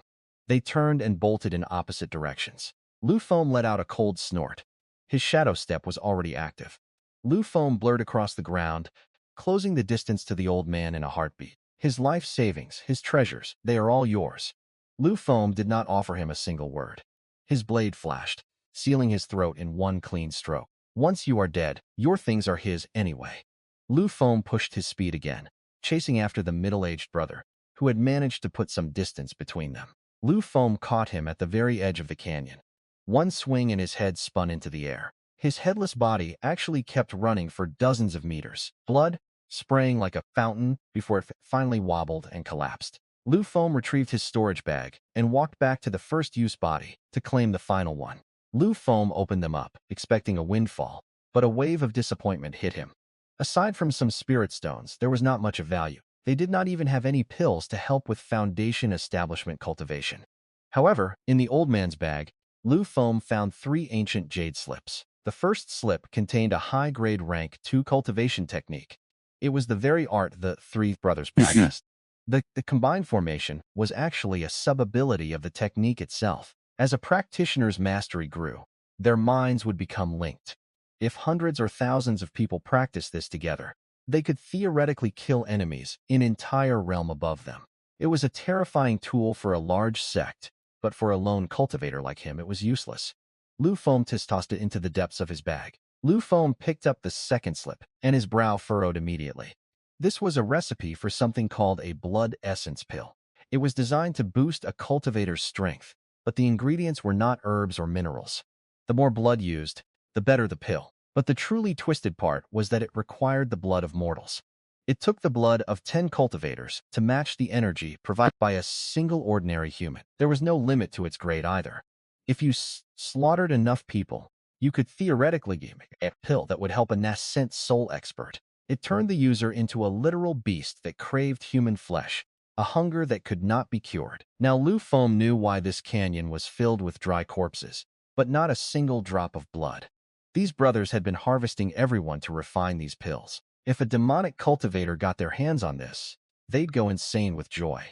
They turned and bolted in opposite directions. Lu Feng let out a cold snort. His shadow step was already active. Lu Feng blurred across the ground, closing the distance to the old man in a heartbeat. His life savings, his treasures, they are all yours. Lu Feng did not offer him a single word. His blade flashed, sealing his throat in one clean stroke. Once you are dead, your things are his anyway. Lu Feng pushed his speed again, chasing after the middle-aged brother, who had managed to put some distance between them. Lu Feng caught him at the very edge of the canyon. One swing and his head spun into the air. His headless body actually kept running for dozens of meters, blood spraying like a fountain before it finally wobbled and collapsed. Lu Feng retrieved his storage bag and walked back to the first-use body to claim the final one. Lu Feng opened them up, expecting a windfall, but a wave of disappointment hit him. Aside from some spirit stones, there was not much of value. They did not even have any pills to help with foundation establishment cultivation. However, in the old man's bag, Lu Feng found 3 ancient jade slips. The first slip contained a high-grade rank 2 cultivation technique. It was the very art the three brothers practiced. The combined formation was actually a sub-ability of the technique itself. As a practitioner's mastery grew, their minds would become linked. If hundreds or thousands of people practiced this together, they could theoretically kill enemies in an entire realm above them. It was a terrifying tool for a large sect, but for a lone cultivator like him it was useless. Lu Feng tossed it into the depths of his bag. Lu Feng picked up the second slip, and his brow furrowed immediately. This was a recipe for something called a blood essence pill. It was designed to boost a cultivator's strength, but the ingredients were not herbs or minerals. The more blood used, the better the pill. But the truly twisted part was that it required the blood of mortals. It took the blood of 10 cultivators to match the energy provided by a single ordinary human. There was no limit to its grade either. If you slaughtered enough people, you could theoretically make a pill that would help a nascent soul expert. It turned the user into a literal beast that craved human flesh, a hunger that could not be cured. Now Lu Feng knew why this canyon was filled with dry corpses, but not a single drop of blood. These brothers had been harvesting everyone to refine these pills. If a demonic cultivator got their hands on this, they'd go insane with joy.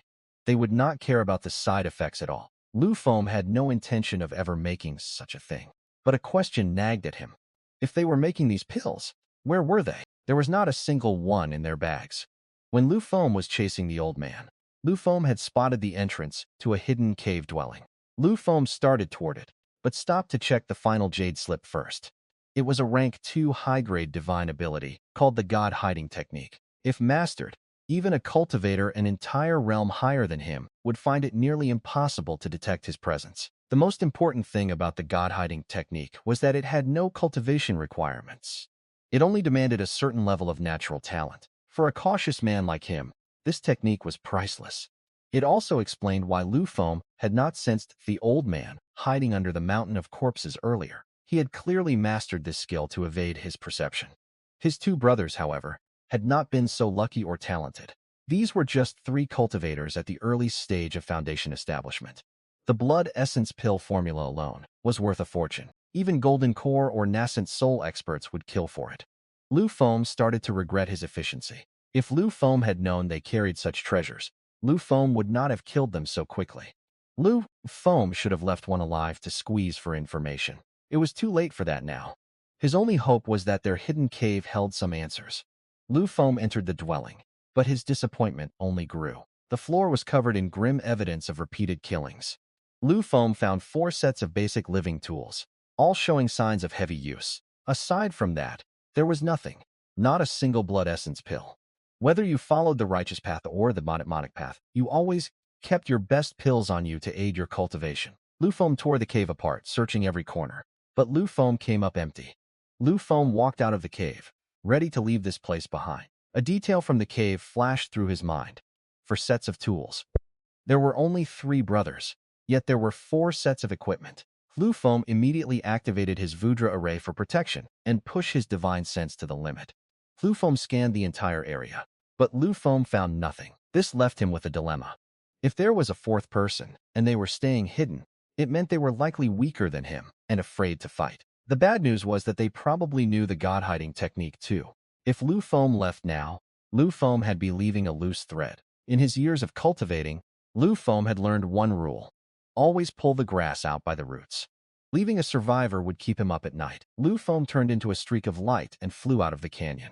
They would not care about the side effects at all. Lu Feng had no intention of ever making such a thing. But a question nagged at him. If they were making these pills, where were they? There was not a single one in their bags. When Lu Feng was chasing the old man, Lu Feng had spotted the entrance to a hidden cave dwelling. Lu Feng started toward it, but stopped to check the final jade slip first. It was a rank 2 high-grade divine ability called the God Hiding Technique. If mastered, even a cultivator an entire realm higher than him would find it nearly impossible to detect his presence. The most important thing about the God Hiding Technique was that it had no cultivation requirements. It only demanded a certain level of natural talent. For a cautious man like him, this technique was priceless. It also explained why Lu Feng had not sensed the old man hiding under the mountain of corpses earlier. He had clearly mastered this skill to evade his perception. His two brothers, however, had not been so lucky or talented. These were just 3 cultivators at the early stage of foundation establishment. The blood essence pill formula alone was worth a fortune. Even golden core or nascent soul experts would kill for it. Lu Feng started to regret his efficiency. If Lu Feng had known they carried such treasures, Lu Feng would not have killed them so quickly. Lu Feng should have left one alive to squeeze for information. It was too late for that now. His only hope was that their hidden cave held some answers. Lu Feng entered the dwelling, but his disappointment only grew. The floor was covered in grim evidence of repeated killings. Lu Feng found 4 sets of basic living tools, all showing signs of heavy use. Aside from that, there was nothing, not a single blood essence pill. Whether you followed the righteous path or the demonic path, you always kept your best pills on you to aid your cultivation. Lu Feng tore the cave apart, searching every corner, but Lu Feng came up empty. Lu Feng walked out of the cave, ready to leave this place behind. A detail from the cave flashed through his mind. For sets of tools. There were only 3 brothers, yet there were 4 sets of equipment. Lu Feng immediately activated his Vudra array for protection and pushed his divine sense to the limit. Lu Feng scanned the entire area, but Lu Feng found nothing. This left him with a dilemma. If there was a 4th person, and they were staying hidden, it meant they were likely weaker than him and afraid to fight. The bad news was that they probably knew the God Hiding Technique too. If Lu Feng left now, Lu Feng had been leaving a loose thread. In his years of cultivating, Lu Feng had learned one rule. Always pull the grass out by the roots. Leaving a survivor would keep him up at night. Lu Feng turned into a streak of light and flew out of the canyon.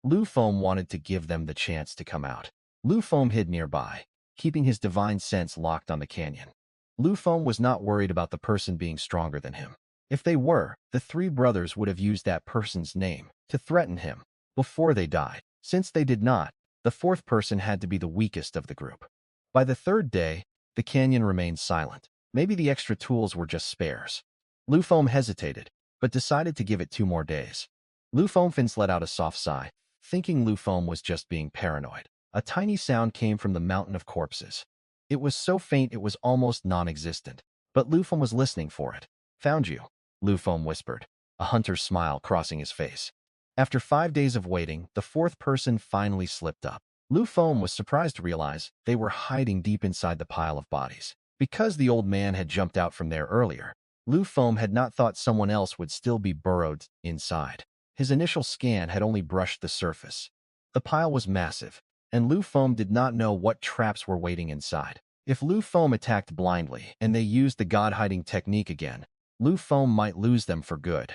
Lu Feng wanted to give them the chance to come out. Lu Feng hid nearby, keeping his divine sense locked on the canyon. Lu Feng was not worried about the person being stronger than him. If they were, the 3 brothers would have used that person's name to threaten him before they died. Since they did not, the 4th person had to be the weakest of the group. By the 3rd day, the canyon remained silent. Maybe the extra tools were just spares. Lu Feng hesitated, but decided to give it 2 more days. Lu Feng let out a soft sigh, thinking Lu Feng was just being paranoid. A tiny sound came from the mountain of corpses. It was so faint it was almost non-existent, but Lu Feng was listening for it. Found you, Lu Feng whispered, a hunter's smile crossing his face. After 5 days of waiting, the 4th person finally slipped up. Lu Feng was surprised to realize they were hiding deep inside the pile of bodies. Because the old man had jumped out from there earlier, Lu Feng had not thought someone else would still be burrowed inside. His initial scan had only brushed the surface. The pile was massive, and Lu Feng did not know what traps were waiting inside. If Lu Feng attacked blindly and they used the God-hiding technique again, Lu Feng might lose them for good.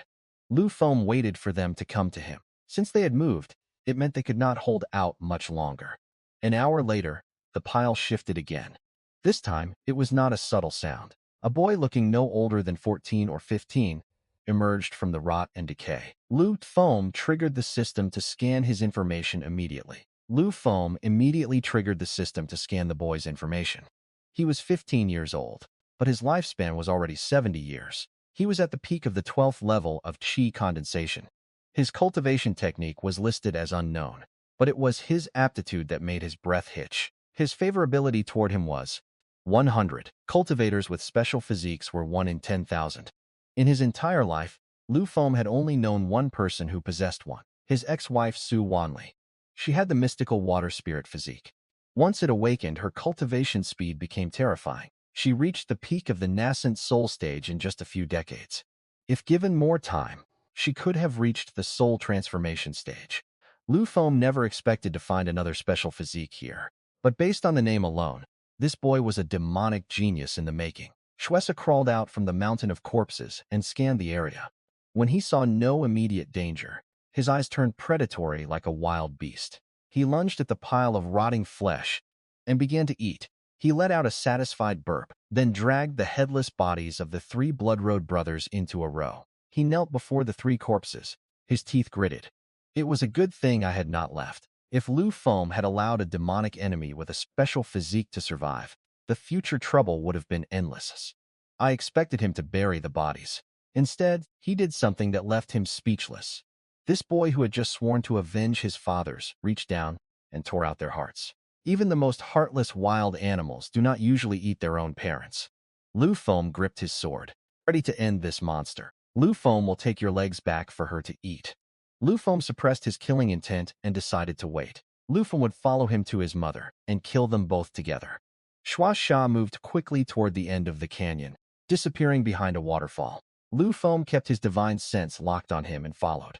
Lu Feng waited for them to come to him. Since they had moved, it meant they could not hold out much longer. An hour later, the pile shifted again. This time, it was not a subtle sound. A boy looking no older than 14 or 15 emerged from the rot and decay. Lu Feng triggered the system to scan his information immediately. Lu Feng immediately triggered the system to scan the boy's information. He was 15 years old, but his lifespan was already 70 years. He was at the peak of the 12th level of qi condensation. His cultivation technique was listed as unknown, but it was his aptitude that made his breath hitch. His favorability toward him was 100. Cultivators with special physiques were 1 in 10,000. In his entire life, Lu Feng had only known one person who possessed one, his ex-wife Su Wanli. She had the mystical water spirit physique. Once it awakened, her cultivation speed became terrifying. She reached the peak of the nascent soul stage in just a few decades. If given more time, she could have reached the soul transformation stage. Lu Feng never expected to find another special physique here. But based on the name alone, this boy was a demonic genius in the making. Shuesa crawled out from the mountain of corpses and scanned the area. When he saw no immediate danger, his eyes turned predatory like a wild beast. He lunged at the pile of rotting flesh and began to eat. He let out a satisfied burp, then dragged the headless bodies of the 3 Blood Road brothers into a row. He knelt before the 3 corpses, his teeth gritted. It was a good thing I had not left. If Lu Feng had allowed a demonic enemy with a special physique to survive, the future trouble would have been endless. I expected him to bury the bodies. Instead, he did something that left him speechless. This boy who had just sworn to avenge his fathers reached down and tore out their hearts. Even the most heartless wild animals do not usually eat their own parents. Lu Feng gripped his sword, ready to end this monster. Lu Feng will take your legs back for her to eat. Lu Feng suppressed his killing intent and decided to wait. Lu Feng would follow him to his mother and kill them both together. Shua Sha moved quickly toward the end of the canyon, disappearing behind a waterfall. Lu Feng kept his divine sense locked on him and followed.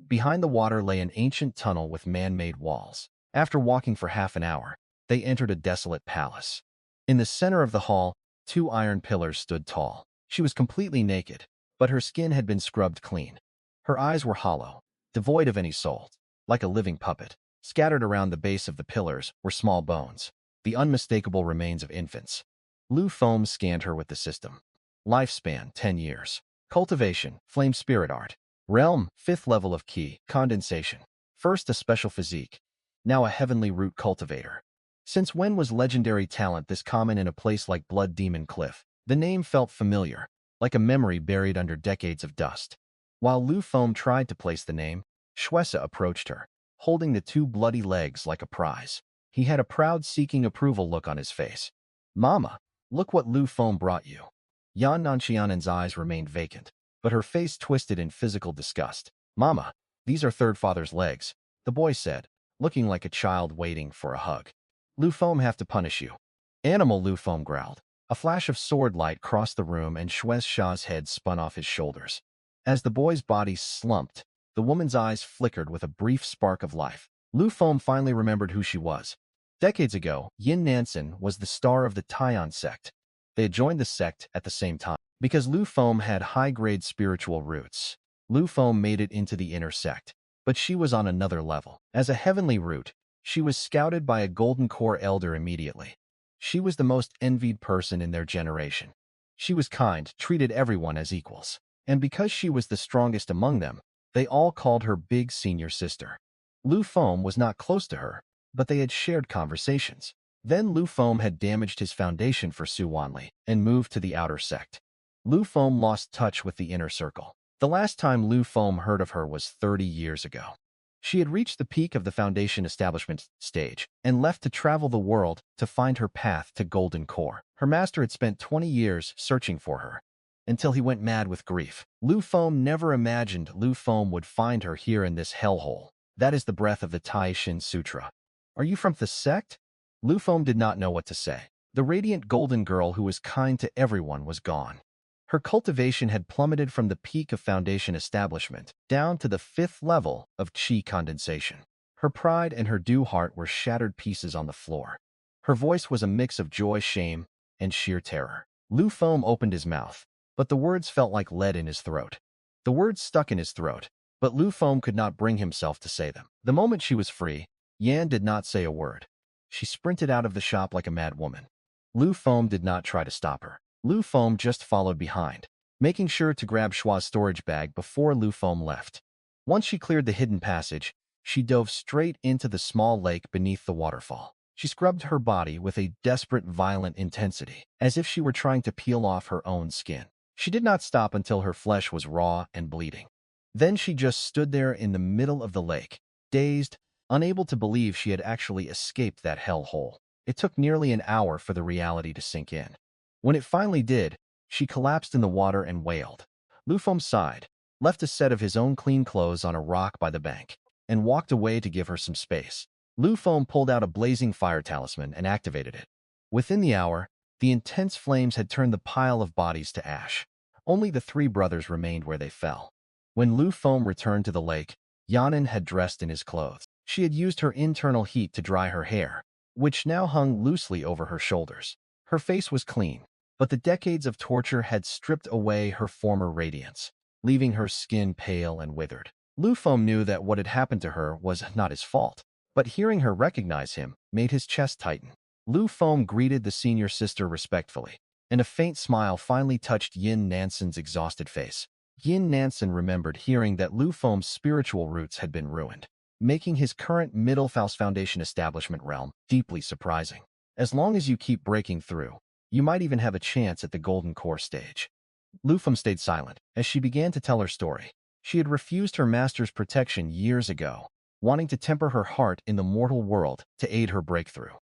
Behind the water lay an ancient tunnel with man-made walls. After walking for half an hour, they entered a desolate palace. In the center of the hall, 2 iron pillars stood tall. She was completely naked, but her skin had been scrubbed clean. Her eyes were hollow, devoid of any soul, like a living puppet. Scattered around the base of the pillars were small bones, the unmistakable remains of infants. Lu Feng scanned her with the system. Lifespan, 10 years. Cultivation, flame spirit art. Realm, 5th level of qi, condensation. First a special physique, now a heavenly root cultivator. Since when was legendary talent this common in a place like Blood Demon Cliff? The name felt familiar, like a memory buried under decades of dust. While Lu Feng tried to place the name, Shuesa approached her, holding the 2 bloody legs like a prize. He had a proud seeking approval look on his face. Mama, look what Lu Feng brought you. Yan Nanxianen's eyes remained vacant, but her face twisted in physical disgust. Mama, these are third father's legs, the boy said, looking like a child waiting for a hug. Lu Feng have to punish you. Animal, Lu Feng growled. A flash of sword light crossed the room and Shues Sha's head spun off his shoulders. As the boy's body slumped, the woman's eyes flickered with a brief spark of life. Lu Feng finally remembered who she was. Decades ago, Yin Nansen was the star of the Taiyan sect. They had joined the sect at the same time. Because Lu Feng had high-grade spiritual roots, Lu Feng made it into the inner sect. But she was on another level. As a heavenly root, she was scouted by a golden core elder immediately. She was the most envied person in their generation. She was kind, treated everyone as equals. And because she was the strongest among them, they all called her Big Senior Sister. Lu Feng was not close to her, but they had shared conversations. Then Lu Feng had damaged his foundation for Su Wanli and moved to the outer sect. Lu Feng lost touch with the inner circle. The last time Lu Feng heard of her was 30 years ago. She had reached the peak of the foundation establishment stage and left to travel the world to find her path to Golden Core. Her master had spent 20 years searching for her, until he went mad with grief. Lu Feng never imagined Lu Feng would find her here in this hellhole. That is the breath of the Tai Shin Sutra. Are you from the sect? Lu Feng did not know what to say. The radiant golden girl who was kind to everyone was gone. Her cultivation had plummeted from the peak of foundation establishment down to the 5th level of qi condensation. Her pride and her due heart were shattered pieces on the floor. Her voice was a mix of joy, shame, and sheer terror. Lu Feng opened his mouth, but the words felt like lead in his throat. The words stuck in his throat, but Lu Feng could not bring himself to say them. The moment she was free, Yan did not say a word. She sprinted out of the shop like a mad woman. Lu Feng did not try to stop her. Lu Feng just followed behind, making sure to grab Shua's storage bag before Lu Feng left. Once she cleared the hidden passage, she dove straight into the small lake beneath the waterfall. She scrubbed her body with a desperate, violent intensity, as if she were trying to peel off her own skin. She did not stop until her flesh was raw and bleeding. Then she just stood there in the middle of the lake, dazed, unable to believe she had actually escaped that hellhole. It took nearly an hour for the reality to sink in. When it finally did, she collapsed in the water and wailed. Lu Feng sighed, left a set of his own clean clothes on a rock by the bank, and walked away to give her some space. Lu Feng pulled out a blazing fire talisman and activated it. Within the hour, the intense flames had turned the pile of bodies to ash. Only the three brothers remained where they fell. When Lu Feng returned to the lake, Yanin had dressed in his clothes. She had used her internal heat to dry her hair, which now hung loosely over her shoulders. Her face was clean, but the decades of torture had stripped away her former radiance, leaving her skin pale and withered. Lu Feng knew that what had happened to her was not his fault, but hearing her recognize him made his chest tighten. Lu Feng greeted the senior sister respectfully, and a faint smile finally touched Yin Nansen's exhausted face. Yin Nansen remembered hearing that Lu Feng's spiritual roots had been ruined, making his current Middle Faust Foundation establishment realm deeply surprising. As long as you keep breaking through, you might even have a chance at the Golden Core stage. Lu Feng stayed silent as she began to tell her story. She had refused her master's protection years ago, wanting to temper her heart in the mortal world to aid her breakthrough.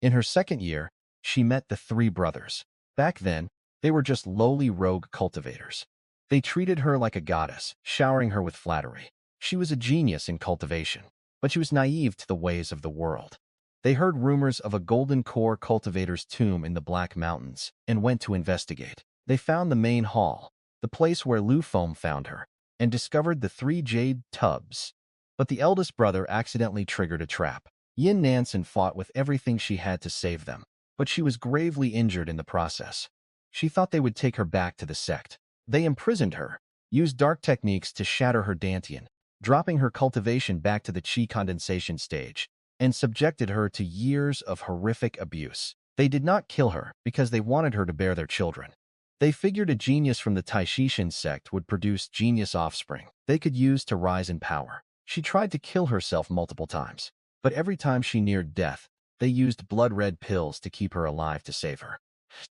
In her second year, she met the three brothers. Back then, they were just lowly rogue cultivators. They treated her like a goddess, showering her with flattery. She was a genius in cultivation, but she was naive to the ways of the world. They heard rumors of a golden core cultivator's tomb in the Black Mountains and went to investigate. They found the main hall, the place where Lu Feng found her, and discovered the 3 jade tubs. But the eldest brother accidentally triggered a trap. Yin Nansen fought with everything she had to save them, but she was gravely injured in the process. She thought they would take her back to the sect. They imprisoned her, used dark techniques to shatter her dantian, dropping her cultivation back to the chi condensation stage, and subjected her to years of horrific abuse. They did not kill her because they wanted her to bear their children. They figured a genius from the Taishishin sect would produce genius offspring they could use to rise in power. She tried to kill herself multiple times, but every time she neared death, they used blood-red pills to keep her alive to save her.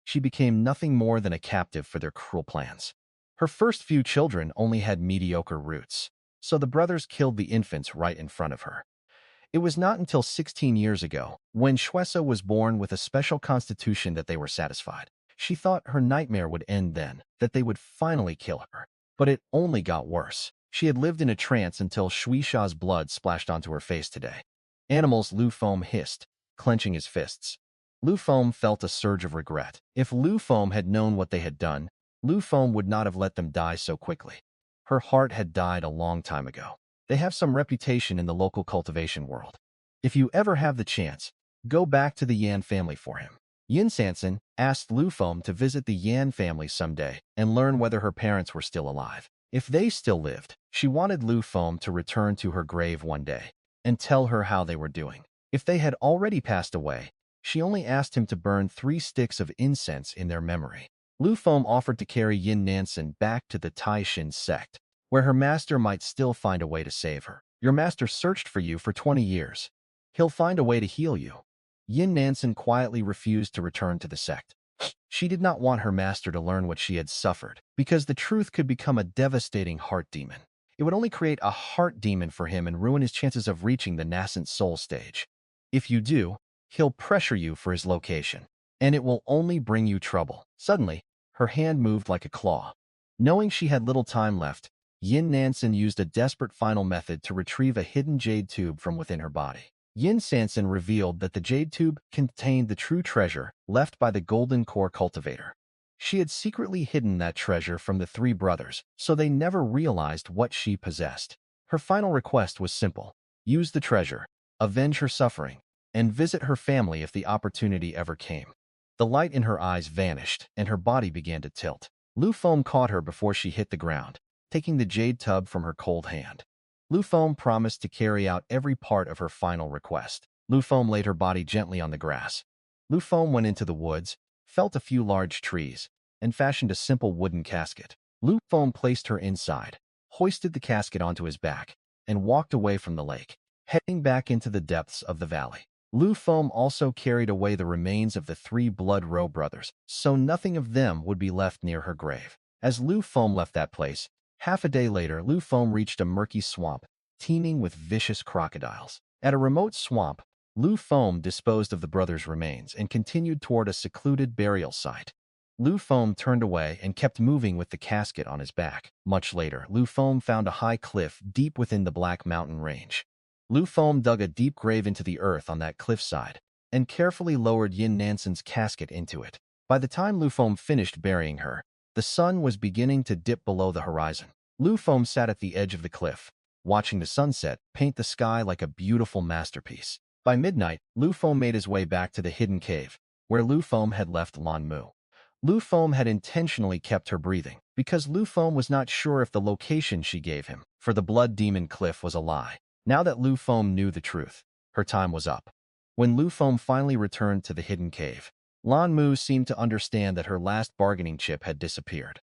She became nothing more than a captive for their cruel plans. Her first few children only had mediocre roots, so the brothers killed the infants right in front of her. It was not until 16 years ago, when Shuesa was born with a special constitution, that they were satisfied. She thought her nightmare would end then, that they would finally kill her. But it only got worse. She had lived in a trance until Shuisha's blood splashed onto her face today. Animals, Lu Feng hissed, clenching his fists. Lu Feng felt a surge of regret. If Lu Feng had known what they had done, Lu Feng would not have let them die so quickly. Her heart had died a long time ago. They have some reputation in the local cultivation world. If you ever have the chance, go back to the Yan family for him. Yin Sanson asked Lu Feng to visit the Yan family someday and learn whether her parents were still alive. If they still lived, she wanted Lu Feng to return to her grave one day and tell her how they were doing. If they had already passed away, she only asked him to burn 3 sticks of incense in their memory. Lu Feng offered to carry Yin Nansen back to the Taishin sect, where her master might still find a way to save her. Your master searched for you for 20 years. He'll find a way to heal you. Yin Nansen quietly refused to return to the sect. She did not want her master to learn what she had suffered, because the truth could become a devastating heart demon. It would only create a heart demon for him and ruin his chances of reaching the nascent soul stage. If you do, he'll pressure you for his location, and it will only bring you trouble. Suddenly, her hand moved like a claw. Knowing she had little time left, Yin Nansen used a desperate final method to retrieve a hidden jade tube from within her body. Yin Sanson revealed that the jade tube contained the true treasure left by the golden core cultivator. She had secretly hidden that treasure from the 3 brothers, so they never realized what she possessed. Her final request was simple: use the treasure, avenge her suffering, and visit her family if the opportunity ever came. The light in her eyes vanished, and her body began to tilt. Lu Feng caught her before she hit the ground, taking the jade tub from her cold hand. Lu Feng promised to carry out every part of her final request. Lu Feng laid her body gently on the grass. Lu Feng went into the woods, felt a few large trees, and fashioned a simple wooden casket. Lu Feng placed her inside, hoisted the casket onto his back, and walked away from the lake. heading back into the depths of the valley. Lu Feng also carried away the remains of the 3 Blood Row brothers, so nothing of them would be left near her grave. As Lu Feng left that place, half a day later, Lu Feng reached a murky swamp, teeming with vicious crocodiles. At a remote swamp, Lu Feng disposed of the brothers' remains and continued toward a secluded burial site. Lu Feng turned away and kept moving with the casket on his back. Much later, Lu Feng found a high cliff deep within the Black Mountain range. Lu Feng dug a deep grave into the earth on that cliffside and carefully lowered Yin Nansen's casket into it. By the time Lu Feng finished burying her, the sun was beginning to dip below the horizon. Lu Feng sat at the edge of the cliff, watching the sunset paint the sky like a beautiful masterpiece. By midnight, Lu Feng made his way back to the hidden cave, where Lu Feng had left Lan Mu. Lu Feng had intentionally kept her breathing, because Lu Feng was not sure if the location she gave him for the Blood Demon Cliff was a lie. Now that Lu Feng knew the truth, her time was up. When Lu Feng finally returned to the hidden cave, Lan Mu seemed to understand that her last bargaining chip had disappeared.